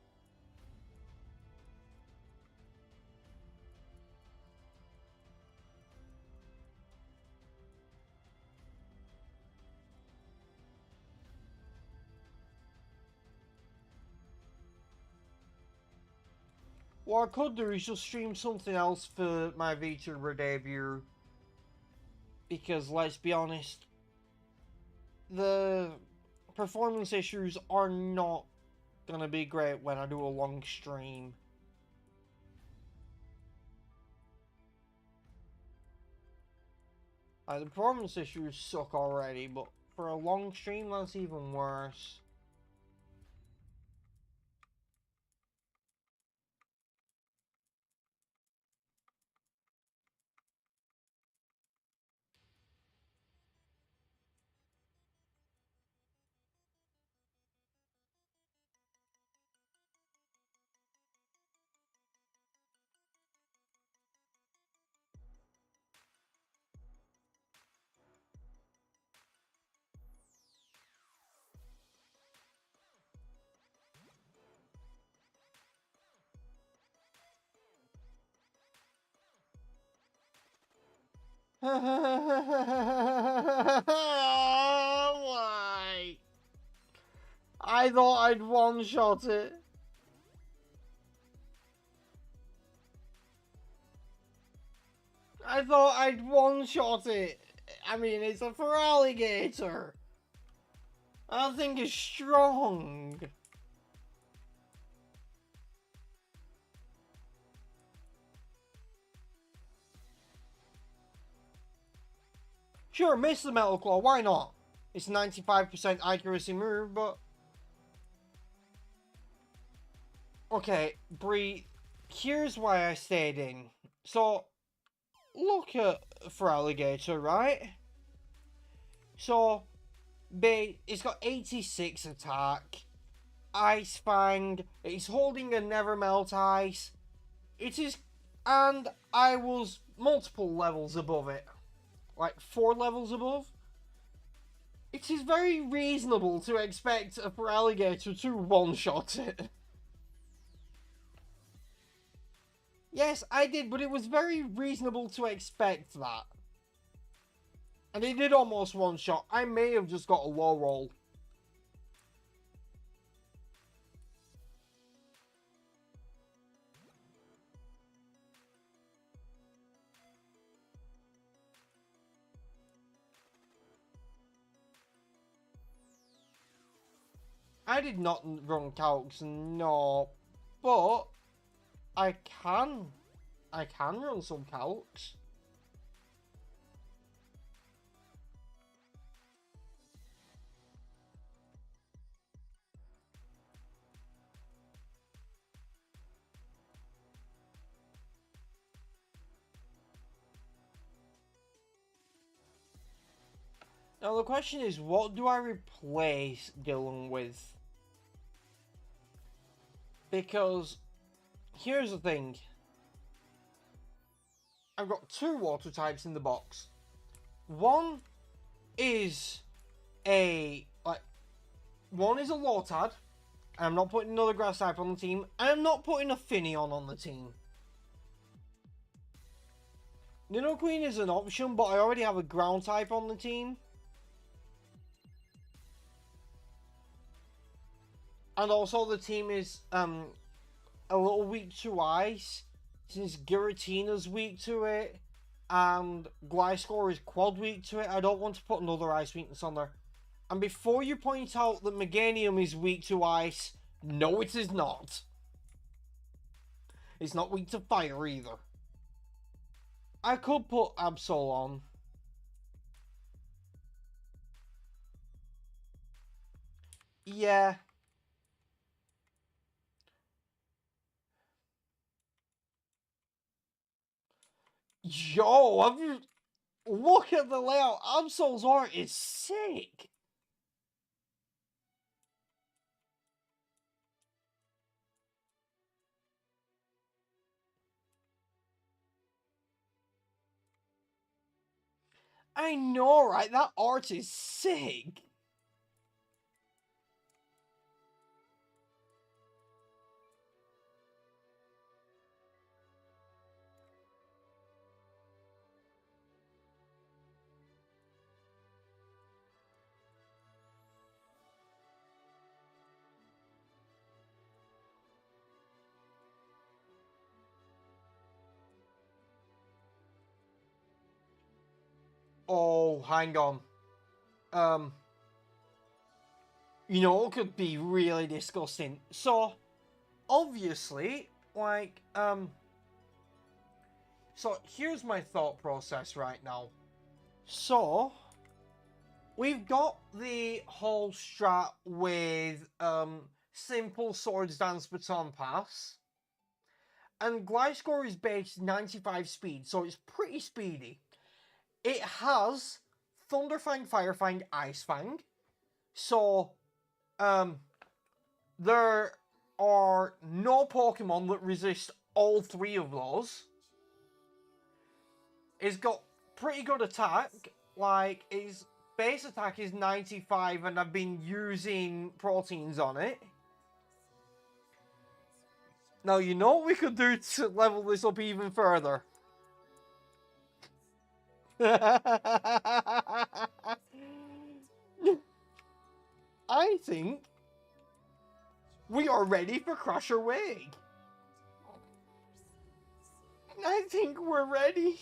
What I could do is just stream something else for my VTuber debut. Because, let's be honest, the performance issues are not gonna be great when I do a long stream. Like, the performance issues suck already, but for a long stream, that's even worse. Why? I thought I'd one-shot it. I thought I'd one-shot it. I mean, it's a Feraligatr. That thing is strong. Sure, miss the Metal Claw, why not? It's 95% accuracy move, but... Okay, Bree, here's why I stayed in. So, look at Feraligatr, right? So, it's got 86 attack, Ice Fang, it's holding a Never Melt Ice. It is, and I was multiple levels above it. Like 4 levels above. It is very reasonable to expect a Feraligatr to one-shot it. Yes, I did, but it was very reasonable to expect that. And it did almost one-shot. I may have just got a low roll. I did not run calcs, no. But I can run some calcs. Now the question is, what do I replace Dylan with? Because here's the thing. I've got 2 water types in the box. One is a Lotad. I'm not putting another grass type on the team. I'm not putting a Finneon on the team. Nidoqueen is an option, but I already have a ground type on the team. And also the team is a little weak to ice, since Giratina's weak to it, and Gliscor is quad weak to it. I don't want to put another ice weakness on there. And before you point out that Meganium is weak to ice, no it is not. It's not weak to fire either. I could put Absol on. Yeah. Yo, look at the layout. Absol's art is sick. I know, right? That art is sick. Oh, hang on. You know, it could be really disgusting. So, obviously, like, so here's my thought process right now. So, we've got the whole strat with, simple Swords Dance Baton Pass. And Gliscor is based 95 speed, so it's pretty speedy. It has Thunderfang, Firefang, Icefang. So, there are no Pokemon that resist all 3 of those. It's got pretty good attack. Like, its base attack is 95 and I've been using proteins on it. Now, you know what we could do to level this up even further? I think we are ready for Crusher Wave. I think we're ready.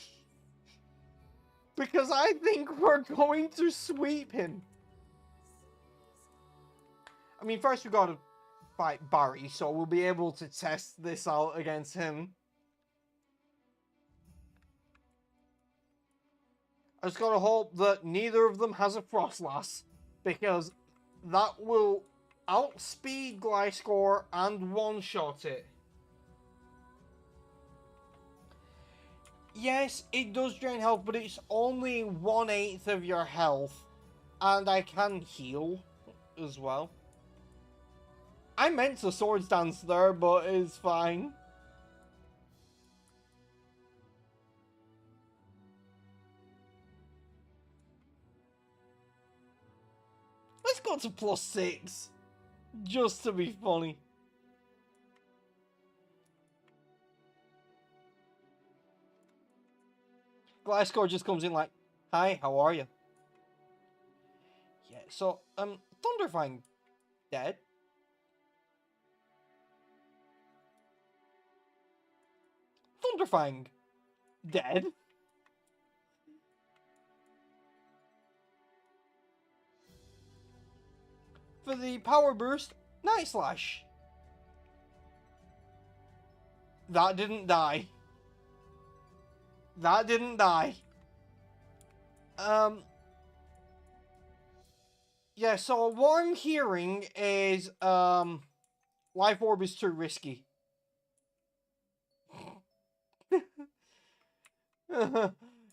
Because I think we're going to sweep him. I mean, first we gotta fight Barry, so we'll be able to test this out against him. I just gotta hope that neither of them has a Frostlass, because that will outspeed Gliscor and one-shot it. Yes, it does drain health, but it's only 1/8 of your health, and I can heal as well. I meant to Swords Dance there, but it's fine. Let's go to +6, just to be funny. Gliscor just comes in like, hi, how are you? Yeah, so, Thunderfang dead. Thunderfang dead. For the power boost, Night Slash. That didn't die. That didn't die. Yeah, so what I'm hearing is, Life Orb is too risky.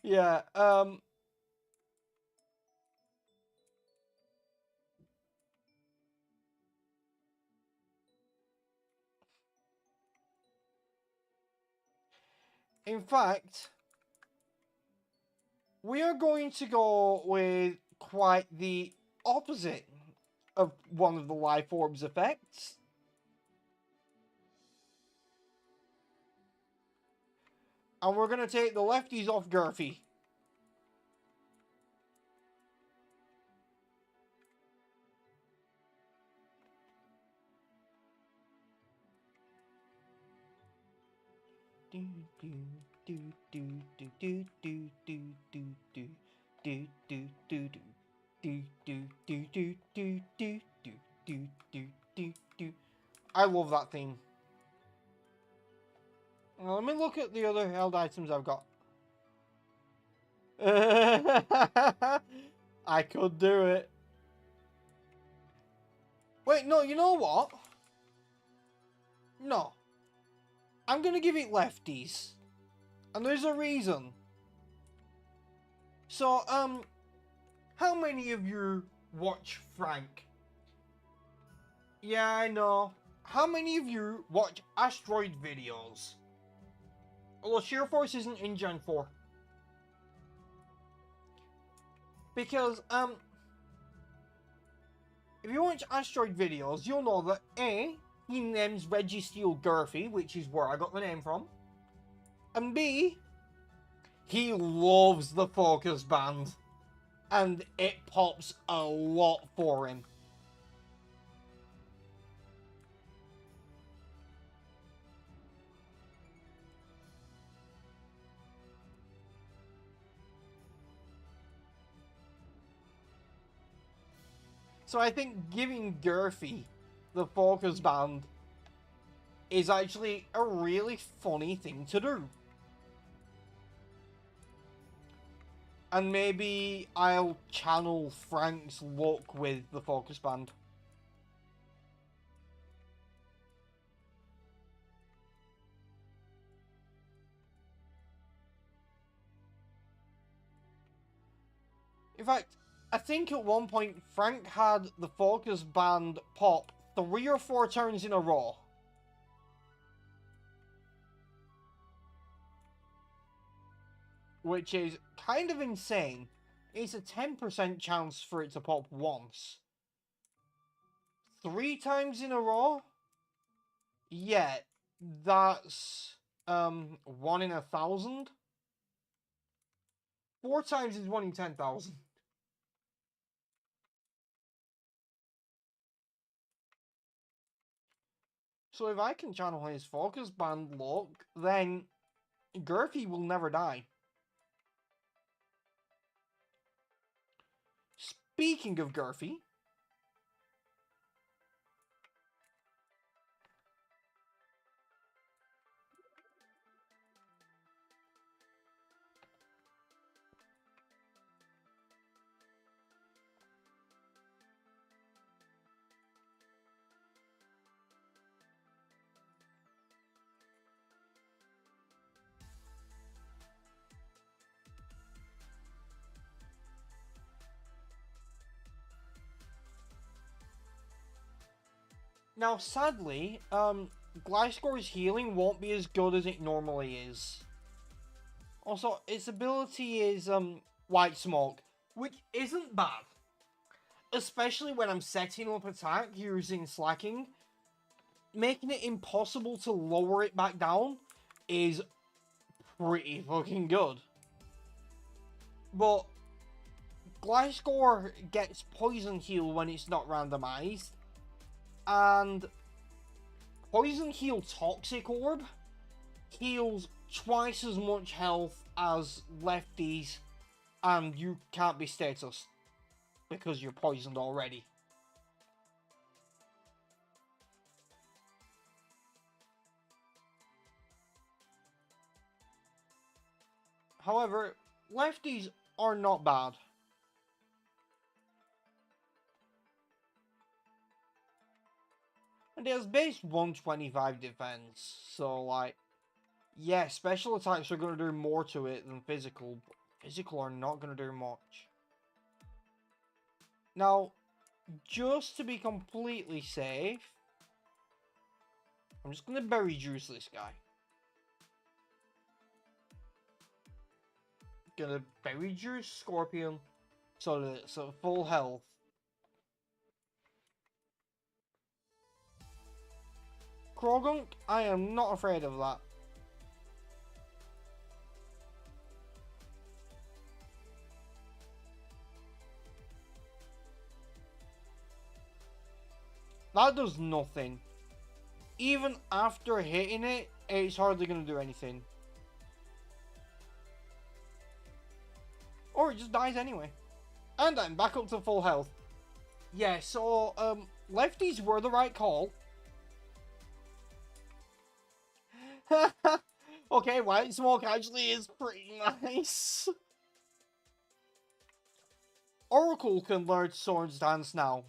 Yeah, In fact, we are going to go with quite the opposite of one of the life orb's effects. And we're going to take the lefties off Gurphy. I love that theme. Now, let me look at the other held items I've got. I could do it. Wait, no, you know what? No. I'm gonna give it lefties. And there's a reason. So, how many of you watch Frank? Yeah, I know. How many of you watch asteroid videos? Although Sheer Force isn't in Gen 4. Because, if you watch asteroid videos, you'll know that A, he names Reggie Steele Gurphy, which is where I got the name from. And B, he loves the Focus Band. And it pops a lot for him. So I think giving Gurphy the Focus Band is actually a really funny thing to do. And maybe I'll channel Frank's look with the Focus Band. In fact, I think at one point Frank had the Focus Band pop 3 or 4 turns in a row. Which is kind of insane. It's a 10% chance for it to pop once. 3 times in a row? Yeah, that's 1 in 1,000. 4 times is 1 in 10,000. So if I can channel his Focus Band look, then Gurphy will never die. Speaking of Gurphy, now sadly, Gliscor's healing won't be as good as it normally is. Also, its ability is White Smoke, which isn't bad. Especially when I'm setting up attack using slacking. Making it impossible to lower it back down is pretty fucking good. But Gliscor gets Poison Heal when it's not randomized. And Poison Heal Toxic Orb heals twice as much health as lefties, and you can't be status because you're poisoned already. However, lefties are not bad. And it has base 125 defense, so like, yeah, special attacks are going to do more to it than physical. Physical are not going to do much. Now, just to be completely safe, I'm just going to berry juice this guy. gonna berry juice Scorpion so that it's at full health. Krogunk, I am not afraid of that. That does nothing. Even after hitting it, it's hardly going to do anything. Or it just dies anyway. And I'm back up to full health. Yeah, so, lefties were the right call. Okay, White Smoke actually is pretty nice. Oracle can learn Swords Dance now.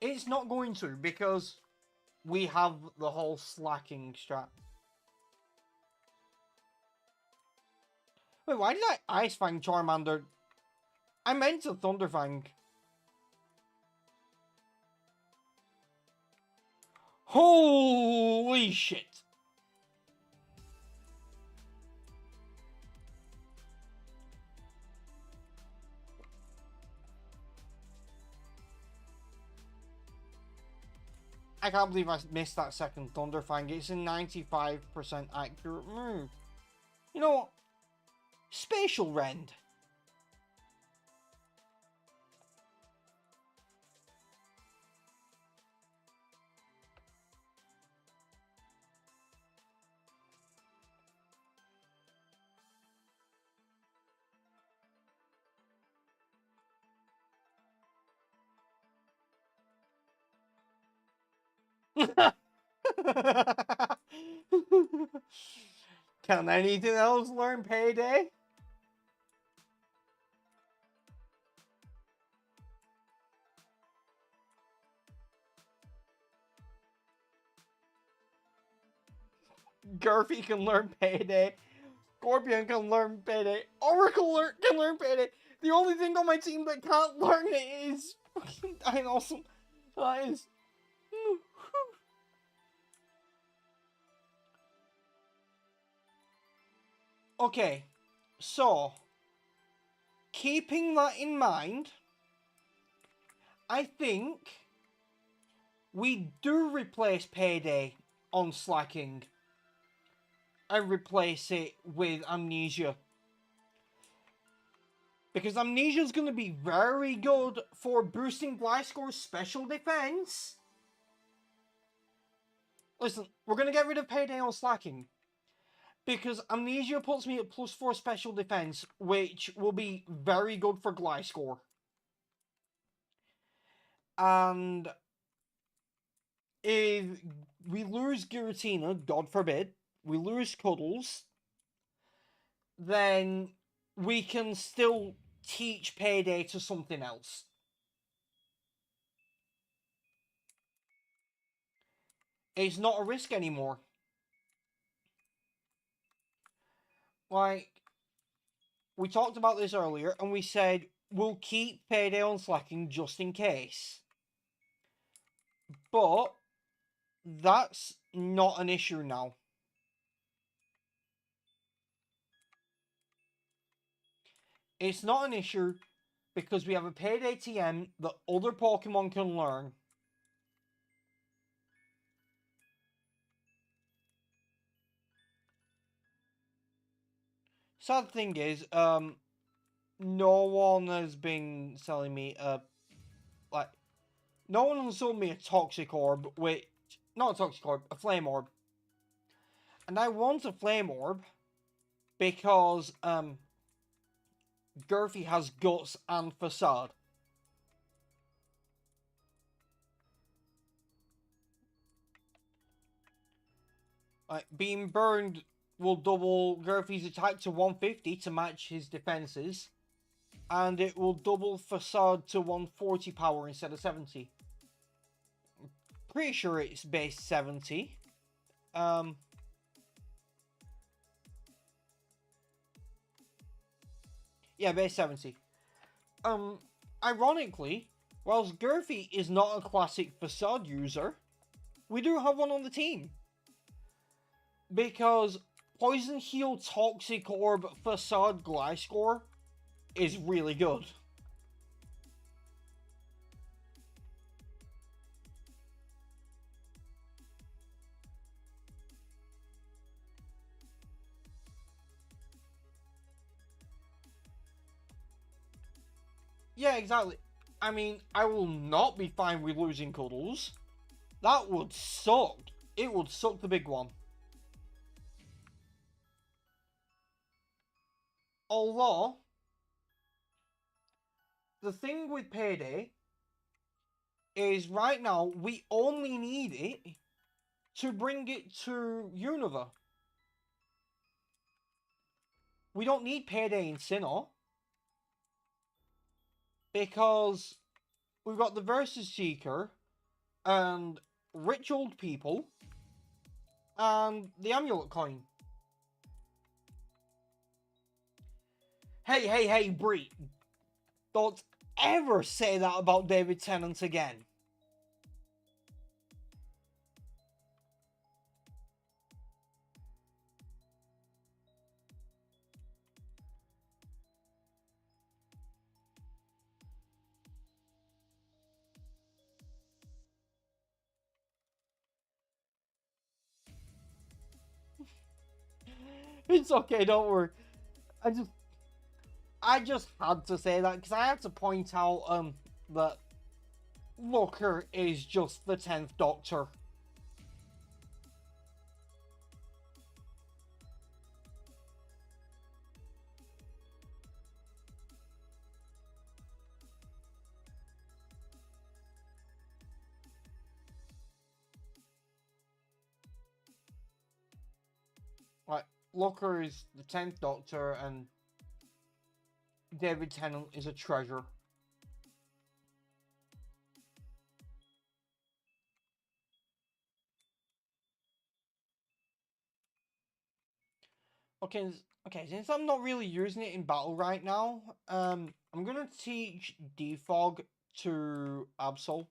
It's not going to, because we have the whole slacking strat. Wait, why did I Ice Fang Charmander? I meant to Thunder Fang. Holy shit! I can't believe I missed that second Thunder Fang. It's a 95% accurate move. You know what? Spatial Rend. Can anything else learn Payday? Garfy can learn Payday. Scorpion can learn Payday. Oracle can learn Payday. The only thing on my team that can't learn it is fucking Dinosaur. That is... Okay, so, keeping that in mind, I think we do replace Payday on Slacking and replace it with Amnesia. Because Amnesia is going to be very good for boosting Gliscor's special defense. Listen, we're going to get rid of Payday on Slacking. Because Amnesia puts me at +4 special defense, which will be very good for Gliscor. And if we lose Giratina, God forbid, we lose Cuddles, then we can still teach Payday to something else. It's not a risk anymore. Like, we talked about this earlier, and we said we'll keep Payday on Slacking just in case. But that's not an issue now. It's not an issue because we have a Payday TM that other Pokemon can learn. Sad thing is, no one has been selling me no one has sold me a Toxic Orb, which, not a Toxic Orb, a Flame Orb. And I want a Flame Orb because, Gurfy has Guts and Facade. Being burned will double Gurfy's attack to 150 to match his defenses. And it will double Facade to 140 power instead of 70. Pretty sure it's base 70. Yeah, base 70. Ironically, whilst Gurfy is not a classic Facade user, we do have one on the team. Because Poison Heal Toxic Orb Facade Gliscor is really good. Yeah, exactly. I mean, I will not be fine with losing Cuddles. That would suck. It would suck the big one. Although, the thing with Payday is right now we only need it to bring it to Unova. We don't need Payday in Sinnoh because we've got the Versus Seeker and Rich Old People and the Amulet Coin. Hey, Bree. Don't ever say that about David Tennant again. It's okay, don't worry. I just had to say that because I had to point out that Looker is just the 10th Doctor. Like, Looker is the 10th Doctor and David Tennant is a treasure. Okay, since I'm not really using it in battle right now, I'm gonna teach Defog to Absol.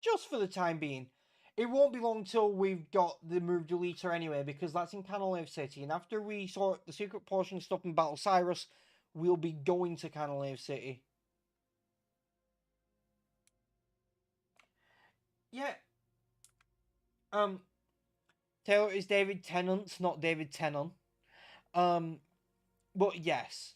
Just for the time being. It won't be long till we've got the move deleter anyway, because that's in Canalave City, and after we sort the secret portion stuff in Battle Cyrus, we'll be going to Canalave City. Yeah. Taylor is David Tennant, not David Tennant. But yes.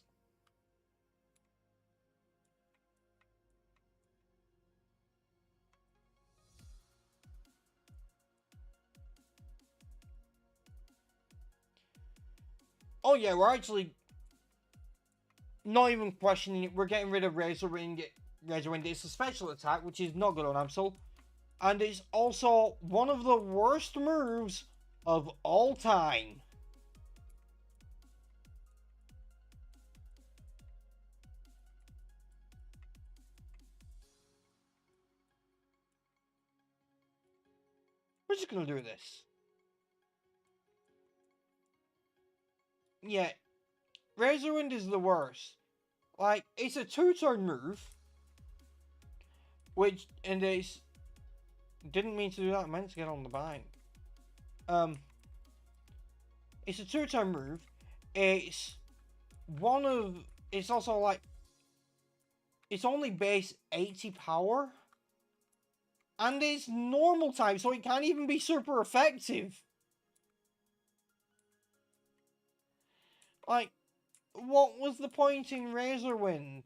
Oh yeah, we're actually not even questioning it. We're getting rid of Razor Wind. It's a special attack, which is not good on Absol. And it's also one of the worst moves of all time. We're just gonna do this. Yeah, Razor Wind is the worst. Like, it's a 2-turn move. Which, and it's... Didn't mean to do that, I meant to get on the bind. It's a 2-turn move. It's one of... It's also like... It's only base 80 power. And it's normal type, so it can't even be super effective. Like, what was the point in Razor Wind?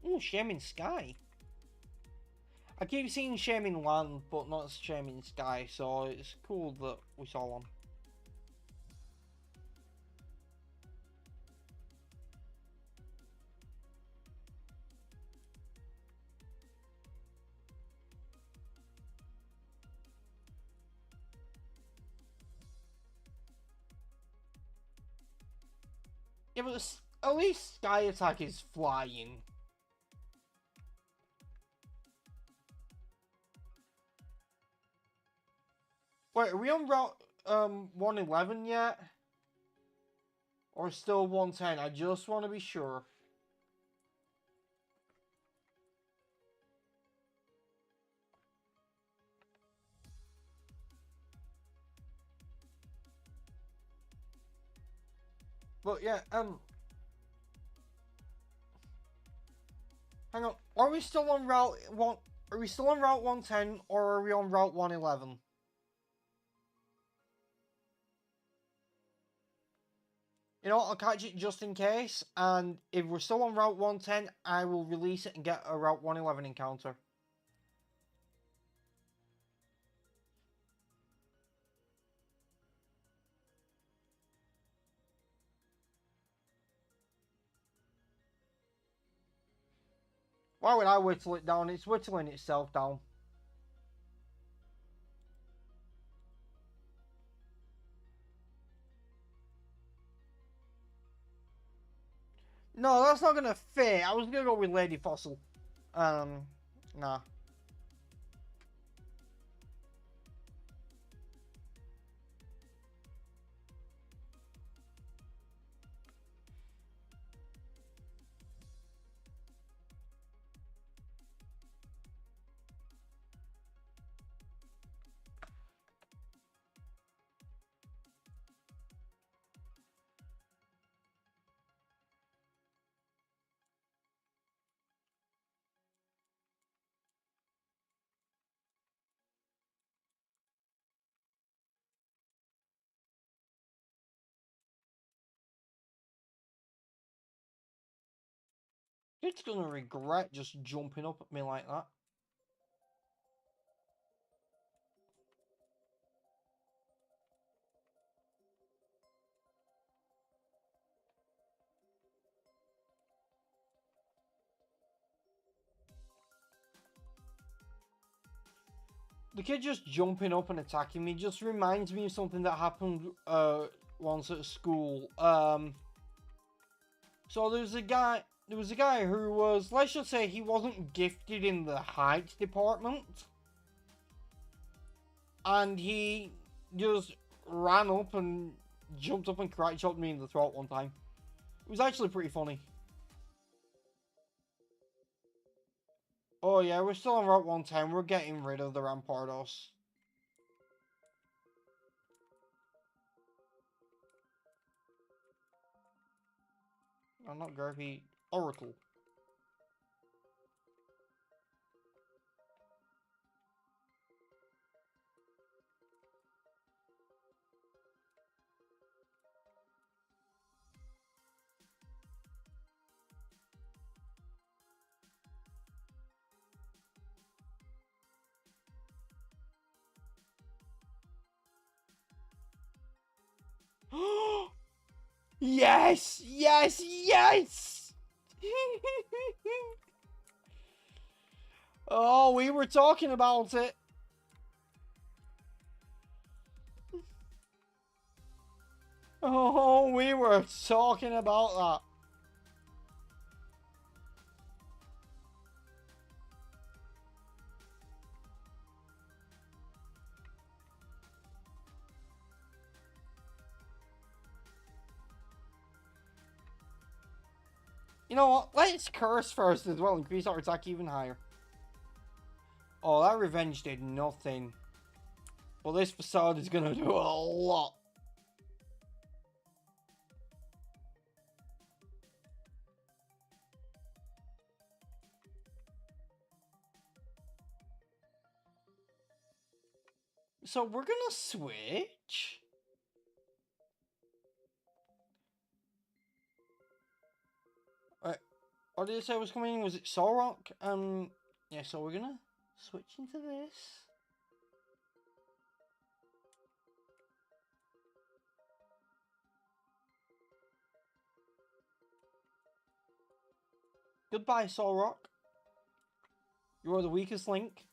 Ooh, Shaman Sky. I keep seeing Shaman Land, but not Shaman Sky, so it's cool that we saw one. Yeah, but at least Sky Attack is flying. Wait, are we on route? 111 yet? Or still 110? I just want to be sure. But yeah, hang on. Are we still on Route 1? Are we still on Route 110 or are we on Route 111? You know what, I'll catch it just in case, and if we're still on Route 110, I will release it and get a Route 111 encounter. Why would I whittle it down? It's whittling itself down. No, that's not gonna fit. I was gonna go with Lady Fossil. Nah. It's gonna regret just jumping up at me like that. The kid just jumping up and attacking me just reminds me of something that happened once at school. So there was a guy who was, let's just say, he wasn't gifted in the height department, and he just ran up and jumped up and karate chopped me in the throat one time. It was actually pretty funny. Oh yeah, we're still on Route 110. We're getting rid of the Rampardos. I'm not Garvey. Oracle. Yes! Yes! Yes! Oh, we were talking about it. Oh, we were talking about that. You know what? Let's curse first as well. Increase our attack even higher. Oh, that revenge did nothing. Well, this facade is gonna do a lot. So we're gonna switch. What did it say was coming? Was it Solrock? Yeah, so we're gonna switch into this. Goodbye, Solrock. You are the weakest link.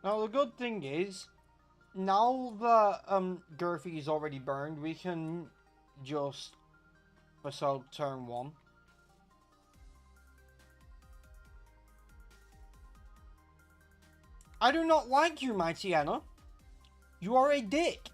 Now the good thing is, now that Gurphy is already burned, we can just assault turn 1. I do not like you, Mighty Anna. You are a dick.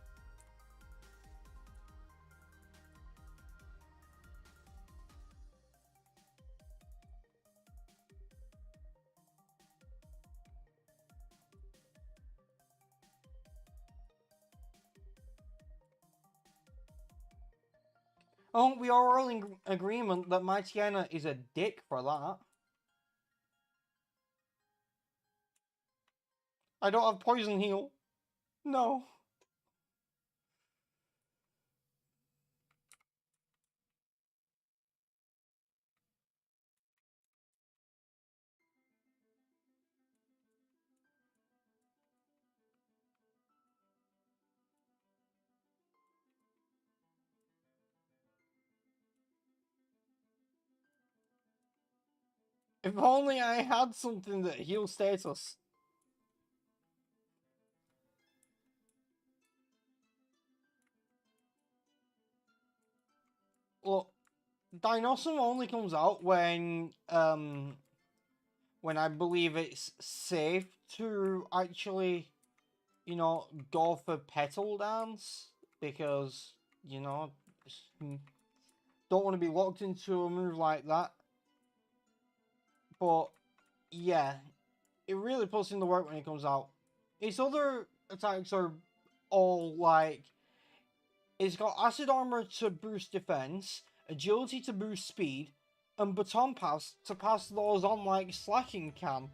Oh, we are all in agreement that Mighty Anna is a dick for that. I don't have poison heal. No. If only I had something that heals status. Look, Dinosum only comes out when I believe it's safe to actually, go for Petal Dance, because, don't want to be locked into a move like that. But yeah, it really puts in the work when it comes out. Its other attacks are all like, it's got acid armor to boost defense, agility to boost speed, and baton pass to pass those on like Slacking can.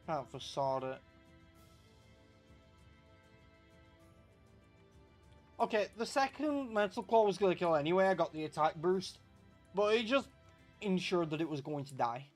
Can't facade it. Okay, the second Mental Claw was going to kill anyway, I got the attack boost, but it just ensured that it was going to die.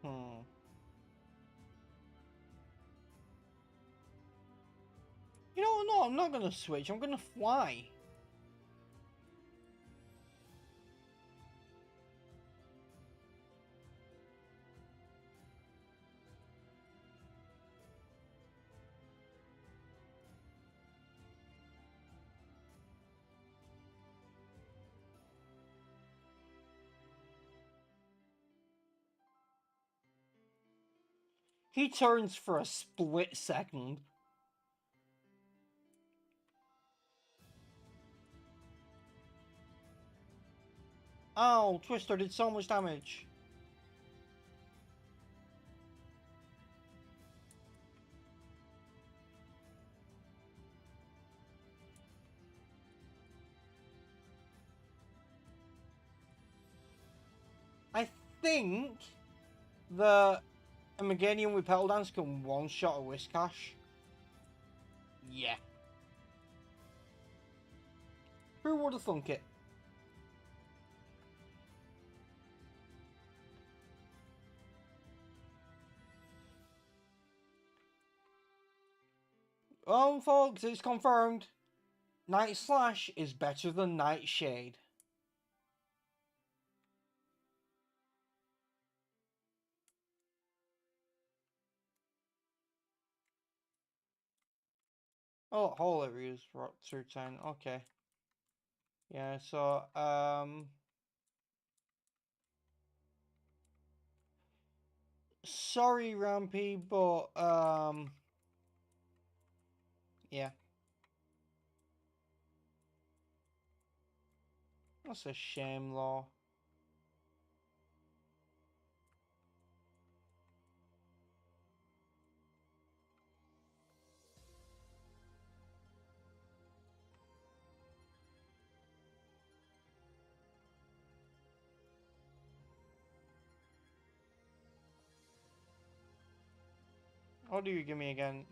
Hmm. You know what, no, I'm not going to switch, I'm going to fly. He turns for a split second. Oh, Twister did so much damage. I think the Meganium with Petal Dance can one-shot a Whiscash. Yeah. Who would have thunk it? Folks, it's confirmed. Night Slash is better than Nightshade. Oh, whole areas through 10. Okay. Yeah, so, Sorry, Rampy, but, yeah. That's a shame, Law. What do you give me again?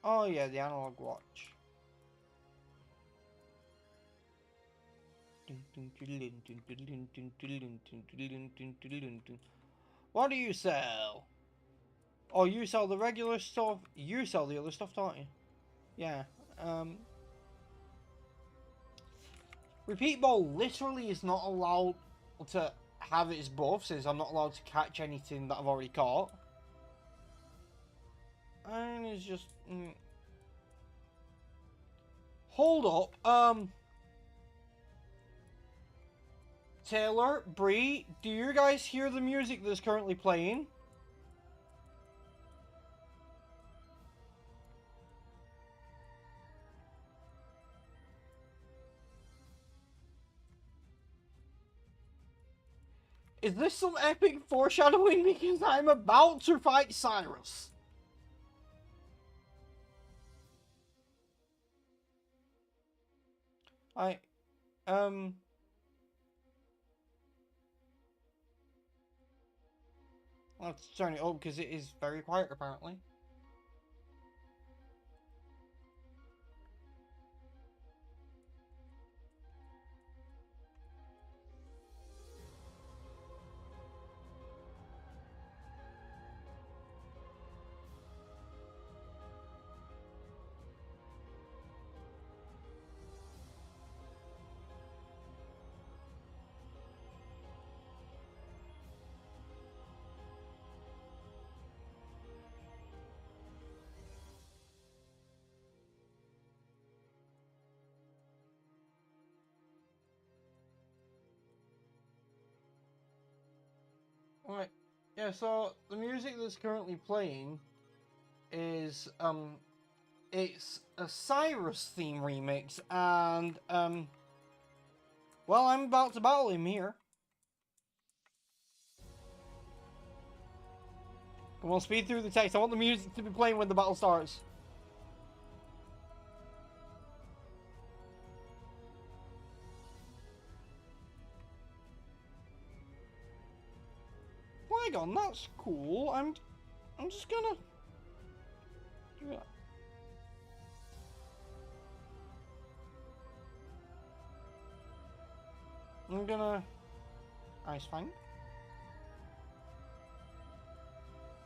Oh, yeah, the analog watch. What do you sell? Oh, you sell the regular stuff. You sell the other stuff, don't you? Yeah. Repeat ball literally is not allowed to have its buff, since I'm not allowed to catch anything that I've already caught. And it's just... Hold up, Taylor, Bree, do you guys hear the music that's currently playing? Is this some epic foreshadowing because I'm about to fight Cyrus? Let's turn it up because it is very quiet apparently. Alright, yeah, so the music that's currently playing is, it's a Cyrus theme remix, and, well, I'm about to battle him here. Come on, speed through the text. I want the music to be playing when the battle starts. Flygon, that's cool. I'm just gonna do that. I'm gonna Ice Fang.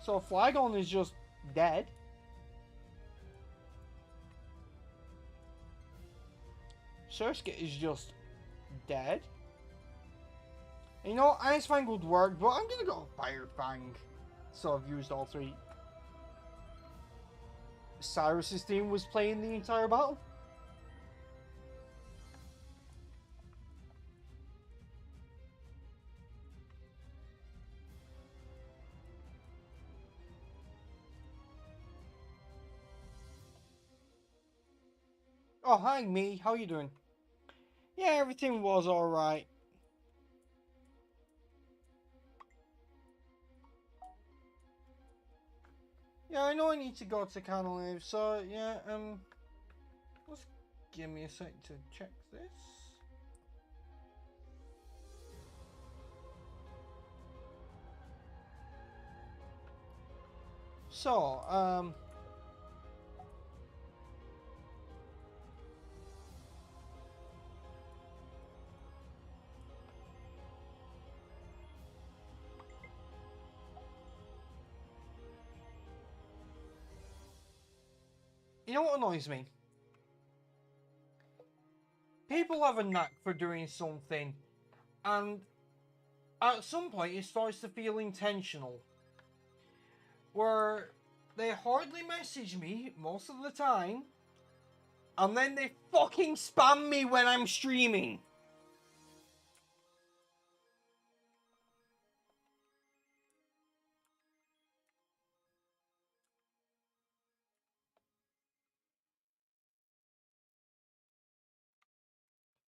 So Flygon is just dead. Surskit is just dead. You know, Ice Fang would work, but I'm gonna go Fire Fang. So I've used all three. Cyrus's theme was playing the entire battle. Oh, hi, me. How you doing? Yeah, everything was alright. Yeah, I know I need to go to Canalave, so yeah, just give me a sec to check this. So, you know what annoys me? People have a knack for doing something, and at some point it starts to feel intentional. Where they hardly message me most of the time, and then they fucking spam me when I'm streaming.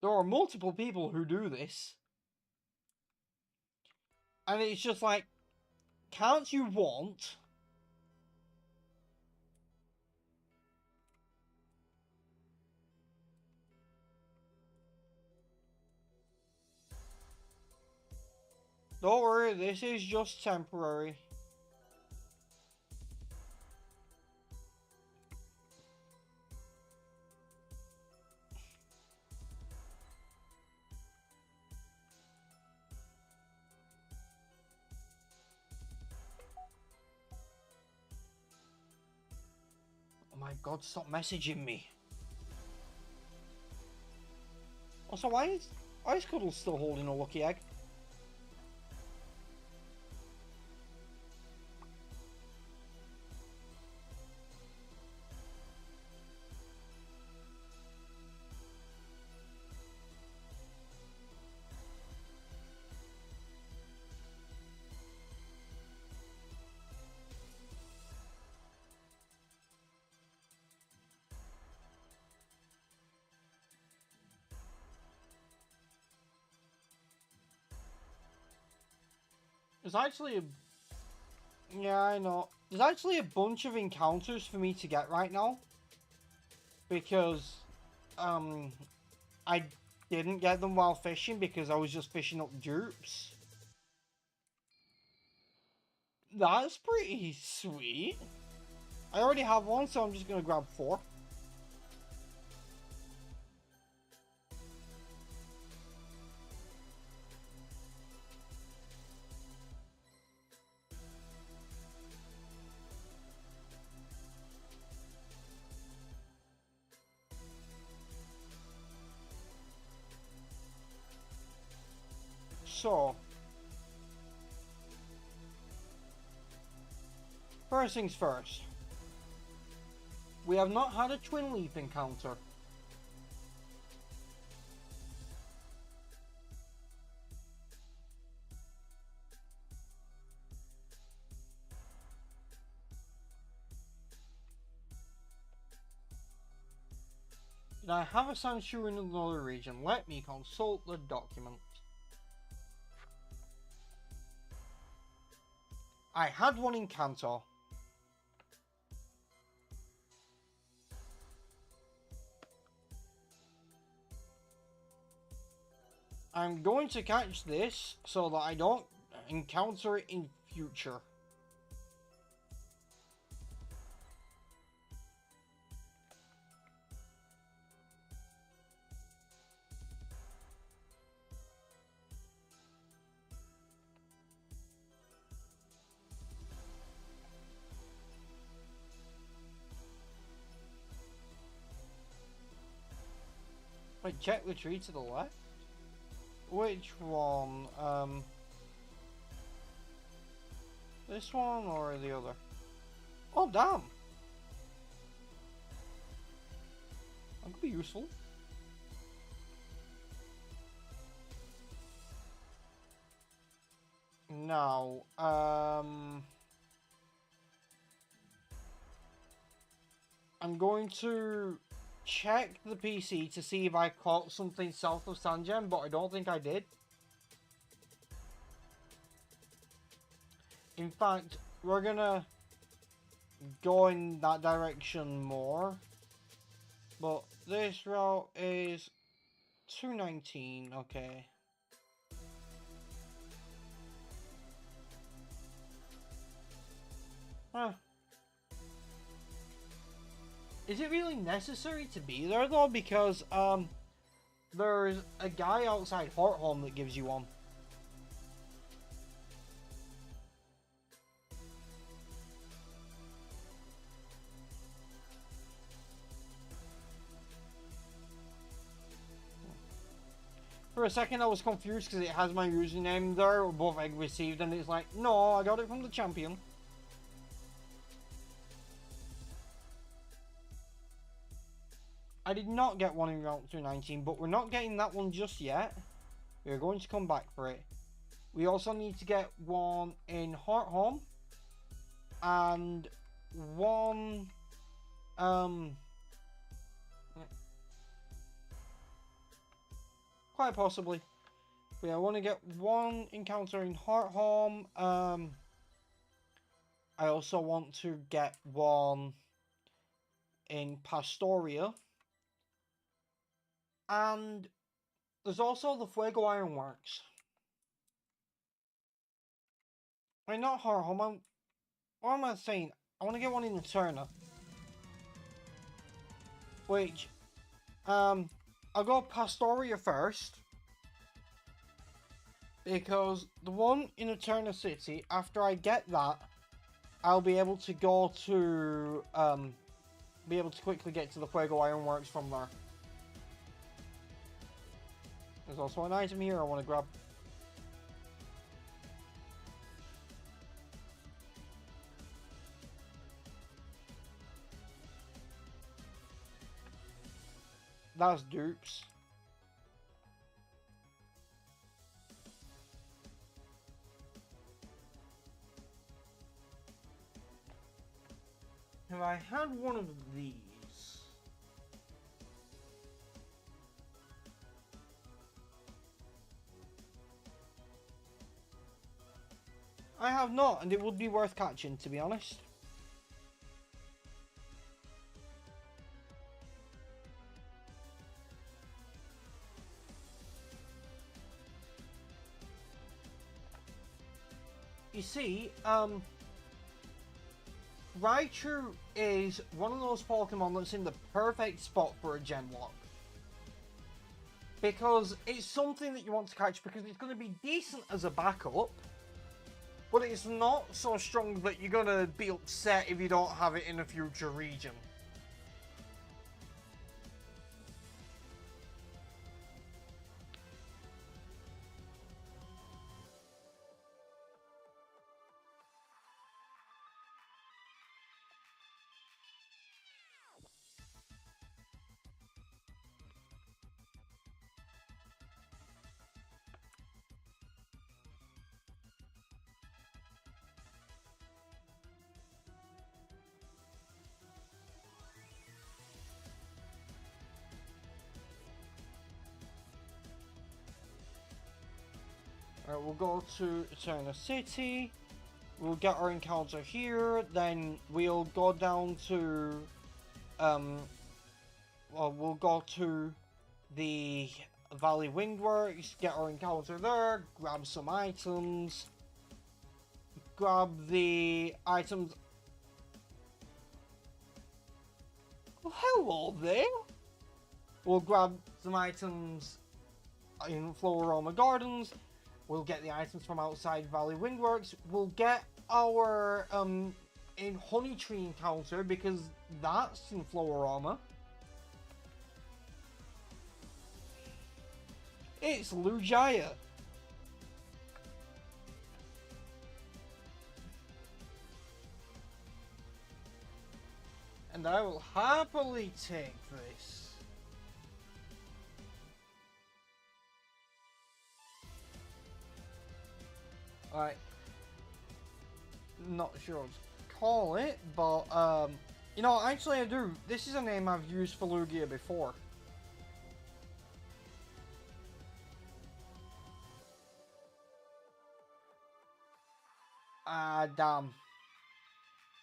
There are multiple people who do this. And it's just like, can't you want... Don't worry, this is just temporary. Oh my god, stop messaging me. Also, why is Cuddle still holding a lucky egg? There's actually a... Yeah, I know. There's actually a bunch of encounters for me to get right now. Because, I didn't get them while fishing because I was just fishing up dupes. That's pretty sweet. I already have one, so I'm just gonna grab 4. So, first things first. We have not had a twin leap encounter. Did I have a Sandshoe in another region? Let me consult the document. I had one in Kanto. I'm going to catch this so that I don't encounter it in future. Wait, check the tree to the left? Which one? This one or the other? Oh, damn! That could be useful. Now, I'm going to check the PC to see if I caught something south of Sanjem, but I don't think I did. In fact, we're gonna go in that direction more. But this route is 219, okay. Huh. Is it really necessary to be there though? Because there's a guy outside Heartholm that gives you one. For a second I was confused because it has my username there above egg received, and it's like, no, I got it from the champion. I did not get one in Route 219, but we're not getting that one just yet. We're going to come back for it. We also need to get one in Heartholm. And one... Quite possibly. But yeah, I want to get one encounter in Hearthome. I also want to get one in Pastoria. And there's also the Fuego Ironworks. I mean, not Hearthome. What am I saying? I want to get one in Eterna. Which, I'll go Pastoria first. Because the one in Eterna City, after I get that, I'll be able to go to, be able to quickly get to the Fuego Ironworks from there. There's also an item here I want to grab. That's dupes. If I had one of these... I have not, and it would be worth catching, to be honest. You see, Raichu is one of those Pokemon that's in the perfect spot for a Genlocke. Because it's something that you want to catch because it's going to be decent as a backup, but it's not so strong that you're going to be upset if you don't have it in a future region. Alright, we'll go to Eterna City. We'll get our encounter here. Then we'll go down to... well, we'll go to the Valley Windworks, get our encounter there, grab some items. Grab the items... Well, hello there! We'll grab some items in Floroma Gardens. We'll get the items from outside Valley Windworks. We'll get our in Honey Tree encounter because that's in Floroma. It's Lujaya. And I will happily take this. Alright. Not sure what to call it, but you know, actually I do. This is a name I've used for Lugia before. Ah, damn.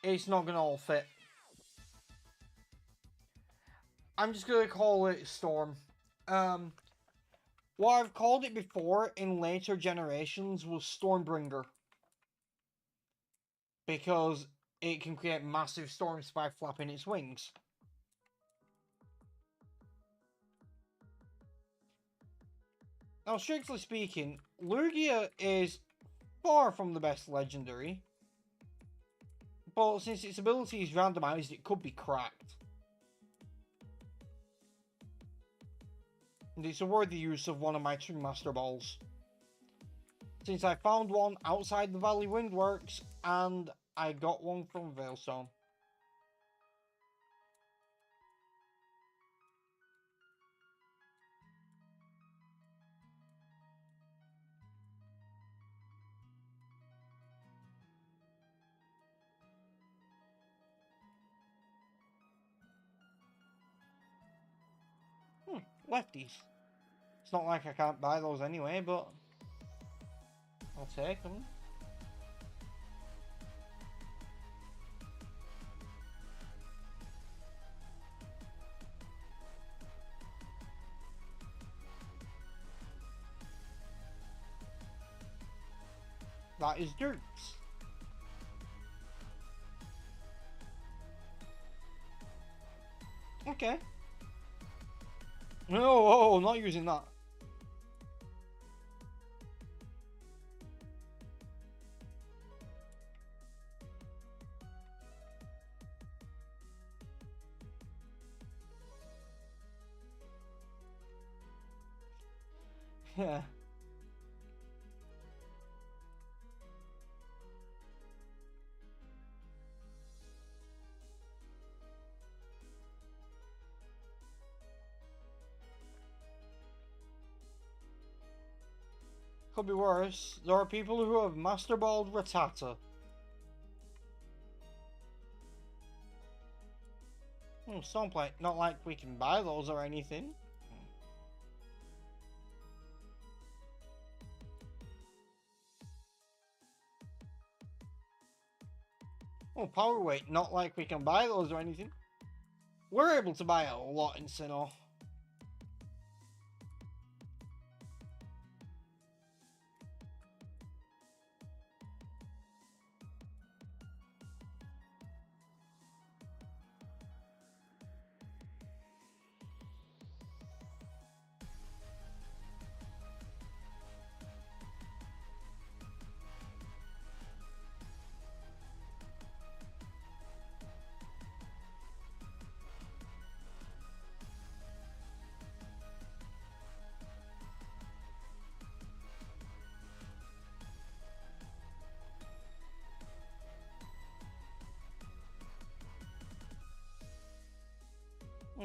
It's not gonna all fit. I'm just gonna call it Storm. What I've called it before in later generations was Stormbringer. Because it can create massive storms by flapping its wings. Now, strictly speaking, Lugia is far from the best legendary. But since its ability is randomized, it could be cracked. And it's a worthy use of one of my 2 Master Balls. Since I found one outside the Valley Windworks, and I got one from Veilstone. Lefties. It's not like I can't buy those anyway, but I'll take them. That is dirt. Okay. No, oh, not using that. Yeah. Could be worse. There are people who have Master Balled Rattata. Stoneplate. Not like we can buy those or anything. Oh, power weight. Not like we can buy those or anything. We're able to buy a lot in Sinnoh.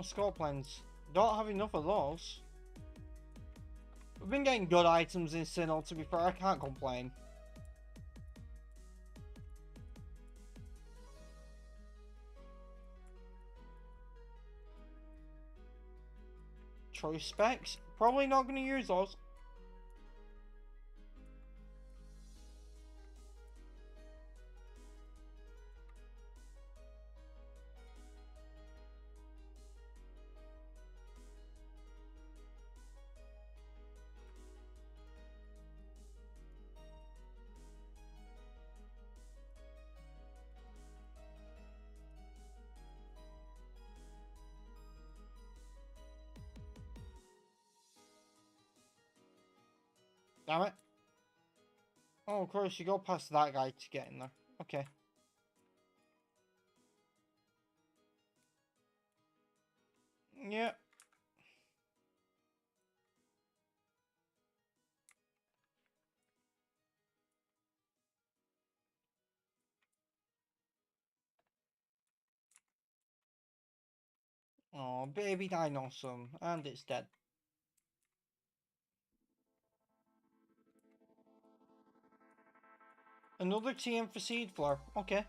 Score plans. Don't have enough of those. We've been getting good items in Sinnoh, to be fair, I can't complain. Choice specs? Probably not going to use those. Damn it. Oh, of course, you go past that guy to get in there. Okay. Yeah. Oh, baby dinosaur. And it's dead. Another TM for Seed Floor. Okay.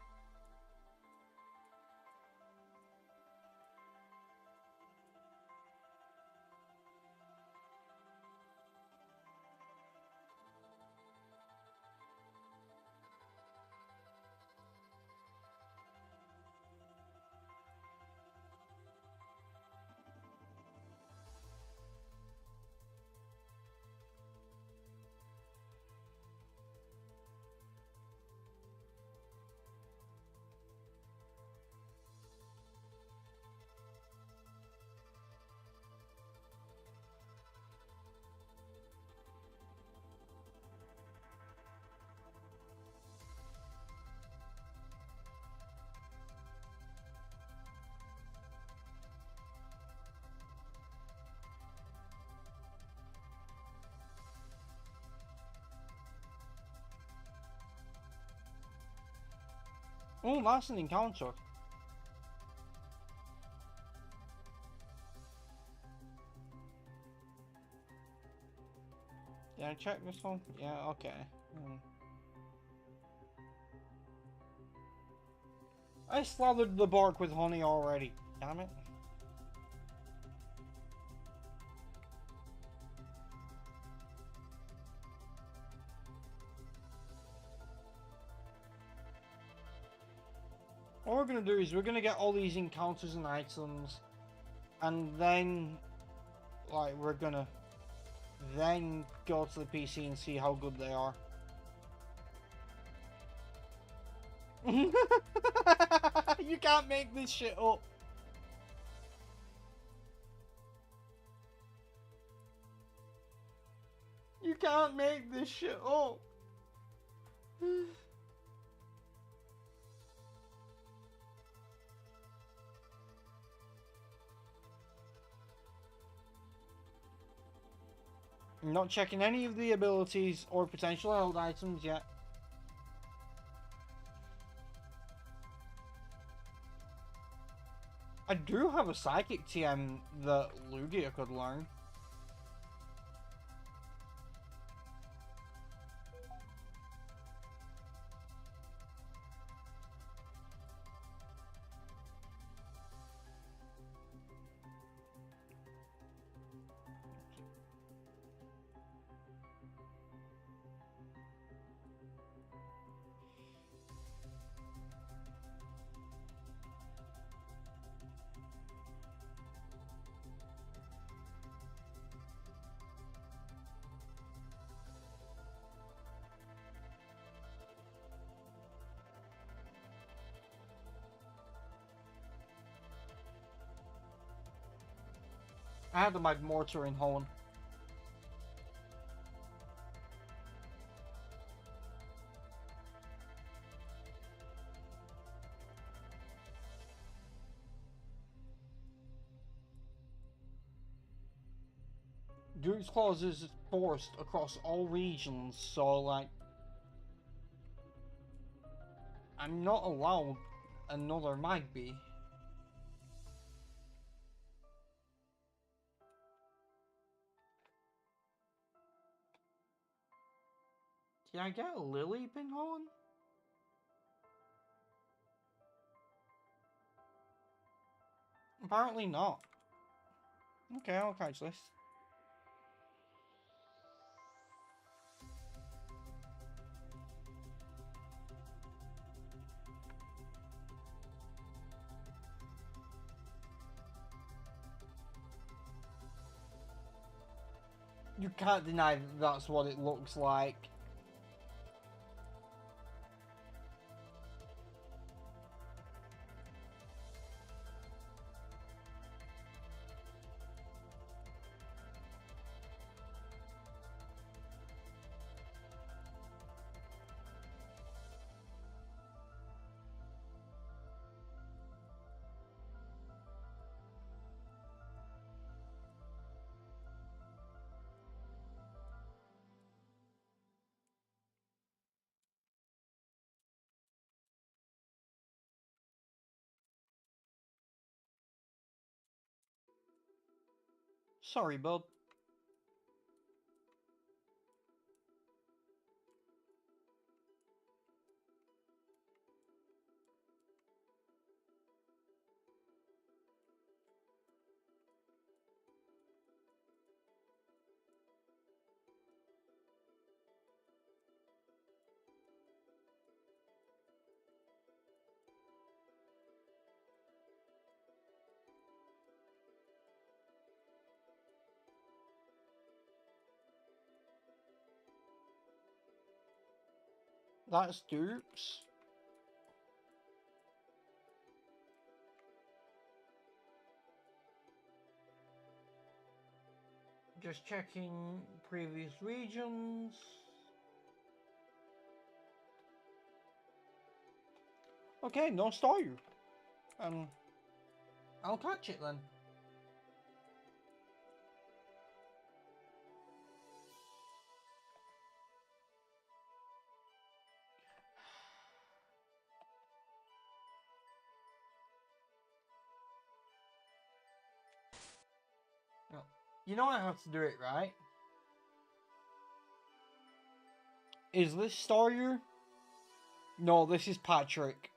Oh, that's an encounter. Did I check this one? Yeah, okay. I slathered the bark with honey already. Damn it. What we're gonna do is we're gonna get all these encounters and items, and then, like, we're gonna then go to the PC and see how good they are. You can't make this shit up. You can't make this shit up. I'm not checking any of the abilities or potential held items yet. I do have a psychic TM that Lugia could learn. I had my mortar in Hoenn. Duke's Clause is forced across all regions, so like I'm not allowed another Magby. Did I get a Lily in Hoenn? Apparently not. Okay, I'll catch this. You can't deny that that's what it looks like. Sorry, bud. That's Dupes. Just checking previous regions. Okay, no Staryu. I'll catch it then. No. You know I have to do it, right? Is this Staryu? No, this is Patrick.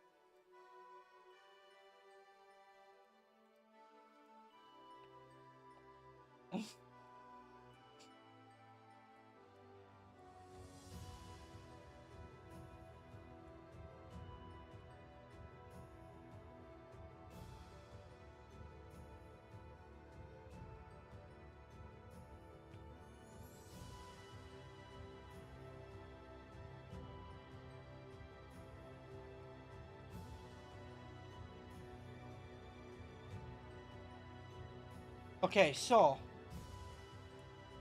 Okay, so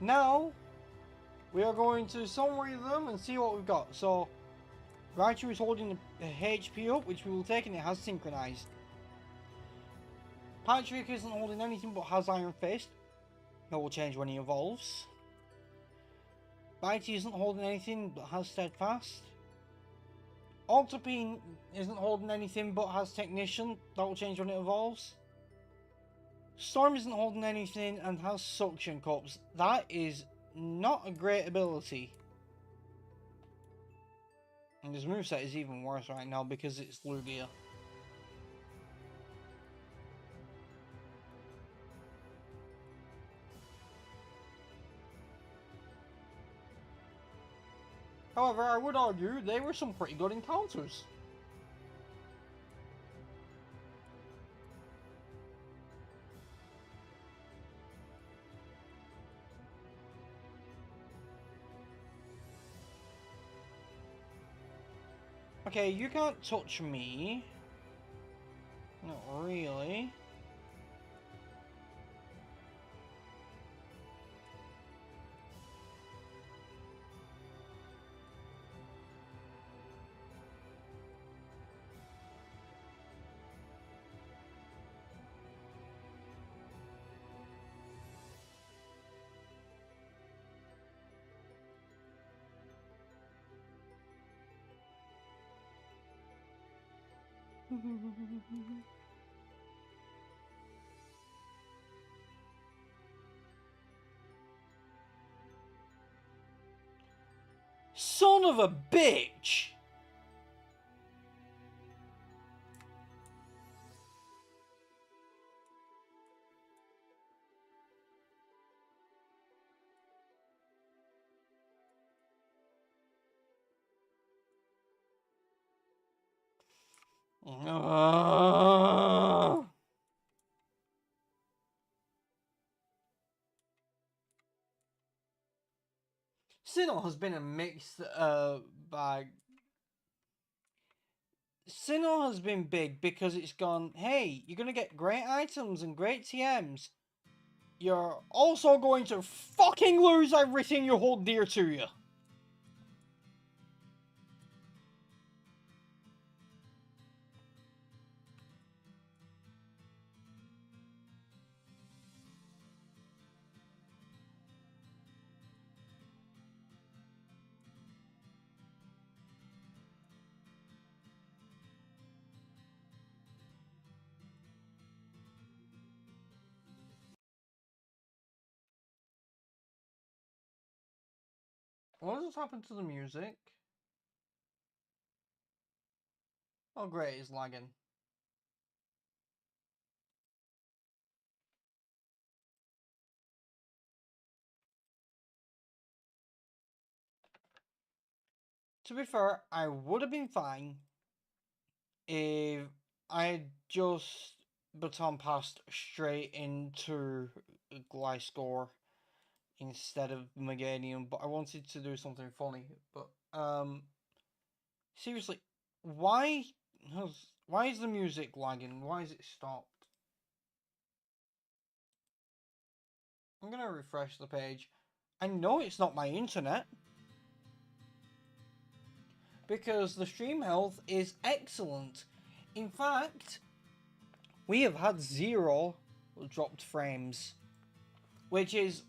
now we are going to summary them and see what we've got. So Raichu is holding the HP up, which we will take, and it has synchronized. Patrick isn't holding anything but has Iron Fist. That will change when he evolves. Bitey isn't holding anything but has Steadfast. Octopine isn't holding anything but has Technician. That will change when it evolves. Storm isn't holding anything and has Suction Cups. That is not a great ability. And his moveset is even worse right now because it's Lugia. However, I would argue they were some pretty good encounters. Okay, you can't touch me. Not really. Son of a bitch! Sinnoh has been a mixed bag. Sinnoh has been big because it's gone, hey, you're going to get great items and great TMs. You're also going to fucking lose everything you hold dear to you. What has happened to the music? Oh great, it's lagging. To be fair, I would have been fine if I had just baton passed straight into Gliscor instead of Meganium, but I wanted to do something funny. But seriously, why is the music lagging? Why is it stopped? I'm gonna refresh the page. I know it's not my internet because the stream health is excellent. In fact, we have had 0 dropped frames, which is,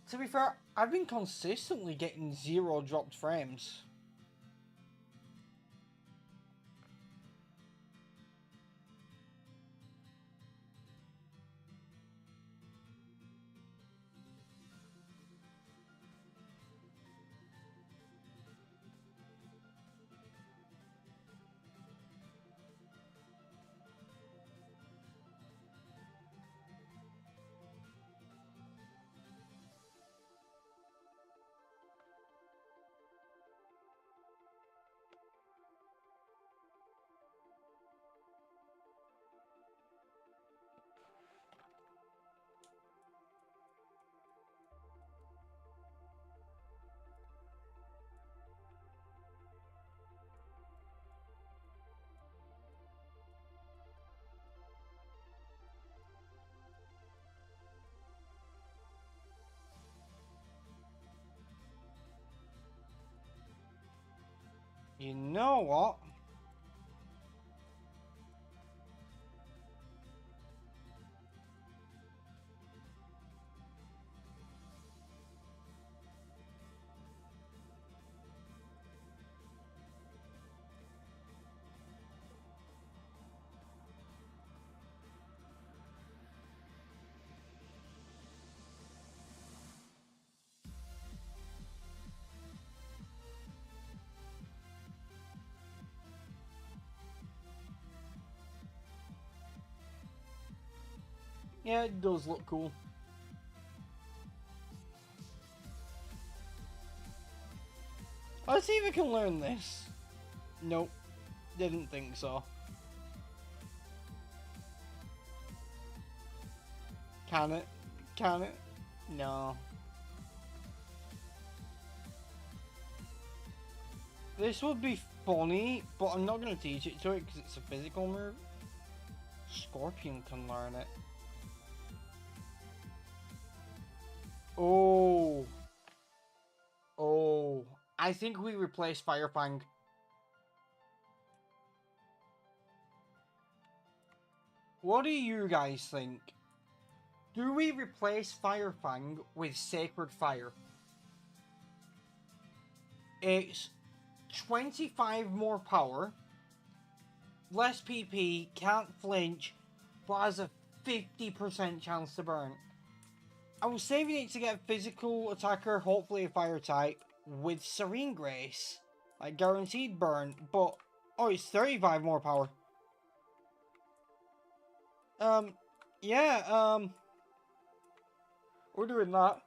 to be fair, I've been consistently getting 0 dropped frames. You know what? Yeah, it does look cool. Let's see if we can learn this. Nope. Didn't think so. Can it? Can it? No. This would be funny, but I'm not going to teach it to it because it's a physical move. Scorpion can learn it. Oh. Oh. I think we replace Fire Fang. What do you guys think? Do we replace Fire Fang with Sacred Fire? It's 25 more power, less PP, can't flinch, but has a 50% chance to burn. I was saving it to get physical attacker, hopefully a fire type, with Serene Grace. Like guaranteed burn, but oh, it's 35 more power. Yeah, we're doing that.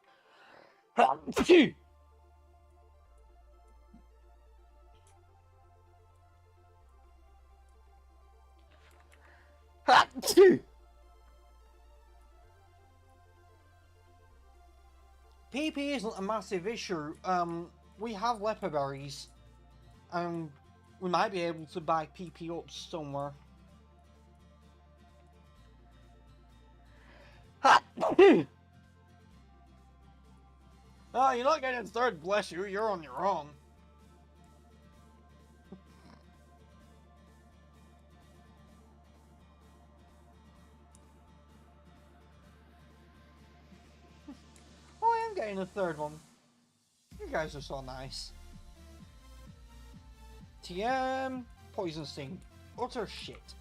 PP isn't a massive issue. We have leper berries. We might be able to buy PP up somewhere. Oh, you're not getting third, bless you. You're on your own. Oh, I am getting a third one. You guys are so nice. TM, Poison Sting, utter shit.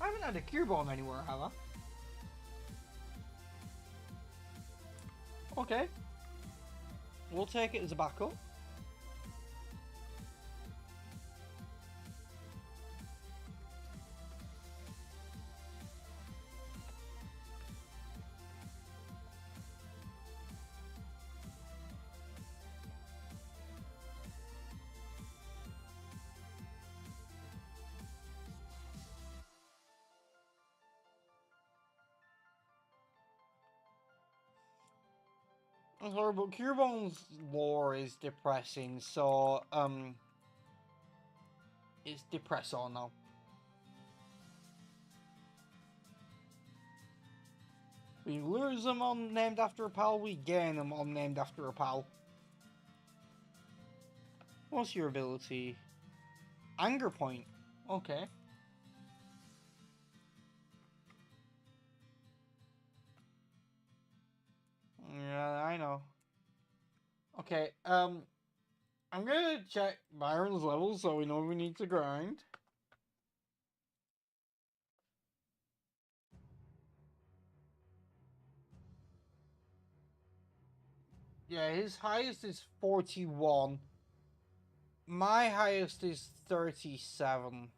I haven't had a Cure Bomb anywhere, have I? Okay. We'll take it as a backup. I'm sorry, but Cure Bomb's lore is depressing, so, it's depressor now. We lose them on named after a pal, we gain them on named after a pal. What's your ability? Anger Point. Okay. Yeah, I know. Okay, I'm gonna check Byron's level so we know we need to grind. Yeah, his highest is 41. My highest is 37.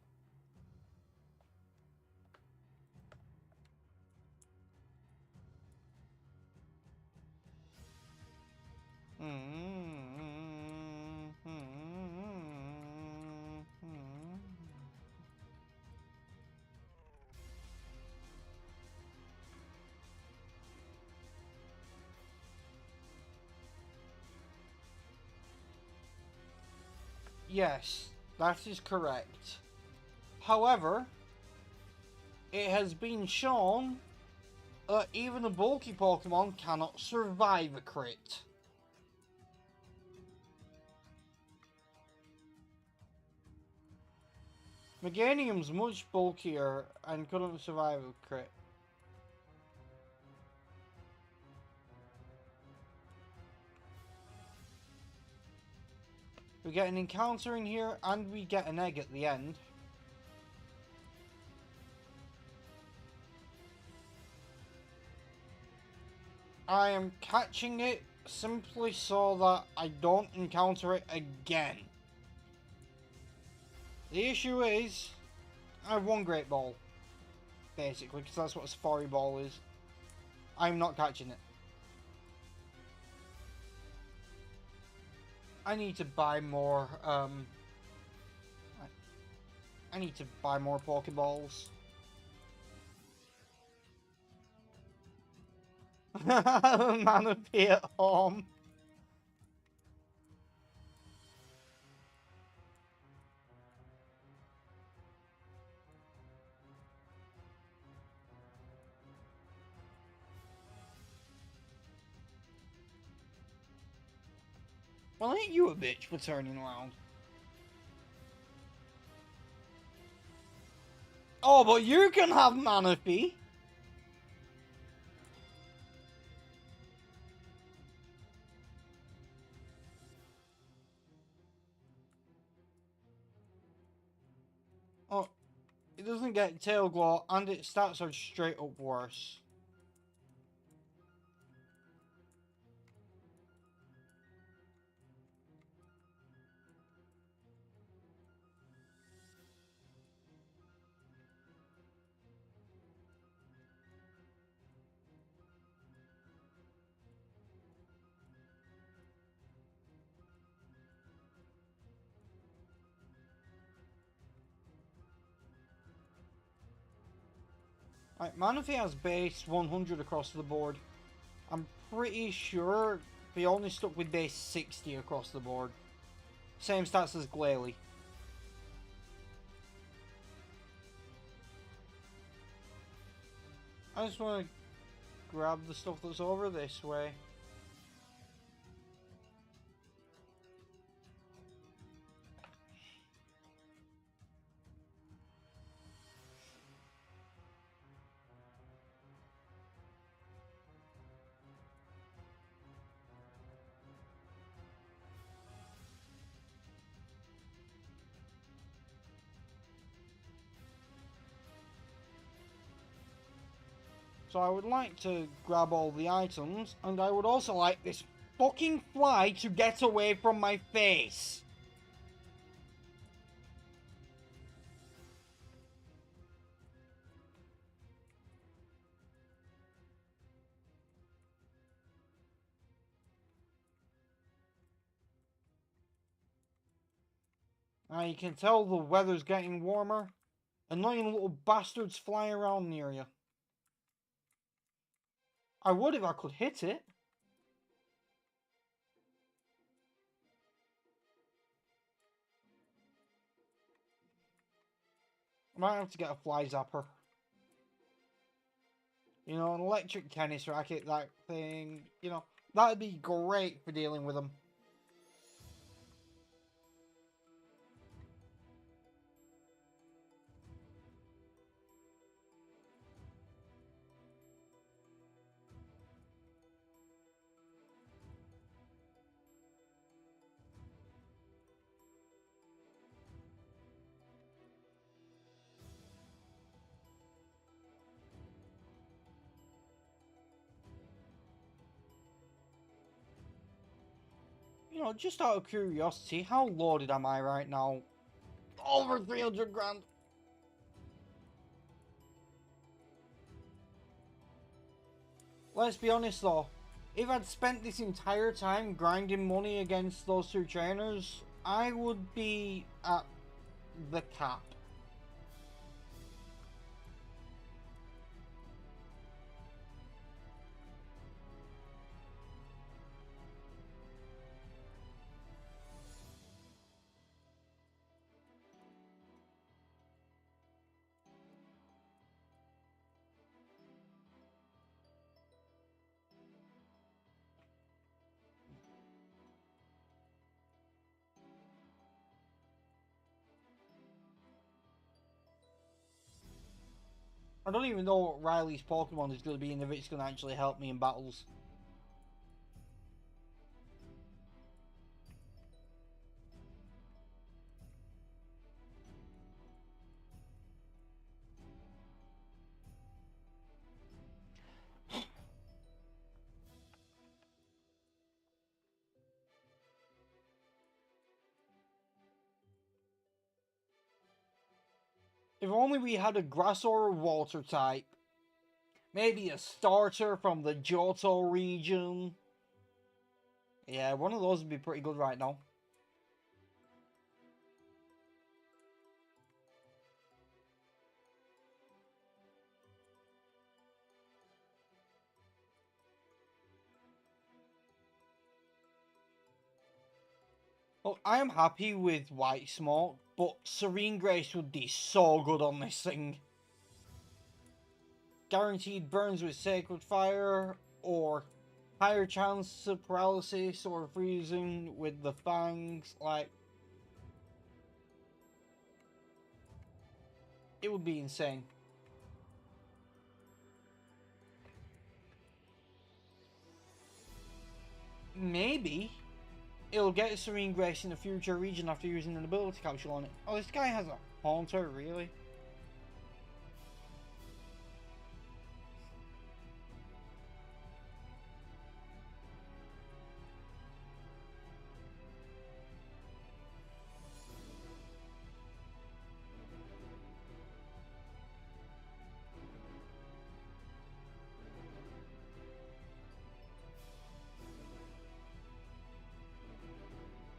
Yes, that is correct. However, it has been shown Even a bulky Pokemon cannot survive a crit. Meganium's much bulkier and couldn't survive a crit. We get an encounter in here, and we get an egg at the end. I am catching it simply so that I don't encounter it again. The issue is, I have one Great Ball. Basically, because that's what a Safari Ball is. I'm not catching it. I need to buy more, I need to buy more Pokeballs. Manaphy at home. Well, ain't you a bitch for turning around? Oh, but you can have Manaphy. Oh, it doesn't get Tail Glow, and its stats are straight up worse. Right, Manaphy has base 100 across the board. I'm pretty sure they only stuck with base 60 across the board. Same stats as Glalie. I just want to grab the stuff that's over this way. So I would like to grab all the items, and I would also like this fucking fly to get away from my face. Now you can tell the weather's getting warmer. Annoying little bastards fly around near you. I would if I could hit it. I might have to get a fly zapper. You know, an electric tennis racket, that thing. You know, that'd be great for dealing with them. You know, just out of curiosity, how loaded am I right now? Over 300 grand. Let's be honest though, if I'd spent this entire time grinding money against those two trainers, I would be at the cap. I don't even know what Riley's Pokemon is going to be and if it's going to actually help me in battles. If only we had a grass or a water type. Maybe a starter from the Johto region. Yeah, one of those would be pretty good right now. Well, I am happy with White Smoke, but Serene Grace would be so good on this thing. Guaranteed burns with Sacred Fire, or higher chance of paralysis or freezing with the fangs. Like, it would be insane. Maybe it'll get Serene Grace in the future region after using an ability capsule on it. Oh, this guy has a Haunter, really?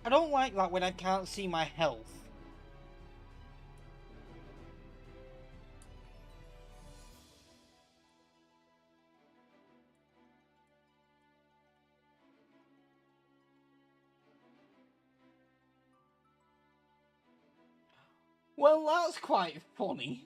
I don't like that when I can't see my health. Well, that's quite funny.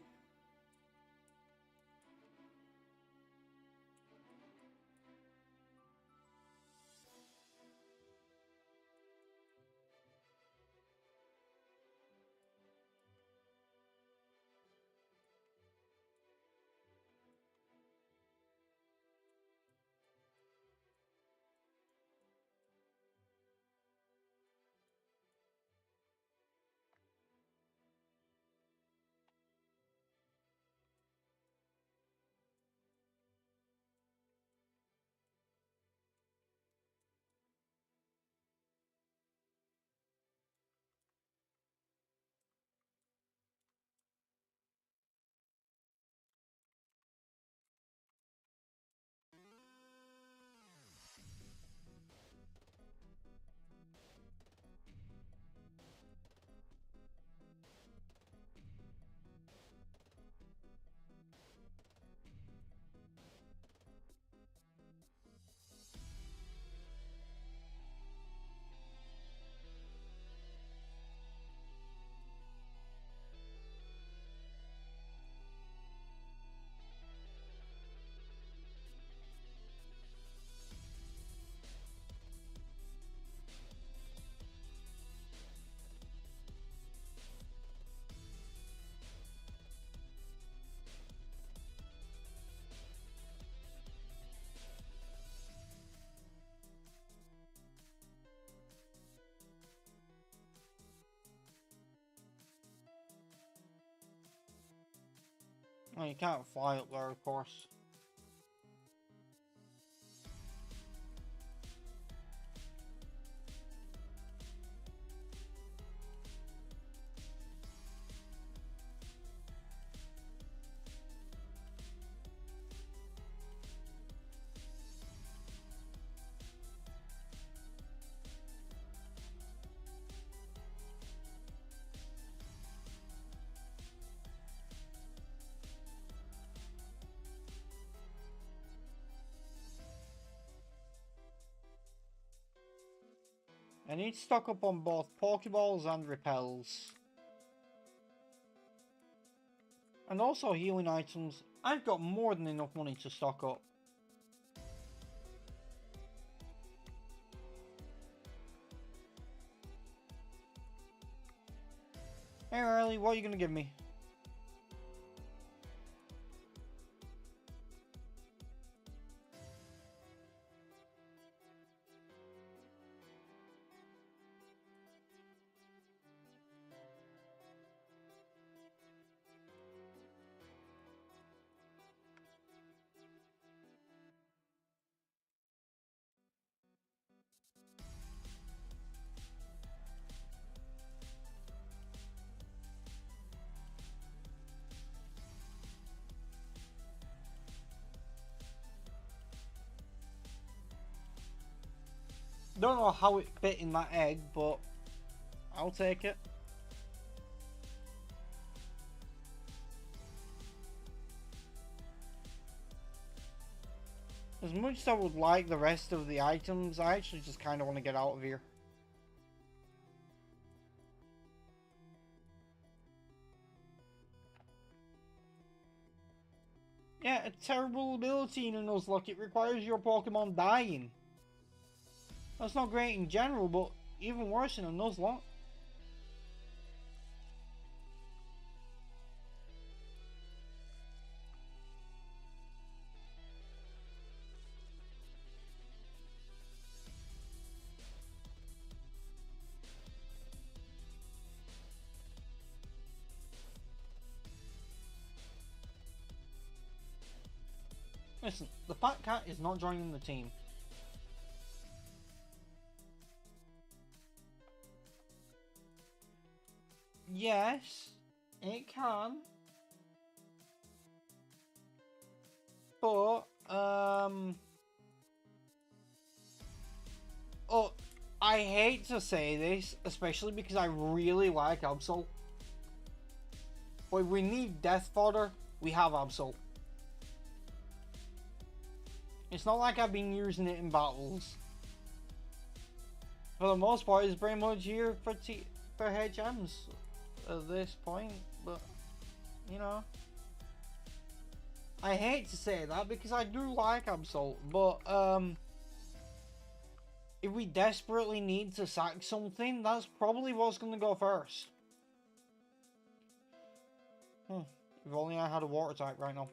Oh, you can't fly up there, of course. I need to stock up on both Pokeballs and Repels. And also healing items. I've got more than enough money to stock up. Hey Riley, what are you gonna give me? Don't know how it fit in that egg, but I'll take it. As much as I would like the rest of the items, I actually just kind of want to get out of here. Yeah, a terrible ability in a Nuzlocke. It requires your Pokemon dying. That's not great in general, but even worse in a Nuzlocke. Listen, the fat cat is not joining the team. Yes, it can. But, oh, I hate to say this, especially because I really like Absol. But if we need Death Fodder, we have Absol. It's not like I've been using it in battles. For the most part, it's pretty much here for HMs at this point, but, you know. I hate to say that because I do like Absol, but, if we desperately need to sack something, that's probably what's going to go first. If only I had a water type right now.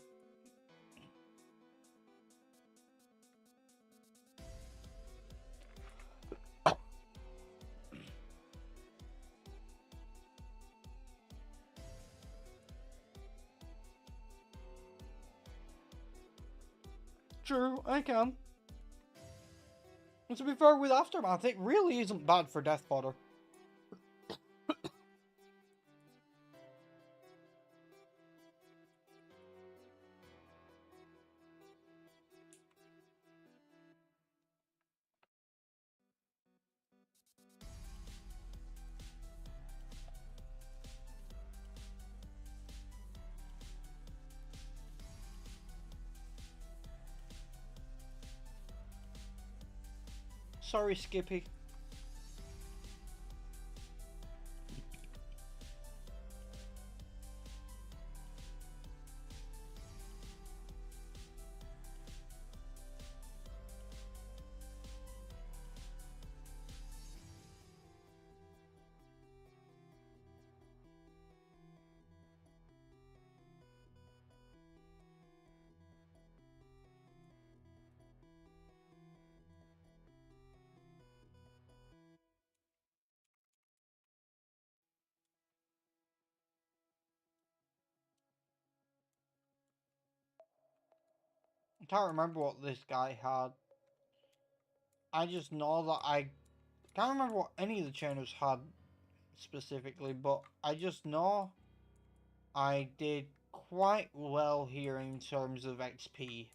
True, I can. And to be fair, with Aftermath, it really isn't bad for Death Fodder. Sorry, Skippy. I can't remember what this guy had. I just know that I can't remember what any of the trainers had specifically, but I just know I did quite well here in terms of XP.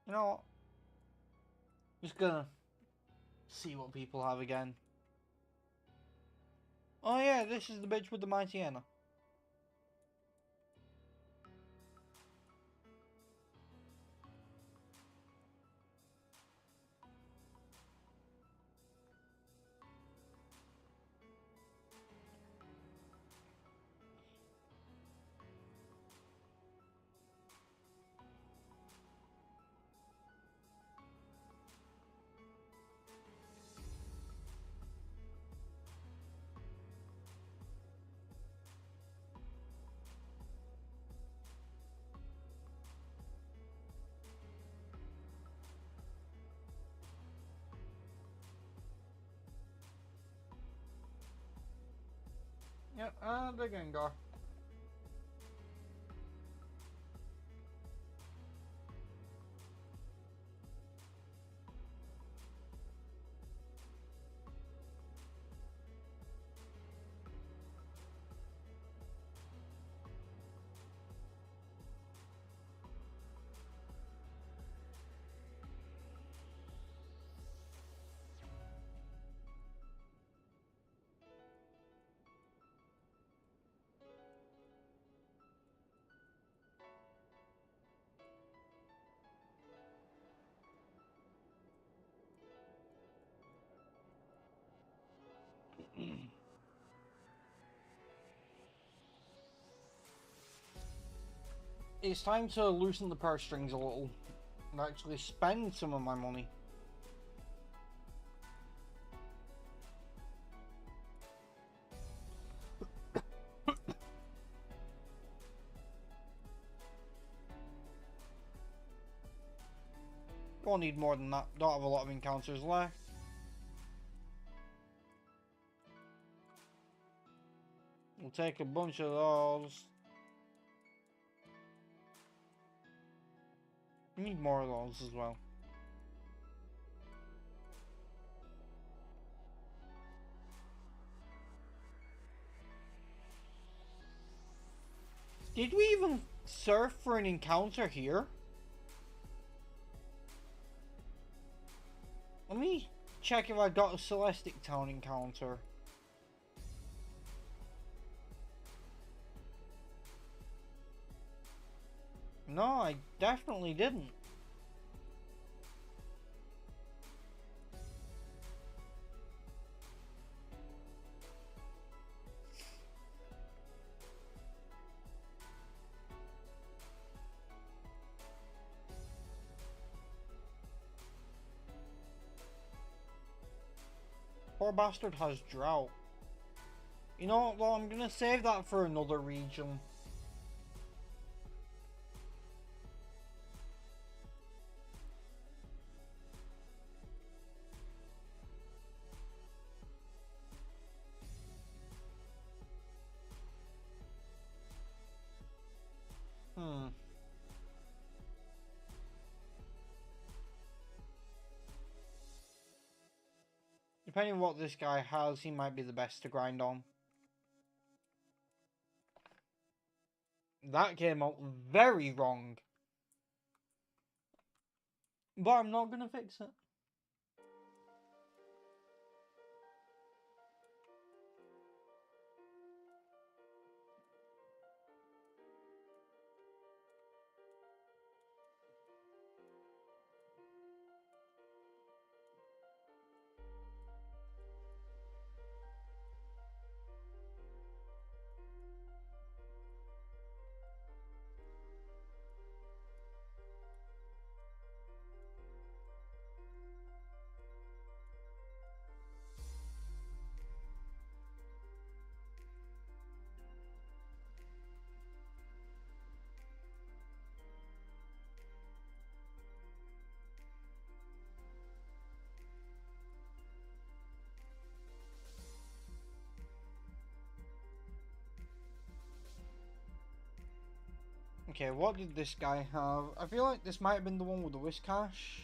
You know what? Just gonna see what people have again. Oh yeah, this is the bitch with the mighty Anna. Yep, and the Gengar. It's time to loosen the purse strings a little and actually spend some of my money. Won't need more than that. Don't have a lot of encounters left. We'll take a bunch of those. We need more of those as well. Did we even surf for an encounter here? Let me check if I got a Celestic Town encounter. No, I definitely didn't. Poor bastard has drought. You know what, well, I'm gonna save that for another region. Depending on what this guy has, he might be the best to grind on. That came out very wrong. But I'm not gonna fix it. Okay, what did this guy have? I feel like this might have been the one with the Whiscash.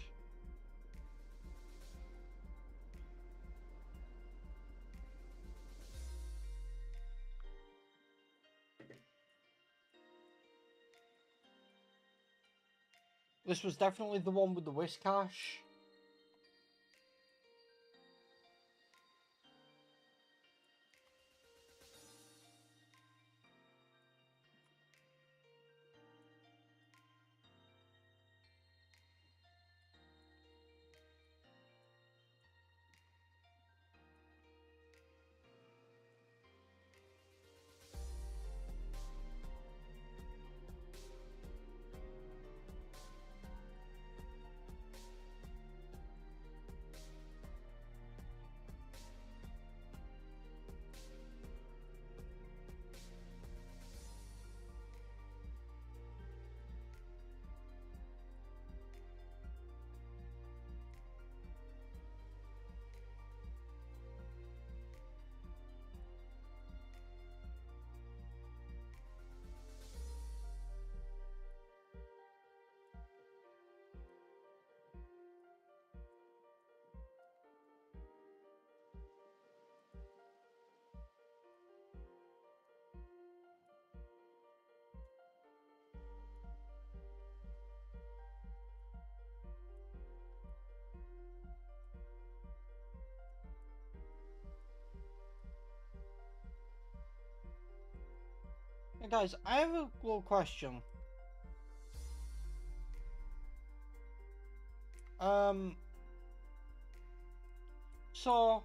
This was definitely the one with the Whiscash. Hey guys, I have a little question. So,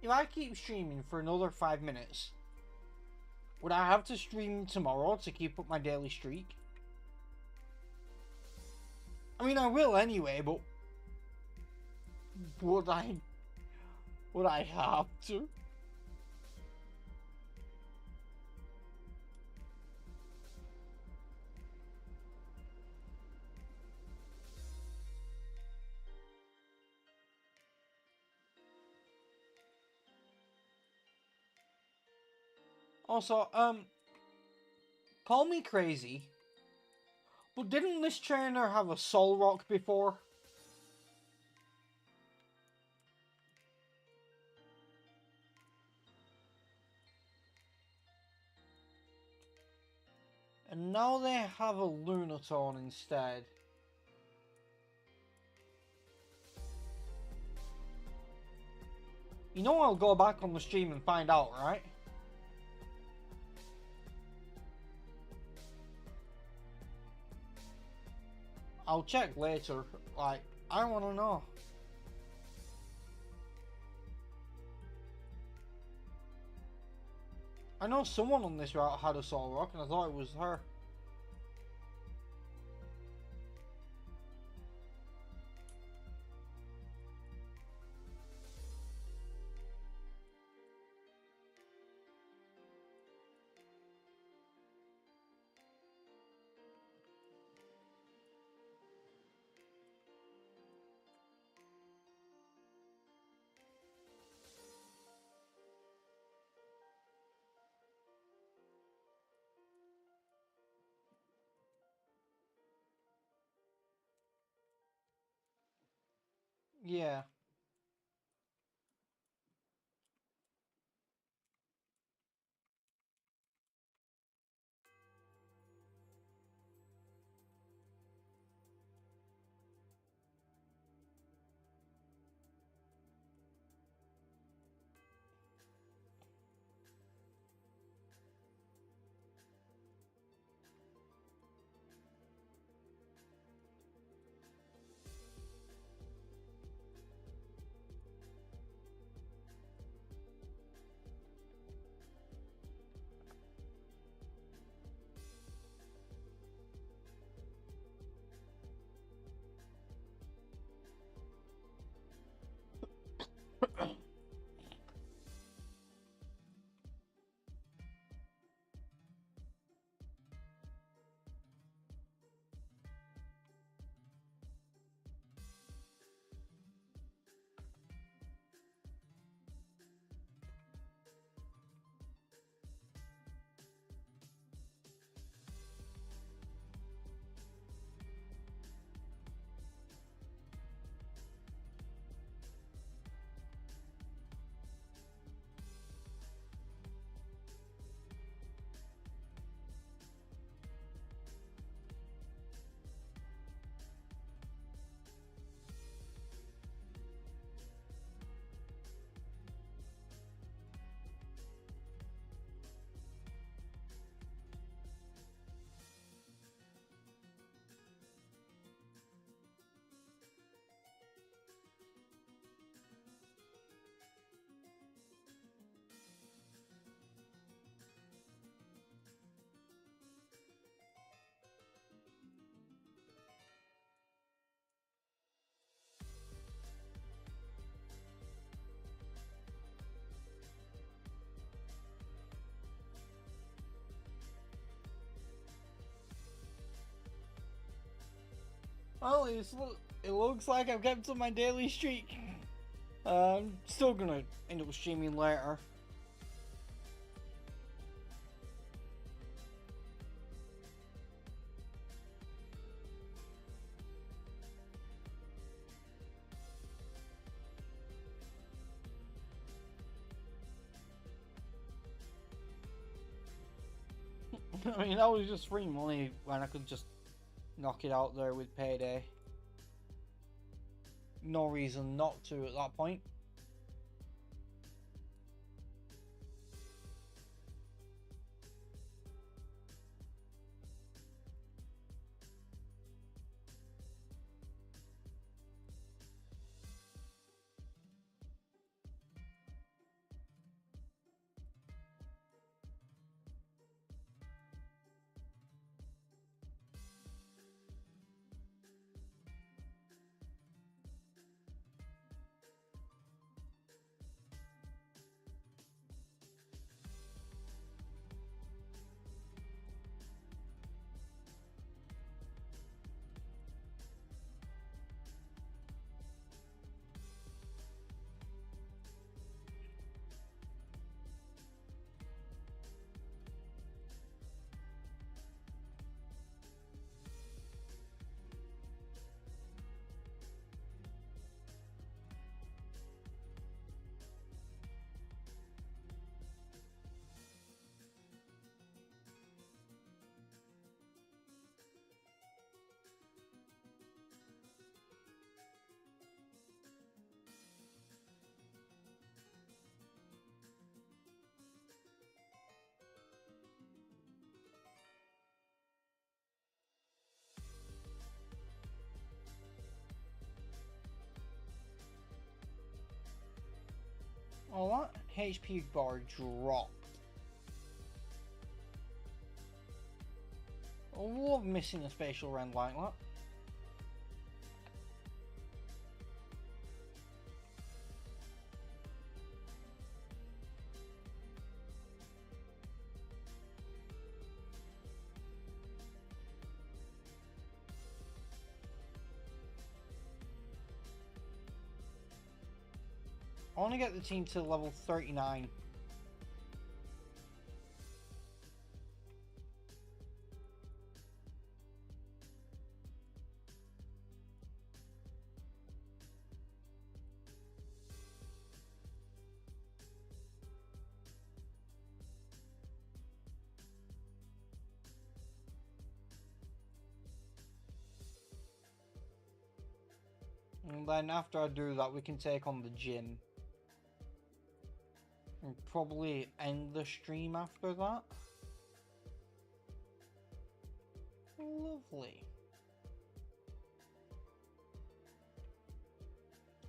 if I keep streaming for another 5 minutes, would I have to stream tomorrow to keep up my daily streak? I mean, I will anyway, but would I? Would I have to? Also, call me crazy, but didn't this trainer have a soul rock before? And now they have a Lunatone instead. You know I'll go back on the stream and find out, right? I'll check later. Like, I want to know. I know someone on this route had a soul rock, and I thought it was her. Yeah. Well, it looks like I've kept to my daily streak. I'm still gonna end up streaming later. I mean, that was just free money when I could just knock it out there with payday. No reason not to at that point. Oh, that HP bar dropped. I love missing a special round like that. I want to get the team to level 39. And then after I do that, we can take on the gym. And probably end the stream after that. Lovely.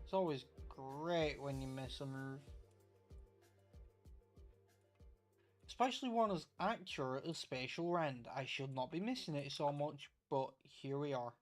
It's always great when you miss a move. Especially one as accurate as Spatial Rend. I should not be missing it so much, but here we are.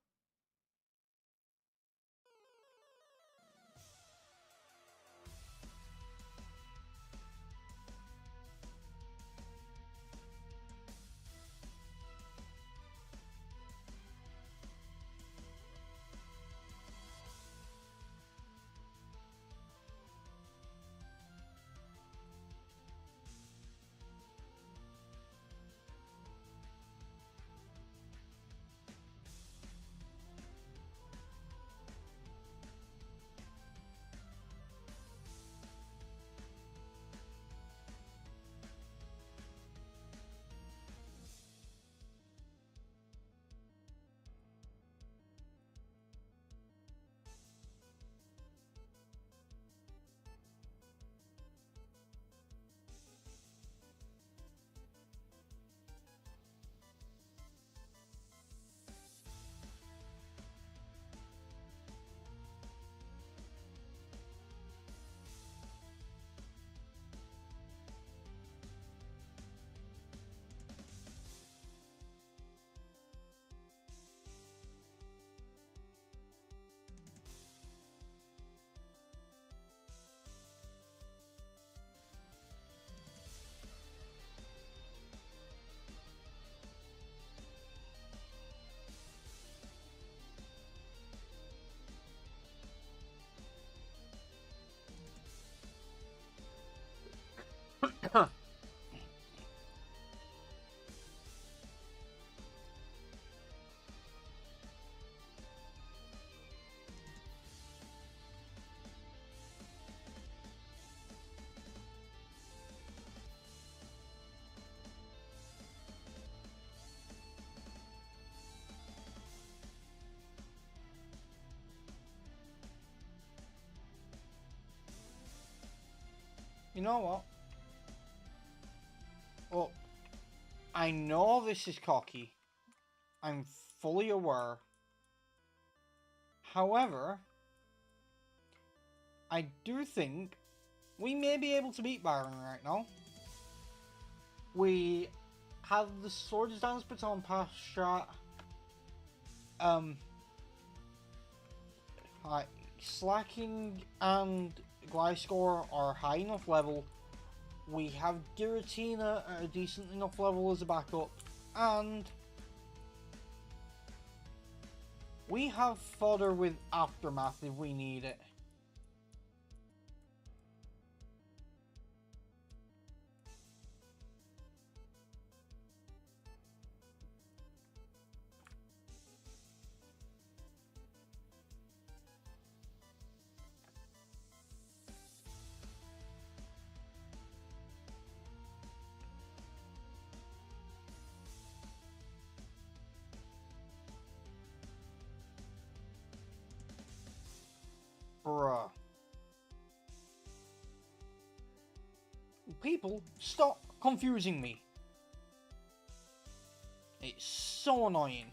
You know what? Well, I know this is cocky. I'm fully aware. However, I do think we may be able to beat Byron right now. We have the Swords Dance Baton Pass strat. Like, Slacking and Gliscor are high enough level. We have Giratina at a decent enough level as a backup. And we have fodder with Aftermath if we need it. Bruh. People, stop confusing me. It's so annoying.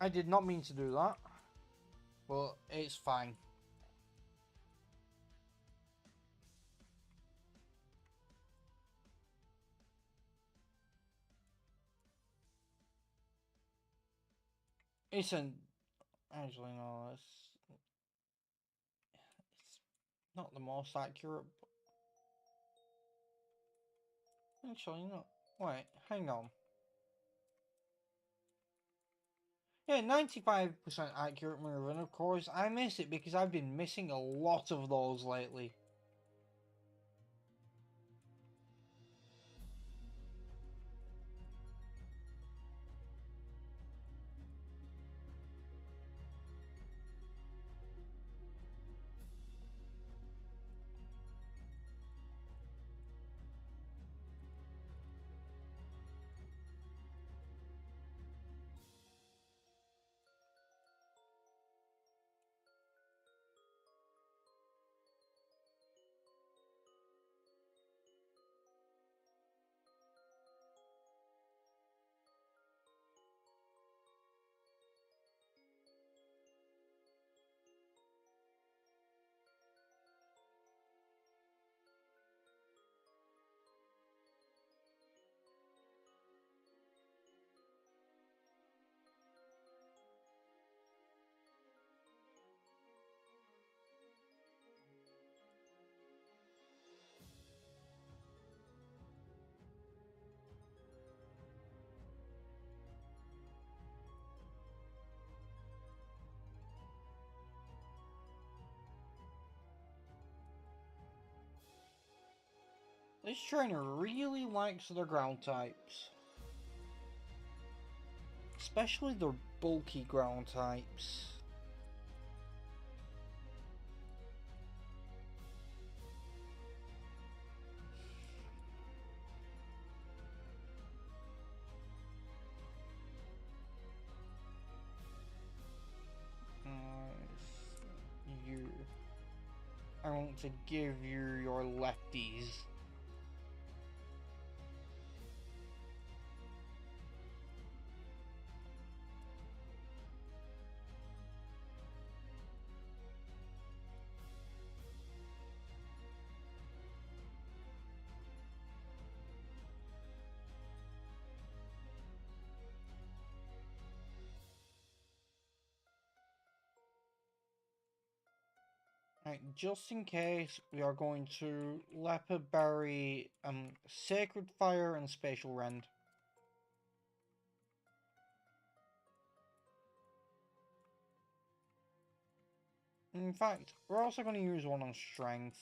I did not mean to do that, but it's fine. Listen, actually no, it's not the most accurate. Actually no, wait, hang on. Yeah, 95% accurate move, and of course I miss it because I've been missing a lot of those lately. This trainer really likes their ground types. Especially their bulky ground types. You. I want to give you your lefties. Right, just in case, we are going to Leopard Berry, Sacred Fire, and Spatial Rend. In fact, we're also going to use one on Strength.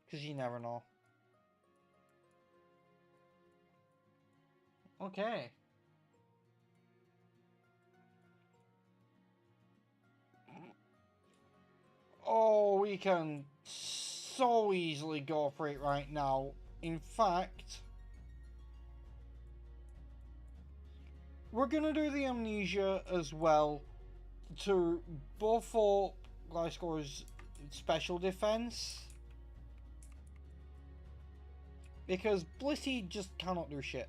Because you never know. Okay. Oh, we can so easily go for it right now. In fact, we're gonna do the Amnesia as well to buff up Gliscor's special defense. Because Blissey just cannot do shit.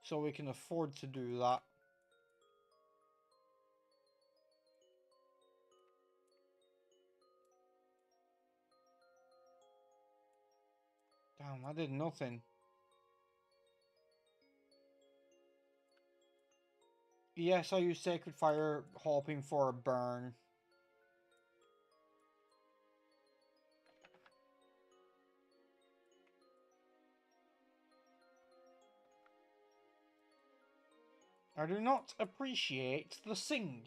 So we can afford to do that. Damn, I did nothing. Yes, I use Sacred Fire, hoping for a burn. I do not appreciate the sing.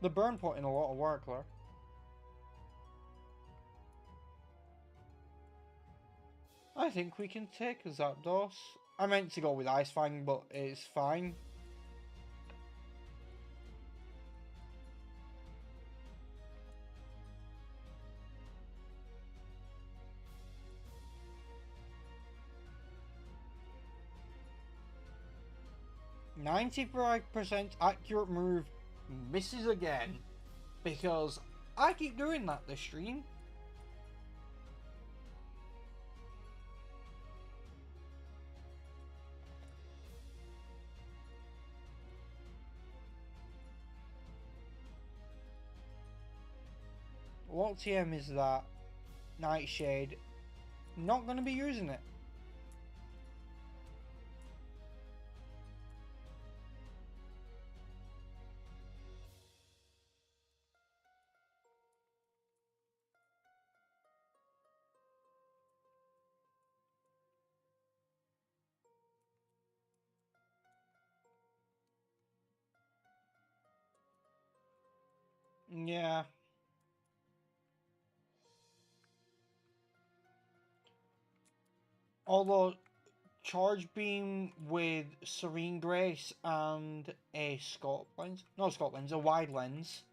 The burn put in a lot of work there. I think we can take Zapdos. I meant to go with Ice Fang, but it's fine. %95 accurate move misses again because I keep doing that this stream. What TM is that? Nightshade. Not going to be using it. Yeah. Although, Charge Beam with Serene Grace and a scope lens, no scope lens, a wide lens,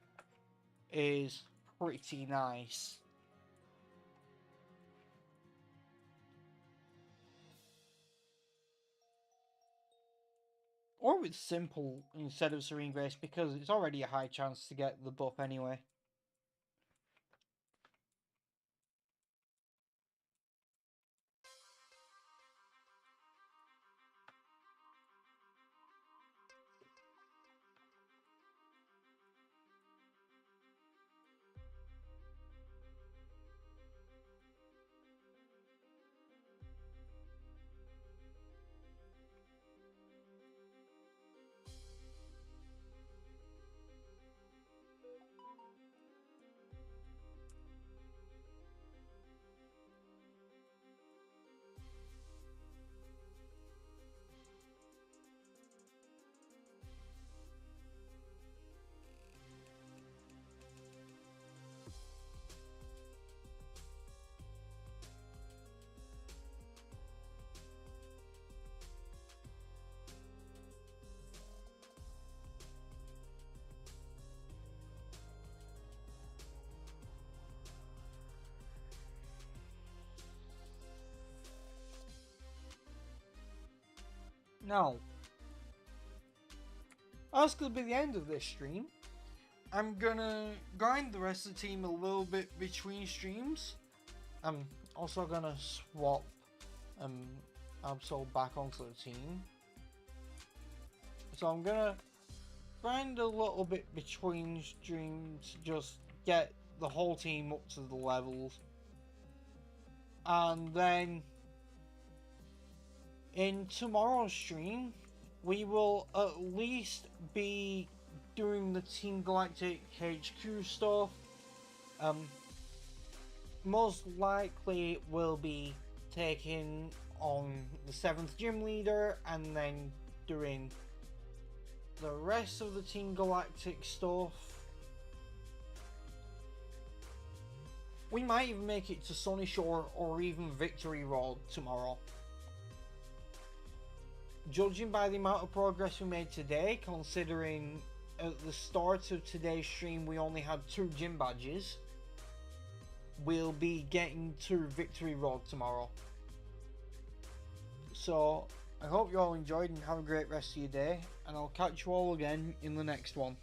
is pretty nice. Or with Simple instead of Serene Grace, because it's already a high chance to get the buff anyway. Now, that's going to be the end of this stream. I'm gonna grind the rest of the team a little bit between streams. I'm also gonna swap Absol back onto the team. So I'm gonna grind a little bit between streams, just get the whole team up to the levels. And then in tomorrow's stream, we will at least be doing the Team Galactic HQ stuff. Most likely we'll be taking on the 7th gym leader and then doing the rest of the Team Galactic stuff. We might even make it to Sunny Shore or even Victory Road tomorrow. Judging by the amount of progress we made today, considering at the start of today's stream we only had 2 gym badges, we'll be getting to Victory Road tomorrow. So I hope you all enjoyed and have a great rest of your day, and I'll catch you all again in the next one.